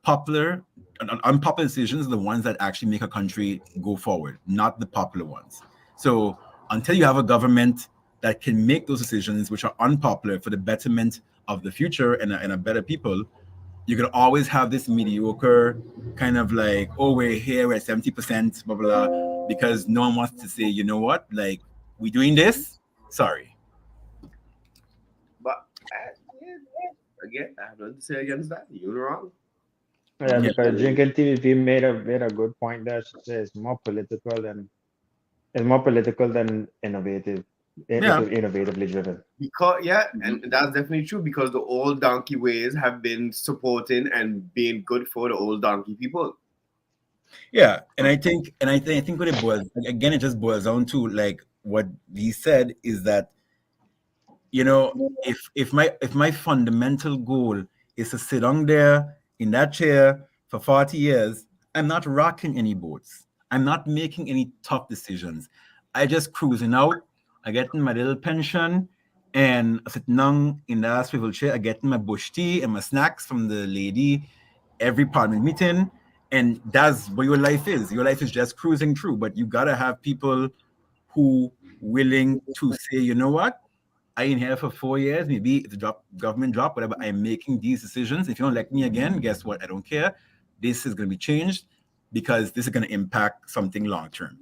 [SPEAKER 2] unpopular decisions are the ones that actually make a country go forward, not the popular ones. So until you have a government that can make those decisions, which are unpopular for the betterment of the future and a better people, you can always have this mediocre kind of like, oh, we're here at 70%, blah, blah, blah, because no one wants to say, you know what, like, we're doing this, sorry.
[SPEAKER 1] But again, I have nothing to say against that. You're wrong.
[SPEAKER 3] Yeah, because Drinking TVP made a good point there. She says it's more political than innovative. Innovatively driven.
[SPEAKER 1] Because and that's definitely true, because the old donkey ways have been supporting and being good for the old donkey people.
[SPEAKER 2] Yeah, and I think what it boils again, it just boils down to like what he said is that, you know, if my fundamental goal is to sit down there in that chair for 40 years, I'm not rocking any boats. I'm not making any tough decisions. I just cruising out, I getting my little pension, and sitting down in the swivel chair, I getting my bush tea and my snacks from the lady every parliament meeting. And that's what your life is. Your life is just cruising through, but you gotta have people who willing to say, you know what? I in here for 4 years, maybe it's a government drop, whatever. I'm making these decisions. If you don't elect me again, guess what? I don't care. This is going to be changed because this is going to impact something long term.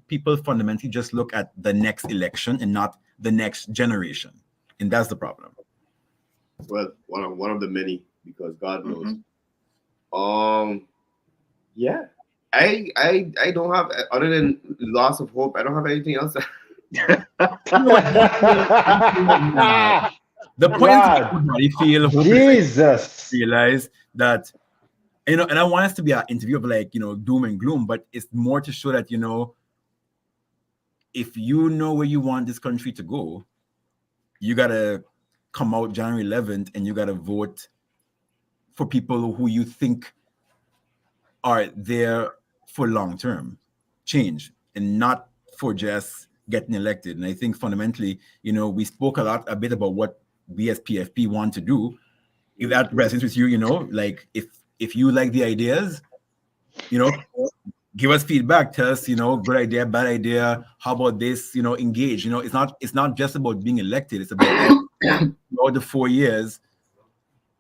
[SPEAKER 2] People fundamentally just look at the next election and not the next generation, and that's the problem.
[SPEAKER 1] Well, one of the many, because God knows. Yeah. I don't have, other than loss of hope, I don't have anything else.
[SPEAKER 2] The point is
[SPEAKER 3] God.
[SPEAKER 2] everybody feel hope
[SPEAKER 3] Jesus.
[SPEAKER 2] realize that, you know, and I want us to be an interview of like, you know, doom and gloom, but it's more to show that, you know, if you know where you want this country to go, you gotta come out January 11th and you gotta vote for people who you think are there for long-term change and not for just getting elected. And I think fundamentally, you know, we spoke a bit about what we as PFP want to do. If that resonates with you, you know, like if you like the ideas, you know, give us feedback. Tell us, you know, good idea, bad idea. How about this? You know, engage. You know, it's not just about being elected. It's about all the 4 years.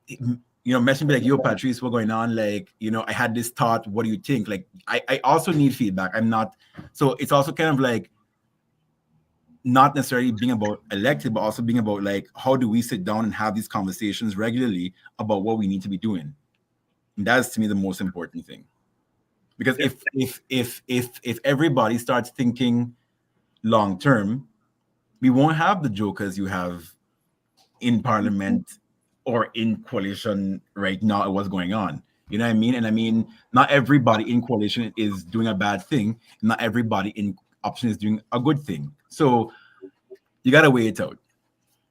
[SPEAKER 2] You know, messaging like, yo, Patrice, what's going on? Like, you know, I had this thought. What do you think? Like, I also need feedback. I'm not. So it's also kind of like not necessarily being about elected, but also being about like, how do we sit down and have these conversations regularly about what we need to be doing? And that's to me the most important thing. Because if everybody starts thinking long term, we won't have the jokers you have in parliament or in coalition right now. What's going on? You know what I mean? And I mean, not everybody in coalition is doing a bad thing. Not everybody in option is doing a good thing. So you got to weigh it out.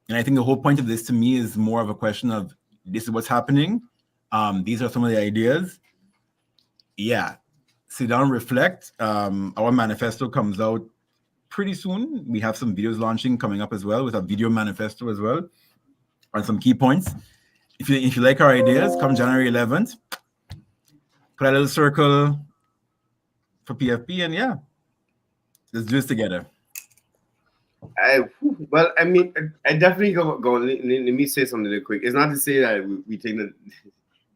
[SPEAKER 2] And I think the whole point of this to me is more of a question of this is what's happening. These are some of the ideas. Yeah. Sit down, reflect. Our manifesto comes out pretty soon. We have some videos launching coming up as well with a video manifesto as well on some key points. If you like our ideas, come January 11th, put a little circle for PFP, and yeah, let's do this together.
[SPEAKER 1] Well, I mean, I definitely go. Let me say something real quick. It's not to say that we think that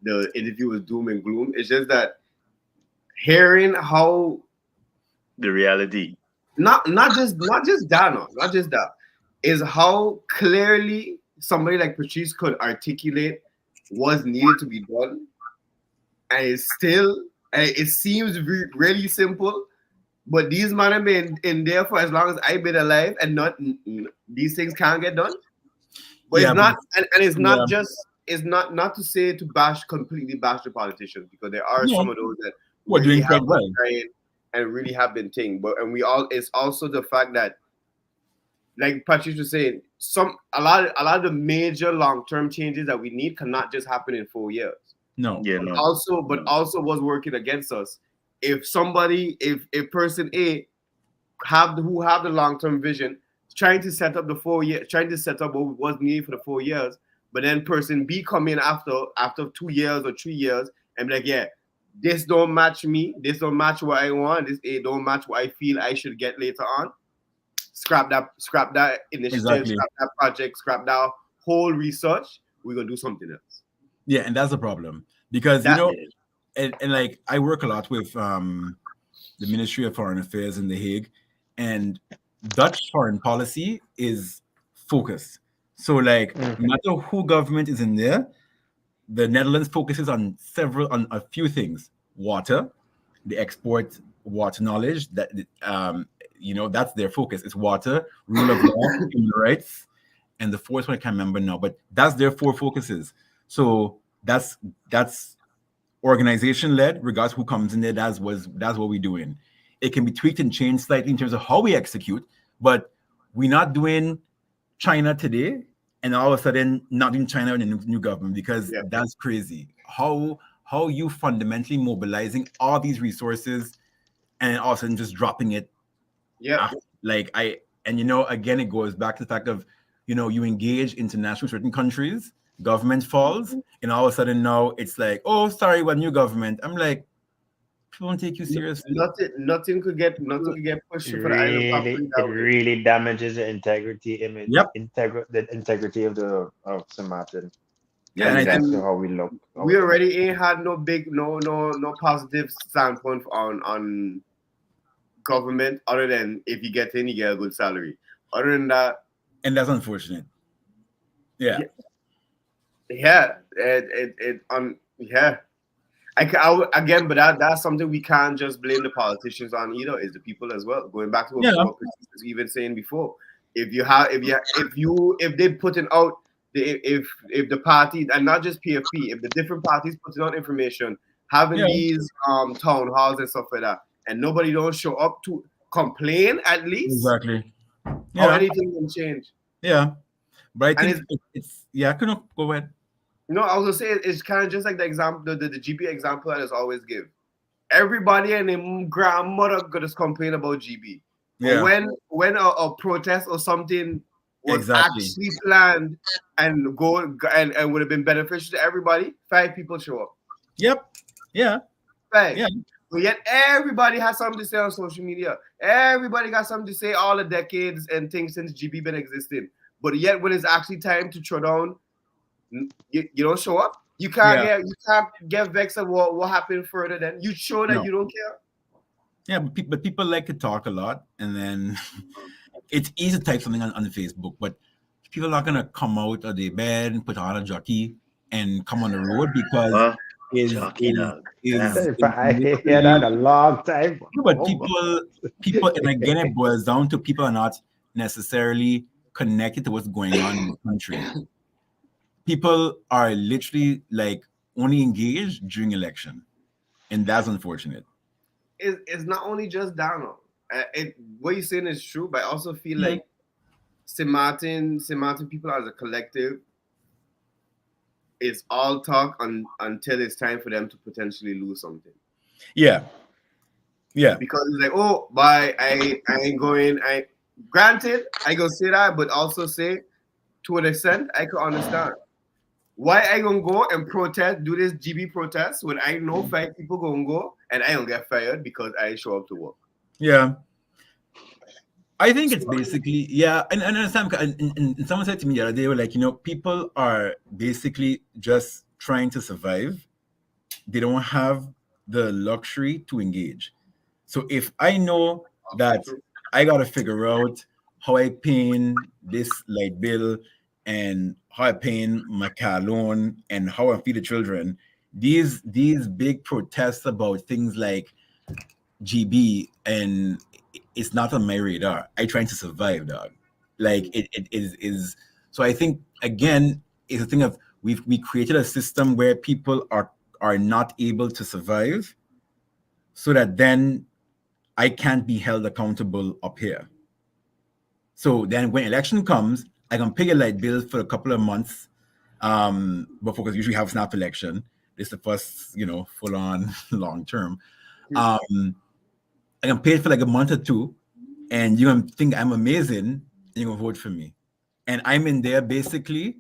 [SPEAKER 1] the interview was doom and gloom. It's just that hearing how
[SPEAKER 4] The reality.
[SPEAKER 1] not just that is how clearly somebody like Patrice could articulate what's needed to be done, and it seems really simple. But these men have been in there for as long as I've been alive, and these things can't get done. But yeah, it's not, and it's not just, it's not to say to completely bash the politicians, because there are some of those that
[SPEAKER 2] we're doing quite well
[SPEAKER 1] and really have been thing. It's also the fact that, like Patrice was saying, a lot of the major long-term changes that we need cannot just happen in 4 years.
[SPEAKER 2] No.
[SPEAKER 4] Yeah,
[SPEAKER 1] no. Also what's working against us. If person A who have the long-term vision, trying to set up what was needed for the 4 years, but then person B come in after 2 years or 3 years and be like, yeah, this don't match me, this don't match what I want, this A don't match what I feel I should get later on. Scrap that initiative,
[SPEAKER 2] exactly.
[SPEAKER 1] Scrap that project, scrap that whole research. We're gonna do something else.
[SPEAKER 2] Yeah, and that's the problem. Because and like I work a lot with the Ministry of Foreign Affairs in The Hague, and Dutch foreign policy is focused. So like no matter who government is in there, the Netherlands focuses on a few things: water, the export water knowledge, that that's their focus. It's water, rule of law, human rights, and the fourth one I can't remember now, but that's their 4 focuses. So that's organization led, regardless who comes in there. That's what we're doing. It can be tweaked and changed slightly in terms of how we execute, but we're not doing China today and all of a sudden not in China in a new government, because that's crazy. How you fundamentally mobilizing all these resources and all of a sudden just dropping it.
[SPEAKER 1] Yeah.
[SPEAKER 2] Again, it goes back to the fact of, you engage international certain countries, government falls, and all of a sudden now it's like, oh, sorry, what new government? I'm like, people don't take you seriously.
[SPEAKER 1] Nothing could get pushed for the island properly.
[SPEAKER 3] It really damages the integrity image.
[SPEAKER 2] Yep.
[SPEAKER 3] The integrity of St. Martin.
[SPEAKER 2] Yeah, and
[SPEAKER 3] that's how we look.
[SPEAKER 1] We already ain't had no positive standpoint on government, other than if you get in, you get a good salary. Other than that,
[SPEAKER 2] and that's unfortunate. Yeah.
[SPEAKER 1] Again, but that's something we can't just blame the politicians on either. Is the people as well. Going back to what Patrice was even saying before, if they putting out if the party, and not just PFP, if the different parties putting out information, having these town halls and stuff like that, and nobody don't show up to complain at least,
[SPEAKER 2] exactly,
[SPEAKER 1] or anything can change.
[SPEAKER 2] Yeah, but I think it's couldn't go ahead.
[SPEAKER 1] No, I was gonna say it's kind of just like the example, the GB example that is always give. Everybody and their grandmother could just complain about GB. Yeah. When a protest or something was actually planned and would have been beneficial to everybody, 5 people show up.
[SPEAKER 2] Yep. Yeah.
[SPEAKER 1] 5. Yeah. But yet everybody has something to say on social media. Everybody got something to say all the decades and things since GB been existing. But yet when it's actually time to throw down, you don't show up. You can't get vexed at what happened further. Then you show that you don't care.
[SPEAKER 2] Yeah, but people like to talk a lot, and then it's easy to type something on Facebook, but people are not gonna come out of their bed and put on a jockey and come on the road because
[SPEAKER 3] I hear that a long time.
[SPEAKER 2] But people, and again, it boils down to people are not necessarily connected to what's going on in the country. People are literally like only engaged during election, and that's unfortunate.
[SPEAKER 1] It's not only just Donald. What you're saying is true, but I also feel like St. Martin people as a collective, it's all talk until it's time for them to potentially lose something.
[SPEAKER 2] Yeah.
[SPEAKER 1] Because it's like, oh, bye, I ain't going. Granted, I go say that, but also say to an extent, I could understand. Why I gonna go and protest, do this GB protest when I know 5 people gonna go and I don't get fired because I show up to work?
[SPEAKER 2] Yeah. I think it's basically, and understand, and someone said to me the other day, were like, people are basically just trying to survive. They don't have the luxury to engage. So if I know that I got to figure out how I pay this light bill and how I pay my car loan and how I feed the children, these big protests about things like GB, and it's not on my radar. I trying to survive, dog. Like it is. So I think again, it's a thing of we created a system where people are not able to survive, so that then I can't be held accountable up here. So then when election comes, I can pay a light bill for a couple of months, because usually have snap election. This is the first, full on long term. I can pay it for like a month or two, and you're gonna think I'm amazing, and you're gonna vote for me. And I'm in there basically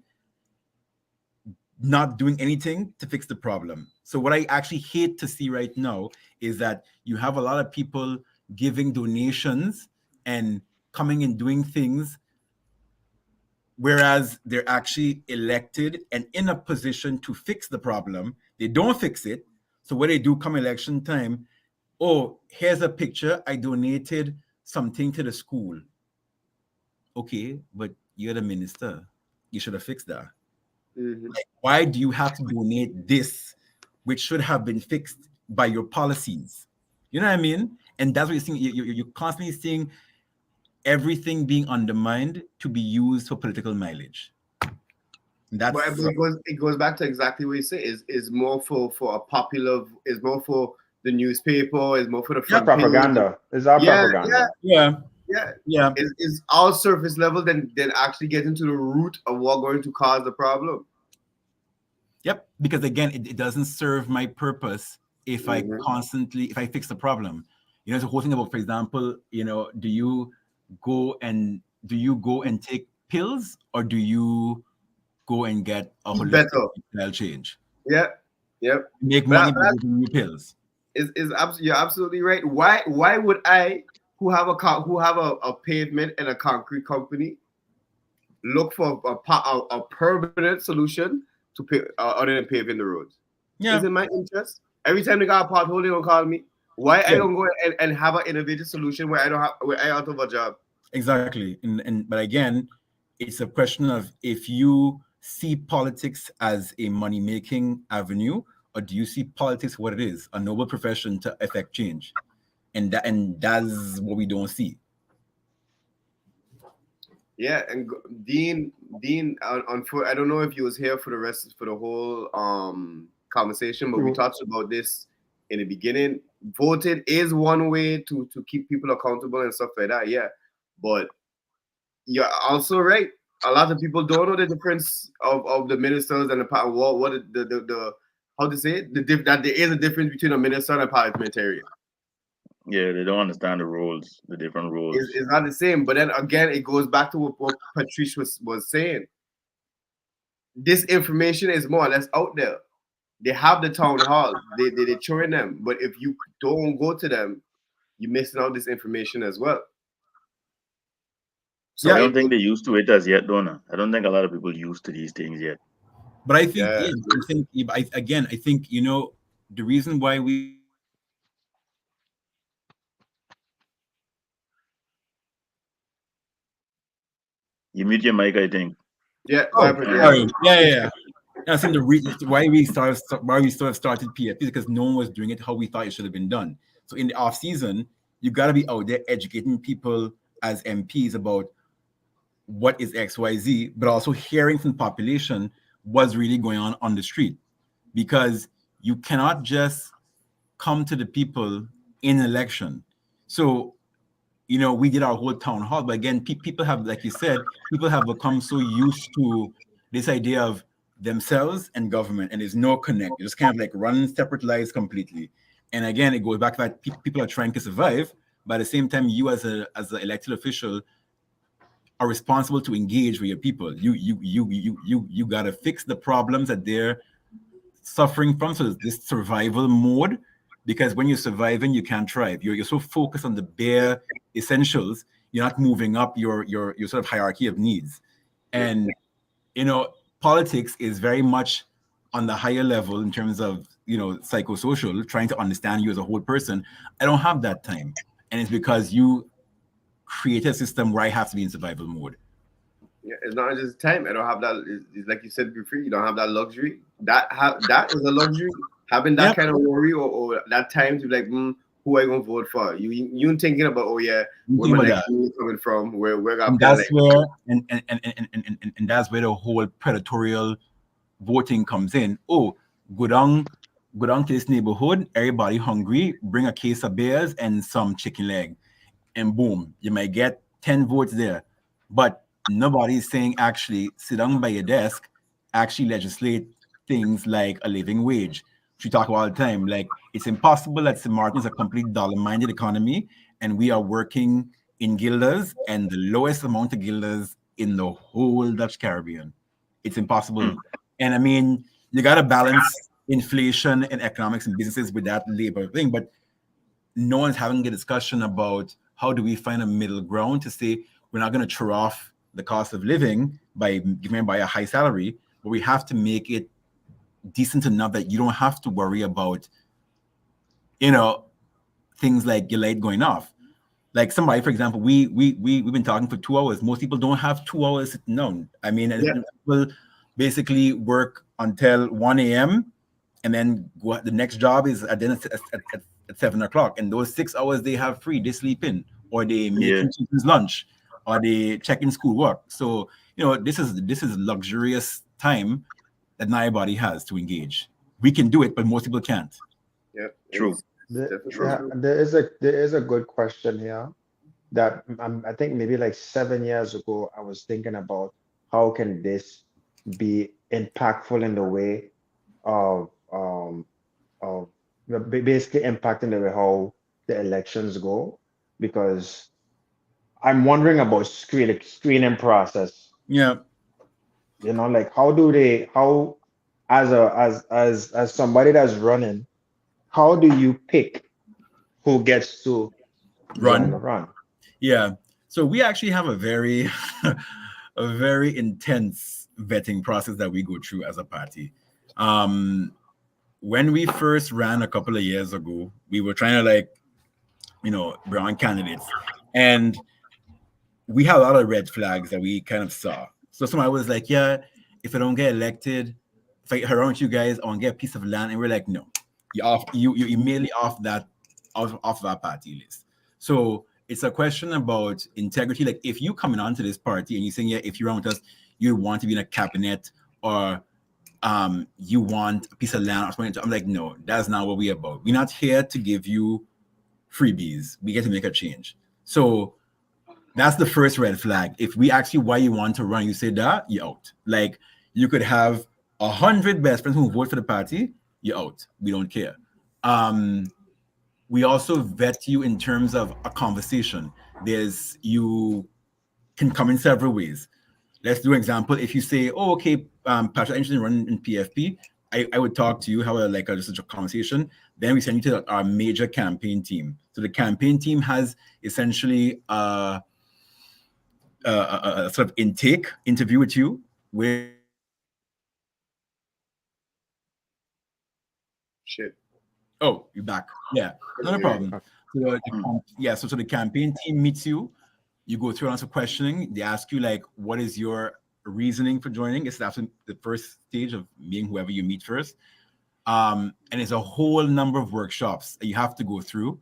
[SPEAKER 2] not doing anything to fix the problem. So what I actually hate to see right now is that you have a lot of people giving donations and coming and doing things, whereas they're actually elected and in a position to fix the problem. They don't fix it. So what they do come election time, oh, here's a picture. I donated something to the school. Okay, but you're the minister. You should have fixed that. Mm-hmm. Like, why do you have to donate this, which should have been fixed by your policies? You know what I mean? And that's what you're seeing. You're constantly seeing everything being undermined to be used for political mileage. That's
[SPEAKER 1] But it goes back to exactly what you say. Is more for a popular. Is more for the newspaper. Is more for the
[SPEAKER 3] It's
[SPEAKER 1] front page.
[SPEAKER 3] propaganda. It's our
[SPEAKER 1] Yeah,
[SPEAKER 3] propaganda.
[SPEAKER 2] yeah,
[SPEAKER 1] yeah.
[SPEAKER 2] yeah.
[SPEAKER 1] Is all surface level than actually getting to the root of what going to cause the problem.
[SPEAKER 2] Yep, because again, it doesn't serve my purpose if I
[SPEAKER 1] Mhm.
[SPEAKER 2] constantly if I fix the problem. You know, the whole thing about, for example, do you go and take pills, or do you go and get a
[SPEAKER 1] Eat
[SPEAKER 2] holistic
[SPEAKER 1] better.
[SPEAKER 2] lifestyle change?
[SPEAKER 1] Yeah, yep.
[SPEAKER 2] Make
[SPEAKER 1] But
[SPEAKER 2] money by giving you pills.
[SPEAKER 1] you're absolutely right. Why would I, who have a pavement and a concrete company, look for a permanent solution to pay, other than paving the roads? Is
[SPEAKER 2] Yeah,
[SPEAKER 1] in my interest. Every time they got a pothole, they gonna call me. Why I
[SPEAKER 2] yeah,
[SPEAKER 1] don't go and have an innovative solution where I don't have where I out of a job?
[SPEAKER 2] exactly. And but again, it's a question of if you see politics as a money making avenue, or do you see politics what it is, a noble profession to effect change? And that's what we don't see.
[SPEAKER 1] Yeah, and Dean on for I don't know if you was here for the whole conversation, but we
[SPEAKER 3] Mhm.
[SPEAKER 1] talked about this in the beginning. Voting is one way to keep people accountable and stuff like that. Yeah, but you're also right. A lot of people don't know the difference of the ministers and the what the how to say it, that there is a difference between a minister and a parliamentarian.
[SPEAKER 4] Yeah, they don't understand the roles, the different roles.
[SPEAKER 1] It's not the same. But then again, it goes back to what Patrice was saying. This information is more or less out there. They have the town hall. They're showing them. But if you don't go to them, you're missing out this information as well. So
[SPEAKER 4] I
[SPEAKER 2] Yeah,
[SPEAKER 4] don't think they're used to it as yet, Donna. I don't think a lot of people used to these things yet.
[SPEAKER 2] but I think,
[SPEAKER 1] yeah,
[SPEAKER 2] yeah, I think, again, I think, the reason why we have politics is because we have
[SPEAKER 4] You mute your mic, I think.
[SPEAKER 1] yeah. What
[SPEAKER 2] Oh,
[SPEAKER 1] happened? Yeah.
[SPEAKER 2] sorry. Yeah, yeah, yeah. I think why we sort of started PFP is because no one was doing it how we thought it should have been done. So in the off season, you got to be out there educating people as MPs about what is XYZ, but also hearing from the population what's really going on the street, because you cannot just come to the people in election. So we did our whole town hall, but again, people have, like you said, people have become so used to this idea of themselves and government, and there's no connect. You just kind of like run separate lives completely. And again, it goes back to that people are trying to survive, but at the same time, you as an elected official are responsible to engage with your people. You gotta fix the problems that they're suffering from. So this survival mode, because when you're surviving, you can't thrive. You're so focused on the bare essentials, you're not moving up your sort of hierarchy of needs. And politics is very much on the higher level in terms of psychosocial, trying to understand you as a whole person. I don't have that time, and it's because you create a system where I have to be in survival mode.
[SPEAKER 1] Yeah, it's not just time. I don't have that. It's like you said before, you don't have that luxury. That is a luxury. Having that
[SPEAKER 2] Yep.
[SPEAKER 1] kind of worry or that time to be like, who I gonna vote for? You thinking about, oh yeah,
[SPEAKER 2] You
[SPEAKER 1] where
[SPEAKER 2] think
[SPEAKER 1] my
[SPEAKER 2] about
[SPEAKER 1] next
[SPEAKER 2] that.
[SPEAKER 1] meal coming from? Where I
[SPEAKER 2] And
[SPEAKER 1] pay
[SPEAKER 2] that's
[SPEAKER 1] like
[SPEAKER 2] where and that's where the whole predatorial voting comes in. Oh, go down to this neighborhood, everybody hungry, bring a case of beers and some chicken leg, and boom, you might get 10 votes there. But nobody is saying, actually sit down by your desk, actually legislate things like a living wage, which we talk about all the time. Like, it's impossible that St. Martin is a complete dollar-minded economy, and we are working in guilders and the lowest amount of guilders in the whole Dutch Caribbean. It's
[SPEAKER 4] Hmm.
[SPEAKER 2] impossible. And I mean, you got to balance inflation and economics and businesses with that labor thing. But no one's having a discussion about how do we find a middle ground to say we're not going to throw off the cost of living by giving by a high salary, but we have to make it decent enough that you don't have to worry about, things like your light going off. Like somebody, for example, we've been talking for 2 hours. Most people don't have 2 hours sitting down. I mean,
[SPEAKER 1] yeah.
[SPEAKER 2] people basically work until 1 a.m. and then the next job is at 7 o'clock. And those 6 hours they have free, they sleep in, or they
[SPEAKER 4] Yeah.
[SPEAKER 2] making children's lunch, or they checking school work. So this is luxurious time that not everybody has to engage. We can do it, but most people can't.
[SPEAKER 1] Yeah,
[SPEAKER 4] True.
[SPEAKER 1] it's
[SPEAKER 3] There,
[SPEAKER 1] definitely
[SPEAKER 3] yeah,
[SPEAKER 1] true.
[SPEAKER 3] there is a good question here that I think maybe like 7 years ago I was thinking about how can this be impactful in the way of of basically impacting the way how the elections go because I'm wondering about screening process.
[SPEAKER 2] Yeah,
[SPEAKER 3] Like how as somebody that's running, how do you pick who gets to join the
[SPEAKER 2] run.
[SPEAKER 3] run?
[SPEAKER 2] Yeah. So we actually have a very a very intense vetting process that we go through as a party. Um, when we first ran a couple of years ago, we were trying to bring on candidates, and we had a lot of red flags that we kind of saw. So somebody was like, "Yeah, if I don't get elected, if I around you guys, I want to get a piece of land," and we're like, "No, you immediately off that party list." So it's a question about integrity. Like if you coming onto this party and you saying, "Yeah, if you're on with us, you want to be in a cabinet or you want a piece of land or something," I'm like, "No, that's not what we're about. We're not here to give you freebies. We get to make a change." So that's the first red flag. If we ask you why you want to run, you say that, you're out. Like you could have 100 best friends who vote for the party, you're out. We don't care. We also vet you in terms of a conversation. You can come in several ways. Let's do an example. If you say, "Oh, okay, Patrick, I'm interested in running in PFP," I would talk to you, have just a conversation. Then we send you to our major campaign team. So the campaign team has essentially a sort of interview with you where
[SPEAKER 1] Shit.
[SPEAKER 2] oh, you're back. Yeah, not a problem. So the campaign team meets you. You go through lots of questioning. They ask you like, what is your reasoning for joining? It's after the first stage of meeting whoever you meet first. And it's a whole number of workshops that you have to go through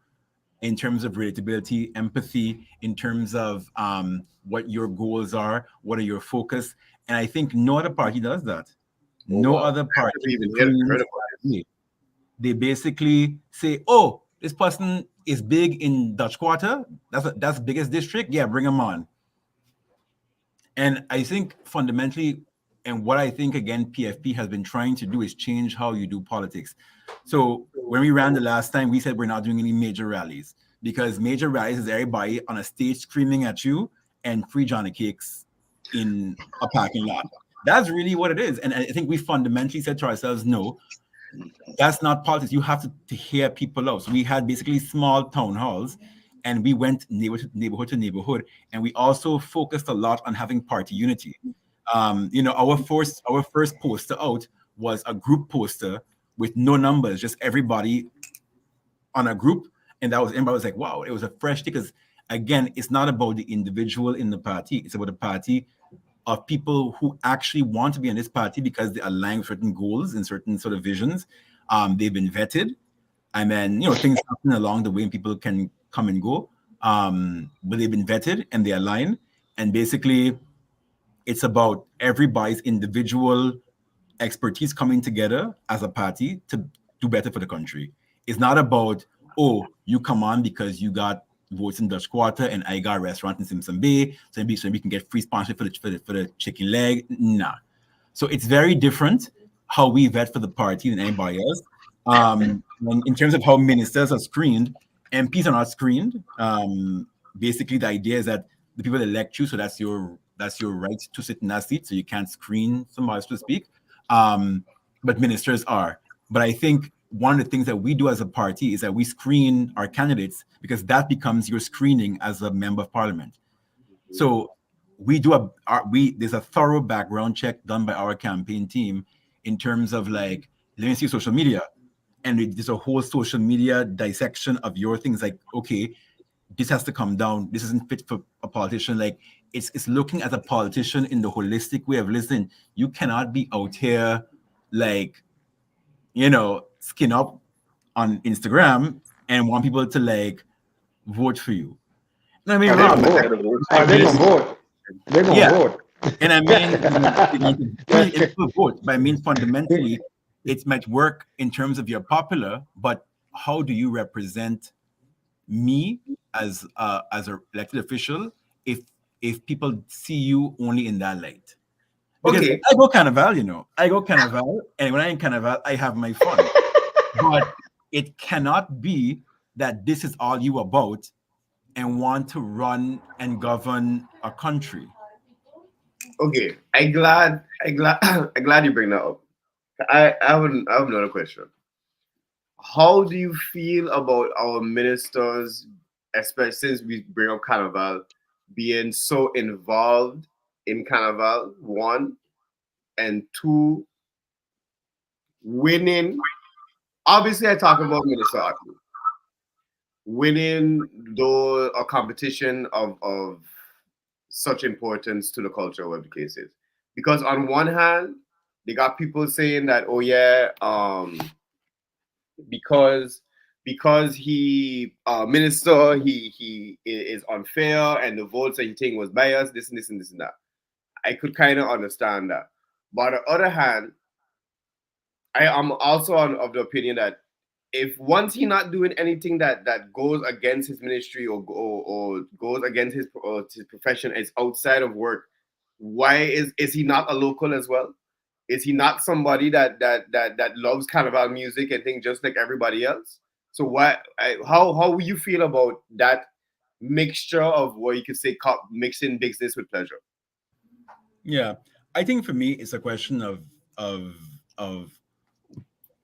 [SPEAKER 2] in terms of relatability, empathy, in terms of what your goals are, what are your focus. And I think no other party does that.
[SPEAKER 1] Oh,
[SPEAKER 2] No
[SPEAKER 1] wow.
[SPEAKER 2] other
[SPEAKER 1] I
[SPEAKER 2] party
[SPEAKER 1] never even heard
[SPEAKER 2] screens
[SPEAKER 1] about this.
[SPEAKER 2] they basically say, "Oh, this person is big in Dutch Quarter. That's the biggest district. Yeah, bring them on." And I think fundamentally, and what I think again, PFP has been trying to do is change how you do politics. So when we ran the last time, we said we're not doing any major rallies because major rallies is everybody on a stage screaming at you and free Johnny cakes in a parking lot. That's really what it is. And I think we fundamentally said to ourselves, no, that's not politics. You have to hear people out. So we had basically small town halls and we went neighborhood to neighborhood. And we also focused a lot on having party unity. Our first poster out was a group poster with no numbers, just everybody on a group. And everybody was like, wow, it was a fresh thing. Because again, it's not about the individual in the party, it's about the party of people who actually want to be in this party because they align with certain goals and certain sort of visions. They've been vetted, and then things happen along the way, and people can come and go. But they've been vetted and they align, and basically, it's about everybody's individual expertise coming together as a party to do better for the country. It's not about, oh, you come on because you got votes in Dutch Quarter and I got a restaurant in Simpson Bay, so we can get free sponsorship for the chicken leg. Nah. So it's very different how we vet for the party than anybody else. In terms of how ministers are screened, MPs are not screened. Basically, the idea is that the people elect you, so that's your right to sit in that seat. So you can't screen somebody, so to speak. But ministers are. But I think one of the things that we do as a party is that we screen our candidates because that becomes your screening as a member of parliament. So we do there's a thorough background check done by our campaign team in terms of like, let me see social media. And there's a whole social media dissection of your things like, okay, this has to come down. This isn't fit for a politician. Like it's looking at a politician in the holistic way of listening. You cannot be out here like, skin up on Instagram and want people to like vote for you. I mean,
[SPEAKER 3] Are they
[SPEAKER 2] wrong,
[SPEAKER 3] gonna
[SPEAKER 2] but
[SPEAKER 3] vote?
[SPEAKER 4] Gotta vote
[SPEAKER 3] Are
[SPEAKER 4] for
[SPEAKER 3] they
[SPEAKER 4] you.
[SPEAKER 3] gonna vote? They're gonna
[SPEAKER 2] yeah,
[SPEAKER 3] vote.
[SPEAKER 2] And I mean, feel into both, but I mean fundamentally, it might work in terms of you're popular, but how do you represent me as a elected official if people see you only in that light? Because
[SPEAKER 1] Okay,
[SPEAKER 2] I go Carnival, I go Carnival, and when I'm in Carnival, I have my fun. But it cannot be that this is all you about and want to run and govern a country.
[SPEAKER 1] okay. I'm glad you bring that up. I have another question. How do you feel about our ministers, especially since we bring up Carnival, being so involved in Carnival? One and two, winning. Obviously, I talk about Minister Atu. Winning though a competition of such importance to the culture, whatever the case is. Because on one hand, they got people saying that, oh yeah, because he minister he is unfair and the votes that he taking was biased, this and this and this and that. I could kind of understand that. But on the other hand, I am also of the opinion that if once he not doing anything that goes against his ministry or goes against his profession, is outside of work, why is he not a local as well? Is he not somebody that loves carnival music and things just like everybody else? So how will you feel about that mixture of what you could say mixing business with pleasure?
[SPEAKER 2] Yeah, I think for me, it's a question of of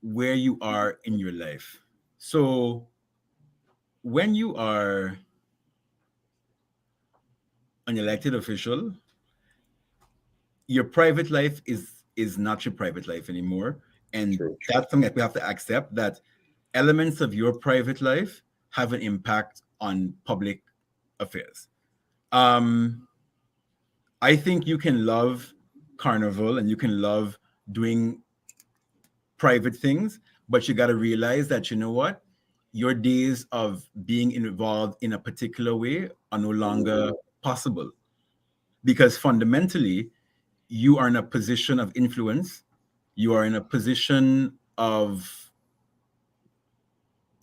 [SPEAKER 2] where you are in your life. So when you are an elected official, your private life is not your private life anymore, and
[SPEAKER 1] True.
[SPEAKER 2] that's something that we have to accept, that elements of your private life have an impact on public affairs. um I think you can love carnival and you can love doing private things, but you got to realize that, you know what, your days of being involved in a particular way are no longer possible, because fundamentally you are in a position of influence, you are in a position of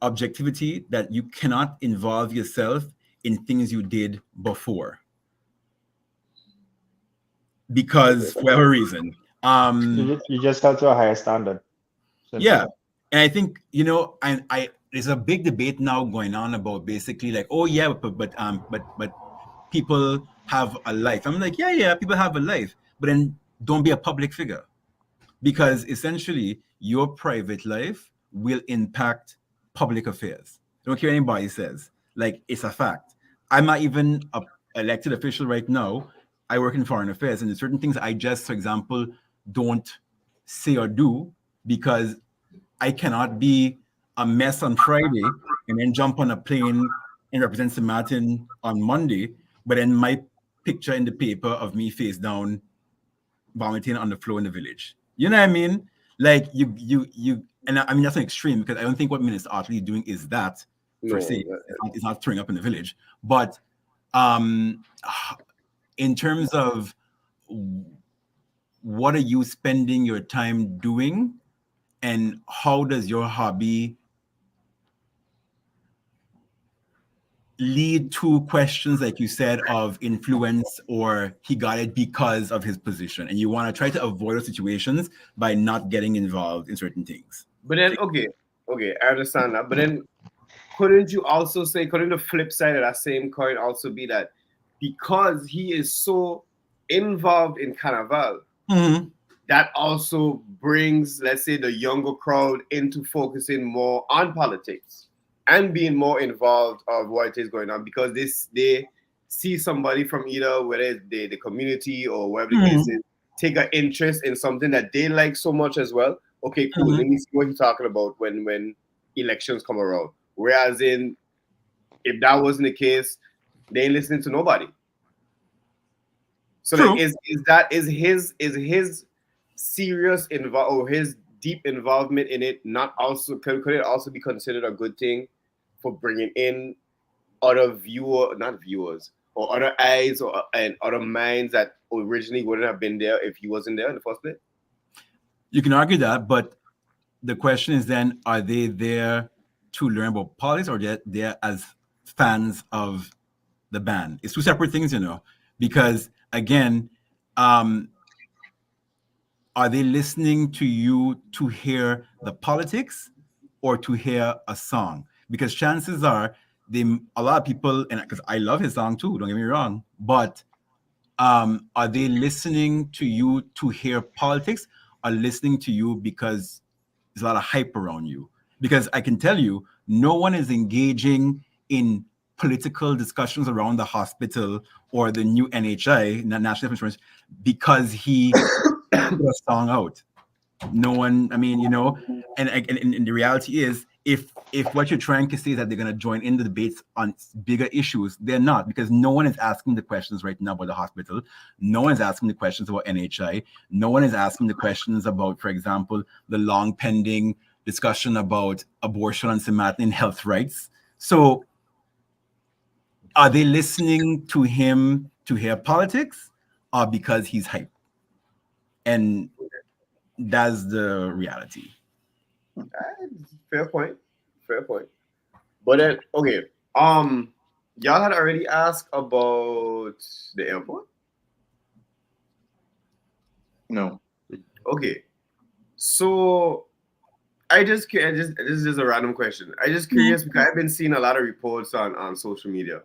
[SPEAKER 2] objectivity, that you cannot involve yourself in things you did before, because for whatever reason.
[SPEAKER 3] You just held to a higher standard. Simple.
[SPEAKER 2] Yeah. And I think, I there's a big debate now going on about basically like, oh yeah, but people have a life. I'm like, yeah, people have a life, but then don't be a public figure, because essentially your private life will impact public affairs. I don't care what anybody says. Like, it's a fact. I'm not even a elected official right now. I work in foreign affairs, and there's certain things I just, for example, don't say or do, because I cannot be a mess on Friday and then jump on a plane and represent St. Martin on Monday, but then my picture in the paper of me face down vomiting on the floor in the village. You know what I mean? Like, and I mean, that's an extreme, because I don't think what Minister Artley is doing is that per
[SPEAKER 1] No,
[SPEAKER 2] se. It's not throwing up in the village, but um, in terms of what are you spending your time doing, and how does your hobby lead to questions, like you said, of influence, or he got it because of his position, and you want to try to avoid those situations by not getting involved in certain things.
[SPEAKER 1] but then okay, I understand that. But then couldn't you also say, couldn't the flip side of that same coin also be that because he is so involved in Carnival,
[SPEAKER 2] Mm-hmm.
[SPEAKER 1] that also brings, let's say, the younger crowd into focusing more on politics and being more involved of what is going on, because they see somebody from either whether it's the community or whatever the case
[SPEAKER 2] Mm-hmm.
[SPEAKER 1] is, take an interest in something that they like so much as well. Okay, cool.
[SPEAKER 2] Mm-hmm.
[SPEAKER 1] Let me see what he's talking about when elections come around. Whereas if that wasn't the case, they ain't listening to nobody. So like,
[SPEAKER 2] True.
[SPEAKER 1] is his serious or his deep involvement in it not also could it also be considered a good thing for bringing in other not viewers, or other eyes and other minds that originally wouldn't have been there if he wasn't there in the first place?
[SPEAKER 2] You can argue that, but the question is then, are they there to learn about politics, or they're there as fans of the band? It's two separate things, because again, are they listening to you to hear the politics or to hear a song? Because chances are, a lot of people, and because I love his song too, don't get me wrong, but are they listening to you to hear politics, or listening to you because there's a lot of hype around you? Because I can tell you, no one is engaging in political discussions around the hospital or the new NHI, National Health Insurance, because he put a song out. No one, I mean, and the reality is, if what you're trying to say is that they're going to join in the debates on bigger issues, they're not, because no one is asking the questions right now about the hospital. No one is asking the questions about NHI. No one is asking the questions about, for example, the long pending discussion about abortion and Samaritan health rights. So are they listening to him to hear politics, or because he's hype? And that's the reality.
[SPEAKER 1] Fair point. But then, okay, y'all had already asked about the airport.
[SPEAKER 4] No.
[SPEAKER 1] Okay, so this is just a random question. I just curious because I've been seeing a lot of reports on social media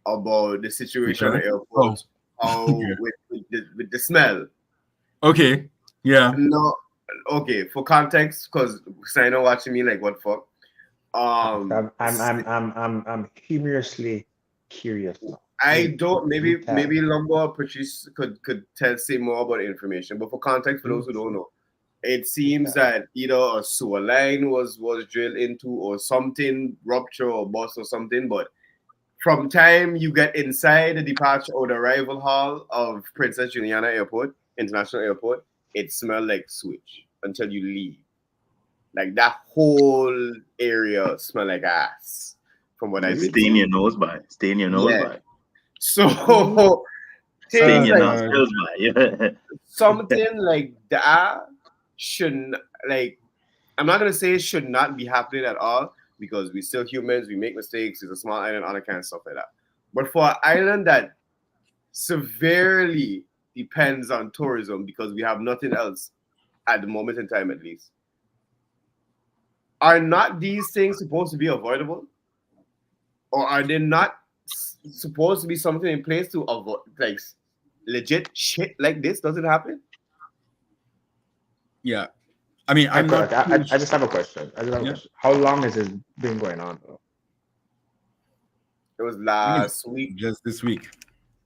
[SPEAKER 1] about the situation at the airport. With the smell.
[SPEAKER 2] Okay. Yeah.
[SPEAKER 1] No. Okay. For context, because I know watching me like what fuck.
[SPEAKER 3] I'm humorously curious now.
[SPEAKER 1] I don't. Maybe Lumbo or Patrice could say more about the information. But for context, for those who don't know, it seems that either a sewer line was drilled into, or something rupture or bust or something. But from time you get inside the departure or the arrival hall of Princess Juliana Airport, International Airport, it smells like sewage until you leave. Like that whole area smell like ass. From what I've been
[SPEAKER 4] Stay in
[SPEAKER 1] seeing.
[SPEAKER 4] your nose by. Stay in your nose by.
[SPEAKER 1] So
[SPEAKER 4] Stay in
[SPEAKER 1] things
[SPEAKER 4] your
[SPEAKER 1] like
[SPEAKER 4] nostrils by.
[SPEAKER 1] something like that shouldn't, like, I'm not gonna say it should not be happening at all, because we're still humans, we make mistakes, it's a small island, all that kind of stuff like that. But for an island that severely depends on tourism, because we have nothing else at the moment in time, at least, are not these things supposed to be avoidable? Or are they not supposed to be something in place to avoid, like, legit shit like this doesn't happen?
[SPEAKER 2] Yeah. I mean, I'm not.
[SPEAKER 3] I just have a question. How long has this been going on, though?
[SPEAKER 1] It was last week.
[SPEAKER 2] Just this week.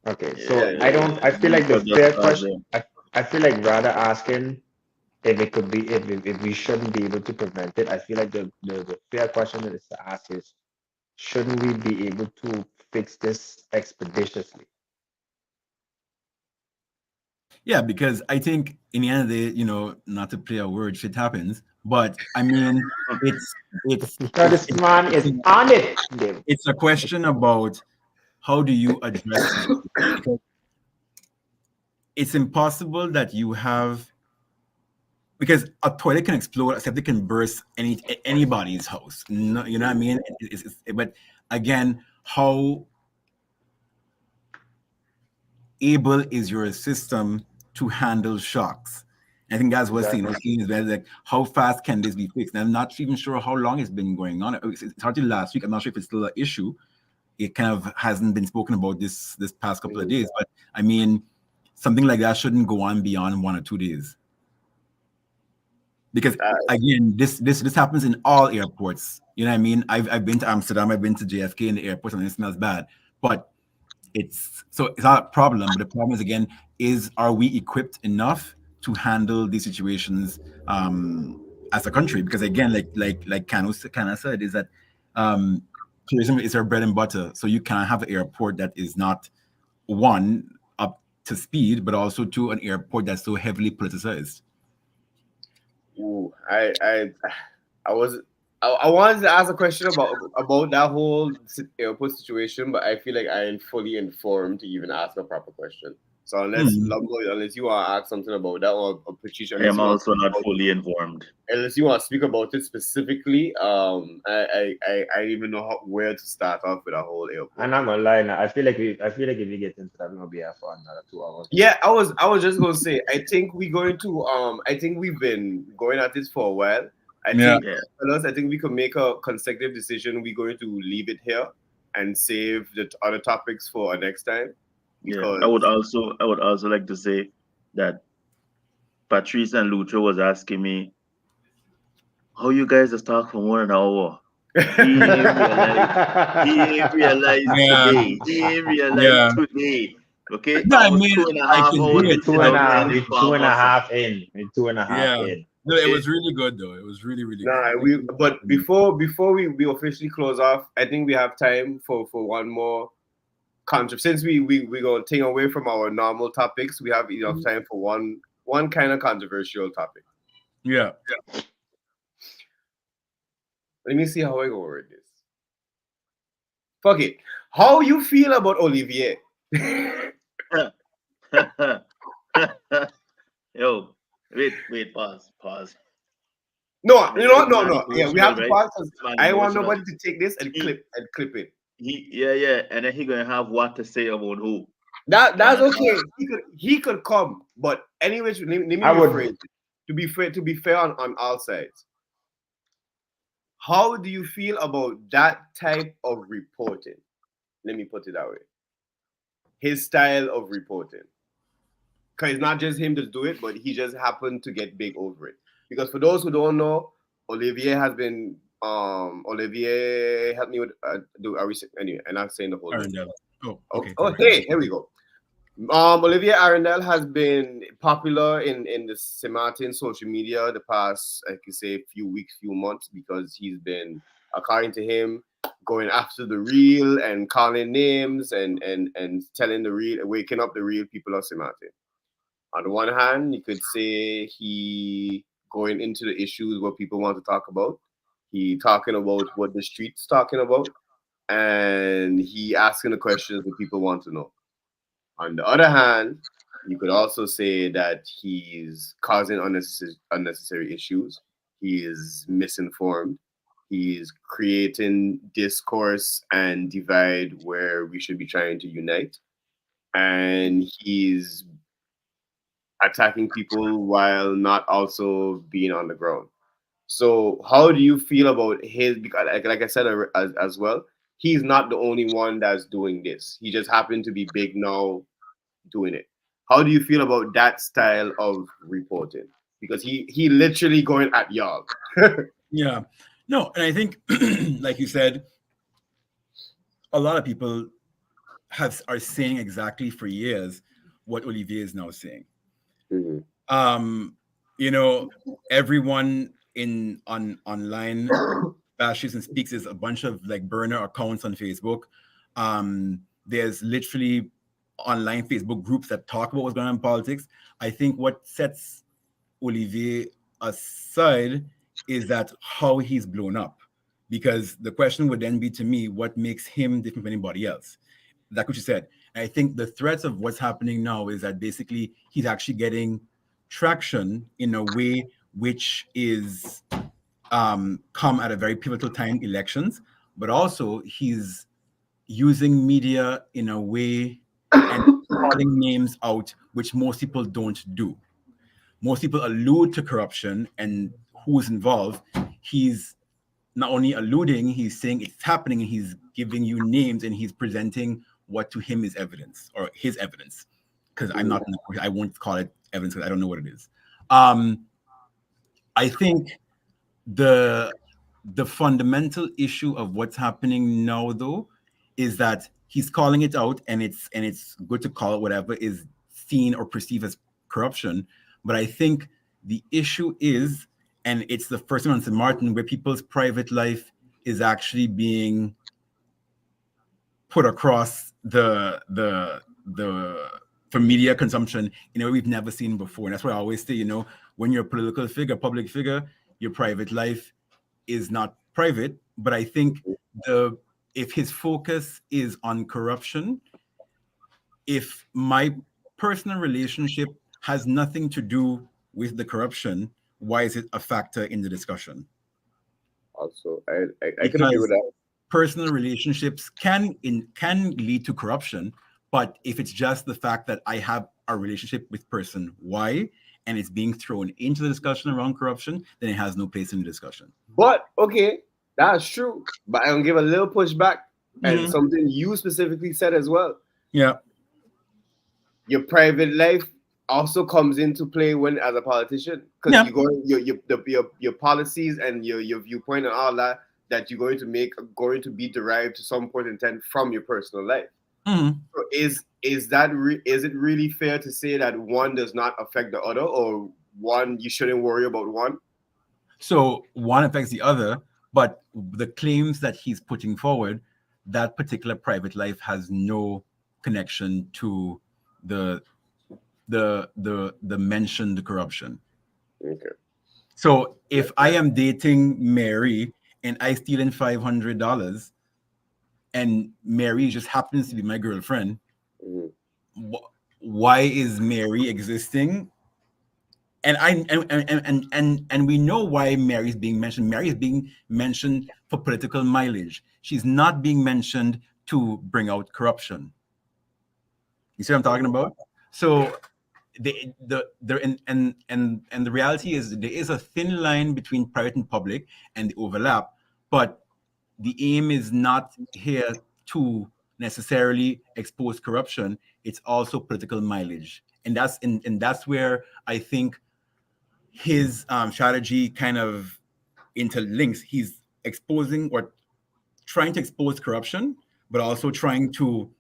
[SPEAKER 3] Okay, so I feel like the fair question. I feel like rather asking if it could be, if we shouldn't be able to prevent it. I feel like the fair question that is to ask is, shouldn't we be able to fix this expeditiously?
[SPEAKER 2] Yeah, because I think in the end of the day, not to play a word, shit happens. But I mean, it's
[SPEAKER 3] This man is on it, David.
[SPEAKER 2] It's a question about how do you address it? Because it's impossible that you have, because a toilet can explode, a septic can burst anybody's house. No, you know what I mean? But again, how able is your system to handle shocks? I think that's what's seen, like, how fast can this be fixed? And I'm not even sure how long it's been going on. It started last week. I'm not sure if it's still an issue. It kind of hasn't been spoken about this past couple of days. But I mean, something like that shouldn't go on beyond 1 or 2 days. Because again, this happens in all airports. You know what I mean? I've been to Amsterdam, I've been to JFK in the airport, and it smells bad. But it's not a problem. But the problem is, again, are we equipped enough to handle these situations as a country? Because again, like Kano said, is that tourism is our bread and butter. So you can't have an airport that is not, one, up to speed, but also two, an airport that's so heavily politicized.
[SPEAKER 1] Ooh, I was I wanted to ask a question about that whole airport situation, but I feel like I ain't fully informed to even ask a proper question. So unless you want to ask something about that, or Patricia,
[SPEAKER 4] I am also not fully informed.
[SPEAKER 1] unless you want to speak about it specifically, I don't even know where to start off with that whole airport.
[SPEAKER 3] I'm not gonna lie now. I feel like if we get into that, we're gonna be here for another 2 hours.
[SPEAKER 1] Yeah, I was just gonna say, I think I think we've been going at this for a while. I think we could make a consecutive decision. We're going to leave it here and save the other topics for our next time.
[SPEAKER 4] Because I would also like to say that Patrice and Lucho was asking me how you guys just talk for more than an hour. He ain't realized today. He ain't realized today. Okay,
[SPEAKER 2] no, I mean,
[SPEAKER 3] 2.5 hours. 2.5 in. 2.5 in.
[SPEAKER 2] No, it was really good though. It was really, really
[SPEAKER 1] good. But before we officially close off, I think we have time for one more since we gonna take away from our normal topics, we have enough time for one kind of controversial topic.
[SPEAKER 2] Yeah.
[SPEAKER 1] Let me see how I go word this. Fuck it. How you feel about Olivier?
[SPEAKER 4] Yo, wait, pause.
[SPEAKER 1] No. Yeah, we have to pause because I want nobody to take this and clip it.
[SPEAKER 4] And then he gonna have what to say about who.
[SPEAKER 1] That's okay. He could come, but anyway, let me rephrase it. To be fair on all sides. How do you feel about that type of reporting? Let me put it that way. His style of reporting. Because it's not just him to do it, but he just happened to get big over it. Because for those who don't know, Olivier has been Olivier helped me with anyway, and I'm saying the whole name.
[SPEAKER 2] Okay.
[SPEAKER 1] Hey, here we go. Olivier Arundel has been popular in the St. Martin social media the past, I could say, few months, because he's been, according to him, going after the real and calling names and telling the real, waking up the real people of St. Martin. On the one hand, you could say he going into the issues what people want to talk about. He talking about what the streets talking about, and he asking the questions that people want to know. On the other hand, you could also say that he's causing unnecessary issues. He is misinformed. He's creating discourse and divide where we should be trying to unite. And he's attacking people while not also being on the ground. So how do you feel about his, because like I said as well, he's not the only one that's doing this. He just happened to be big now doing it. How do you feel about that style of reporting? Because he literally going at y'all.
[SPEAKER 2] Yeah. No, and I think, like you said, a lot of people are saying exactly for years what Olivier is now saying.
[SPEAKER 1] Mm-hmm.
[SPEAKER 2] Everyone online bashes and speaks is a bunch of like burner accounts on Facebook. There's literally online Facebook groups that talk about what's going on in politics. I think what sets Olivier aside is that how he's blown up, because the question would then be to me, what makes him different from anybody else? That's what you said. And I think the threats of what's happening now is that basically he's actually getting traction in a way which is come at a very pivotal time, elections, but also he's using media in a way and calling names out, which most people don't do. Most people allude to corruption and who's involved. He's not only alluding, he's saying it's happening, and he's giving you names, and he's presenting what to him is evidence, or his evidence. Because I won't call it evidence because I don't know what it is. I think the fundamental issue of what's happening now, though, is that he's calling it out, and it's good to call it whatever is seen or perceived as corruption. But I think the issue is, and it's the first one on St. Martin, where people's private life is actually being put across the for media consumption in a way we've never seen before. And that's why I always say, when you're a political figure, public figure, your private life is not private, but I think if his focus is on corruption, if my personal relationship has nothing to do with the corruption, why is it a factor in the discussion?
[SPEAKER 1] Also, I could agree with
[SPEAKER 2] Because
[SPEAKER 1] that.
[SPEAKER 2] personal relationships can lead to corruption, but if it's just the fact that I have a relationship with person Y and it's being thrown into the discussion around corruption, then it has no place in the discussion.
[SPEAKER 1] But okay, that's true. But I'm gonna give a little pushback and something you specifically said as well.
[SPEAKER 2] Yeah.
[SPEAKER 1] Your private life also comes into play when as a politician, because
[SPEAKER 2] Yeah.
[SPEAKER 1] you go your policies and your viewpoint and all that you're going to make are going to be derived to some point in time from your personal life.
[SPEAKER 2] Mhm.
[SPEAKER 1] So is it really fair to say that one does not affect the other, or one you shouldn't worry about one?
[SPEAKER 2] So one affects the other, but the claims that he's putting forward, that particular private life has no connection to the mentioned corruption.
[SPEAKER 1] Okay.
[SPEAKER 2] So if I am dating Mary and I steal in $500 and Mary just happens to be my girlfriend, why is Mary existing? And we know why Mary is being mentioned. Mary is being mentioned for political mileage. She's not being mentioned to bring out corruption. You see what I'm talking about? So the reality is there is a thin line between private and public and the overlap, but the aim is not here to necessarily expose corruption. It's also political mileage, and that's where I think his strategy kind of interlinks. He's exposing or trying to expose corruption, but also trying to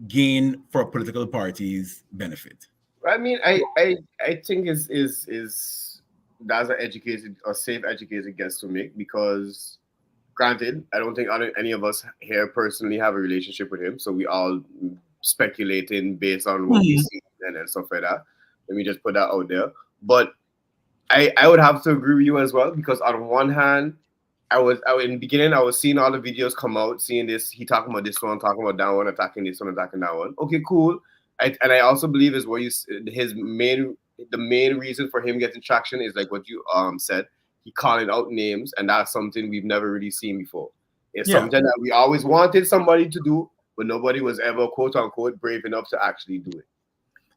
[SPEAKER 2] gain for political parties benefit.
[SPEAKER 1] I mean, I think is that's an educated or safe educated guess to make, because granted, I don't think any of us here personally have a relationship with him, so we all speculating based on what we see and stuff like that. Let me just put that out there. But I would have to agree with you as well, because on one hand, in the beginning I was seeing all the videos come out, seeing this, he talking about this one, talking about that one, attacking this one, attacking that one. Okay, cool. And I also believe is what the main reason for him getting traction is like what you said. He calling out names, and that's something we've never really seen before. It's something that we always wanted somebody to do, but nobody was ever quote unquote brave enough to actually do it.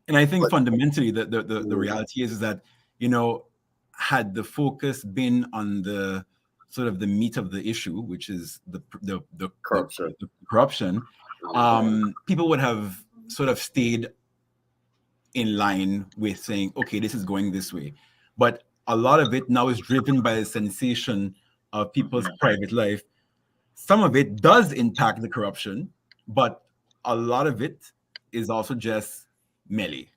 [SPEAKER 2] And I think fundamentally the reality is that, had the focus been on the sort of the meat of the issue, which is the
[SPEAKER 1] Corruption.
[SPEAKER 2] the corruption, people would have sort of stayed in line with saying, okay, this is going this way. But a lot of it now is driven by the sensation of people's private life. Some of it does impact the corruption, but a lot of it is also just melee.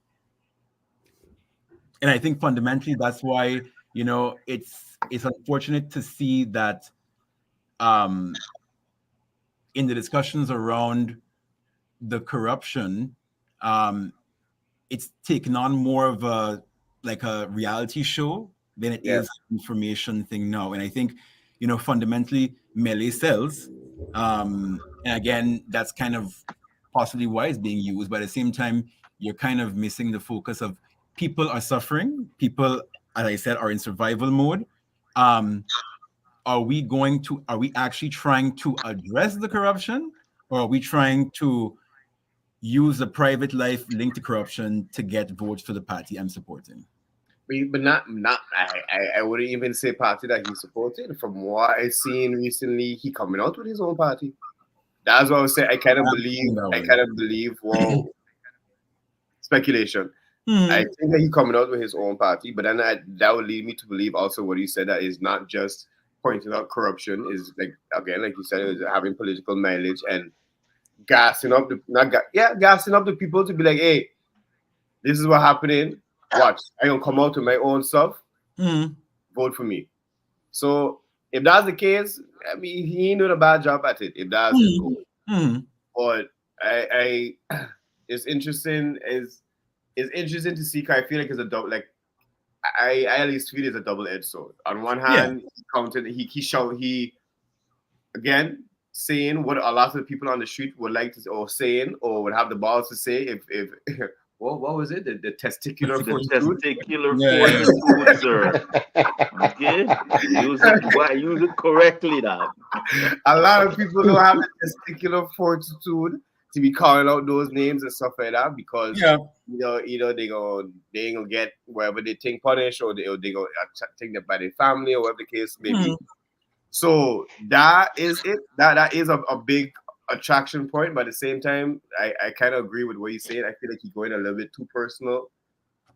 [SPEAKER 2] And I think fundamentally that's why, it's unfortunate to see that in the discussions around the corruption, it's taken on more of a reality show than it is an information thing now. And I think, fundamentally melee sells. And again, that's kind of possibly why it's being used. But at the same time, you're kind of missing the focus of people are suffering. People, as I said, are in survival mode. Are we actually trying to address the corruption, or are we trying to use the private life linked to corruption to get votes for the party I'm supporting?
[SPEAKER 1] But not I wouldn't even say party that he supported. From what I've seen recently, he coming out with his own party. That's what I was saying. I kind of believe. Well, speculation. I think that he coming out with his own party, but then that would lead me to believe also what he said, that is not just pointing out corruption, is like you said, is having political mileage and gassing up the people to be like, hey, this is what happening. Watch, I gonna come out with my own stuff. Vote for me. So if that's the case, I mean, he ain't doing a bad job at it. If that's his goal, but I it's interesting. It's interesting to see. Cause I feel like it's a double. Like I at least feel it's a double-edged sword. On one
[SPEAKER 2] Yeah.
[SPEAKER 1] hand, he again saying what a lot of the people on the street would like to, or saying, or would have the balls to say, if what was it, the testicular
[SPEAKER 4] The
[SPEAKER 1] fortitude.
[SPEAKER 4] testicular
[SPEAKER 2] Yeah.
[SPEAKER 4] fortitude, sir. Okay, use it. Why use it correctly, now?
[SPEAKER 1] A lot of people don't have the testicular fortitude to be calling out those names and stuff like that because
[SPEAKER 2] Yeah.
[SPEAKER 1] either they ain't gonna get wherever they think punished, or they go take that by their family, or whatever the case may be. So that is it. That is a big attraction point. But at the same time, I kind of agree with what he's saying. I feel like he's going a little bit too personal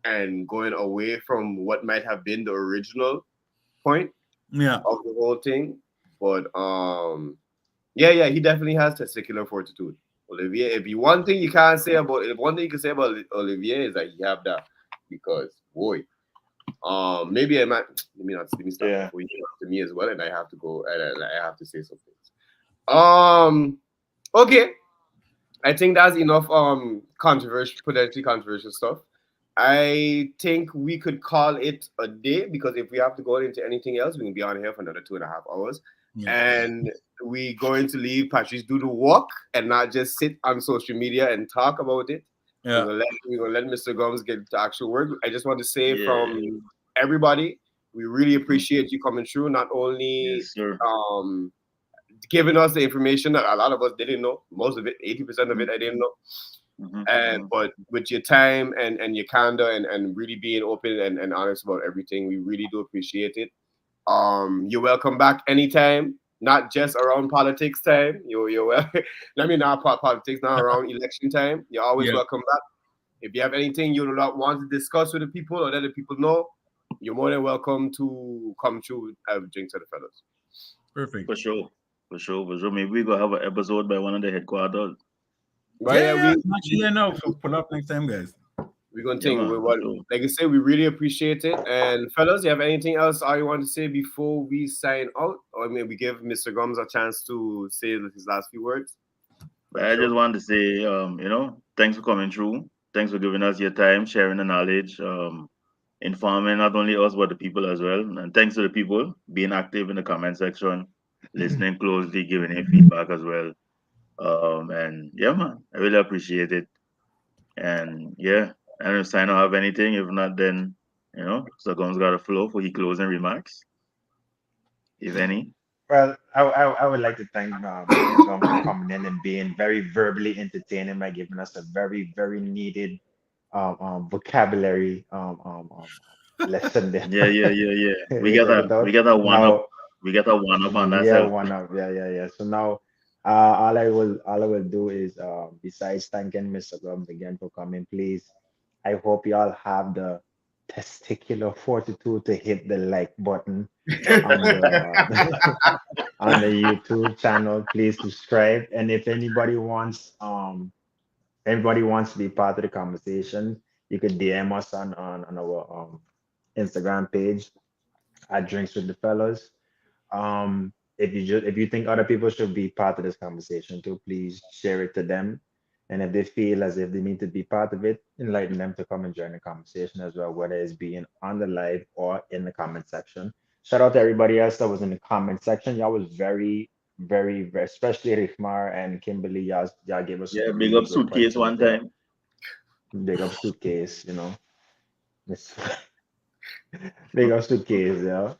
[SPEAKER 1] and going away from what might have been the original point
[SPEAKER 2] Yeah.
[SPEAKER 1] of the whole thing. But yeah, he definitely has testicular fortitude. Olivier, if you one thing you can't say about if one thing you can say about Olivier is that he have that, because boy, maybe I might let me stop
[SPEAKER 3] Yeah.
[SPEAKER 1] before you talk to me as well, and I have to go and I have to say something. Okay, I think that's enough potentially controversial stuff. I think we could call it a day, because if we have to go into anything else, we can be on here for another 2.5 hours.
[SPEAKER 2] Yeah.
[SPEAKER 1] And we going to leave Patrice do the walk and not just sit on social media and talk about it.
[SPEAKER 2] Yeah.
[SPEAKER 1] We're gonna let Mr. Gums get to actual work. I just want to say
[SPEAKER 4] Yeah.
[SPEAKER 1] from everybody, we really appreciate you coming through. Not only
[SPEAKER 4] Yes, sir.
[SPEAKER 1] giving us the information that a lot of us didn't know, most of it, 80% of it, I didn't know. And but with your time and your candor and really being open and honest about everything, we really do appreciate it. You're welcome back anytime, not just around politics time. You're well. Let me not politics, not around election time. You're always
[SPEAKER 2] Yeah.
[SPEAKER 1] welcome back. If you have anything you want to discuss with the people or let the people know, you're more than welcome to come through drinks to the fellas.
[SPEAKER 2] Perfect.
[SPEAKER 4] For sure. Maybe we go have an episode by one of the headquarters.
[SPEAKER 1] But yeah,
[SPEAKER 2] Yeah. Actually, I know. So pull up next time, guys.
[SPEAKER 1] we're gonna
[SPEAKER 4] Yeah,
[SPEAKER 1] think.
[SPEAKER 4] man, for sure.
[SPEAKER 1] Like I said, we really appreciate it. And fellas, you have anything else you want to say before we sign out, or maybe give Mr. Gums a chance to say his last few words?
[SPEAKER 4] But I just want to say, thanks for coming through. Thanks for giving us your time, sharing the knowledge, informing not only us but the people as well. And thanks to the people being active in the comment section, listening closely, giving their feedback as well. And yeah, man, I really appreciate it. And yeah, I don't know if Sign have anything. If not, then Sagom's got a flow for his closing remarks, if any.
[SPEAKER 3] Well, I would like to thank Mr. Gum for coming in and being very verbally entertaining by giving us a very, very needed vocabulary lesson there.
[SPEAKER 4] Yeah. We
[SPEAKER 3] You
[SPEAKER 4] got
[SPEAKER 3] check
[SPEAKER 4] a
[SPEAKER 3] it out.
[SPEAKER 4] we got a one up.
[SPEAKER 3] Now,
[SPEAKER 4] We got a one up on that
[SPEAKER 3] yeah,
[SPEAKER 4] self.
[SPEAKER 3] one up. Yeah. So now, all I will do is, besides thanking Mr. Gums again for coming, please, I hope y'all have the testicular fortitude to hit the like button on the on the YouTube channel. Please subscribe. And if anybody wants to be part of the conversation, you could DM us on our Instagram page at Drinks with the Fellas. If you think other people should be part of this conversation too, please share it to them. And if they feel as if they need to be part of it, enlighten them to come and join the conversation as well, whether it's being on the live or in the comment section. Shout out to everybody else that was in the comment section. Y'all was very, very, very, especially Rifmar and Kimberly. Y'all gave us
[SPEAKER 4] Yeah,
[SPEAKER 3] some
[SPEAKER 4] big
[SPEAKER 3] really
[SPEAKER 4] up
[SPEAKER 3] good
[SPEAKER 4] suitcase
[SPEAKER 3] questions
[SPEAKER 4] one
[SPEAKER 3] there.
[SPEAKER 4] time.
[SPEAKER 3] Big up suitcase, Miss- big up suitcase, yeah.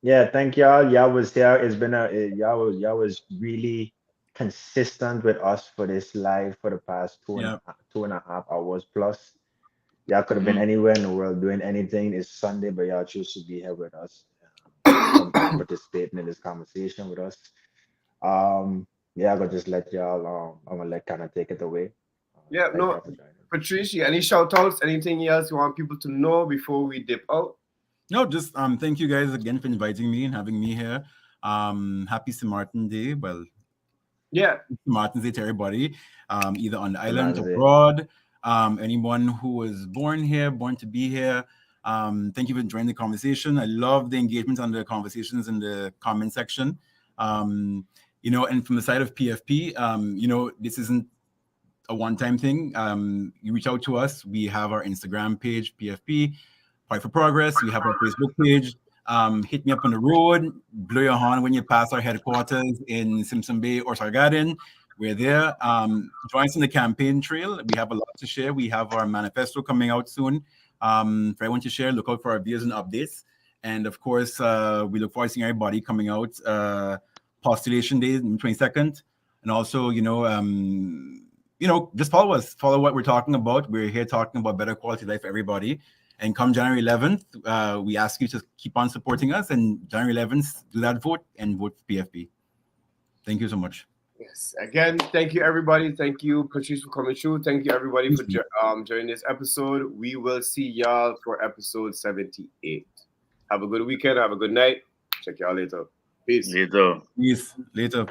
[SPEAKER 3] Yeah, thank y'all. Y'all was here. It's been y'all was really consistent with us for this live for the past
[SPEAKER 2] Yeah.
[SPEAKER 3] 2.5 hours plus. Y'all could have been anywhere in the world doing anything. It's Sunday, but y'all choose to be here with us, participating in this conversation with us. Yeah, I'm gonna just let y'all. I'm gonna let kind of take it away.
[SPEAKER 1] Yeah,
[SPEAKER 3] Thank
[SPEAKER 1] no,
[SPEAKER 3] y'all for joining.
[SPEAKER 1] Patricia, any shout outs, anything else you want people to know before we dip out?
[SPEAKER 2] No, just thank you guys again for inviting me and having me here. Happy St. Martin Day. Well,
[SPEAKER 1] Yeah,
[SPEAKER 2] St. Martin's Day to everybody, either on the island or
[SPEAKER 3] Tomorrow's it.
[SPEAKER 2] abroad. Anyone who was born here, born to be here. Thank you for joining the conversation. I love the engagement on the conversations in the comment section. And from the side of PFP, this isn't a one-time thing. You reach out to us. We have our Instagram page, PFP. Fight for Progress. We have our Facebook page. Hit me up on the road. Blow your horn when you pass our headquarters in Simpson Bay or Garden. We're there. Join us in the campaign trail. We have a lot to share. We have our manifesto coming out soon. For everyone to share, look out for our videos and updates. And of course, we look forward to seeing everybody coming out. Postulation Day, 22nd. And also, just follow us. Follow what we're talking about. We're here talking about better quality life for everybody. And come January 11th, we ask you to keep on supporting us. And January 11th, do that vote and vote for PFP. Thank you so much.
[SPEAKER 1] Yes. Again, thank you, everybody. Thank you, Patrice, for coming through. Thank you, everybody, for joining this episode. We will see y'all for episode 78. Have a good weekend. Have a good night. Check y'all later. Peace.
[SPEAKER 4] Later.
[SPEAKER 2] Peace. Later.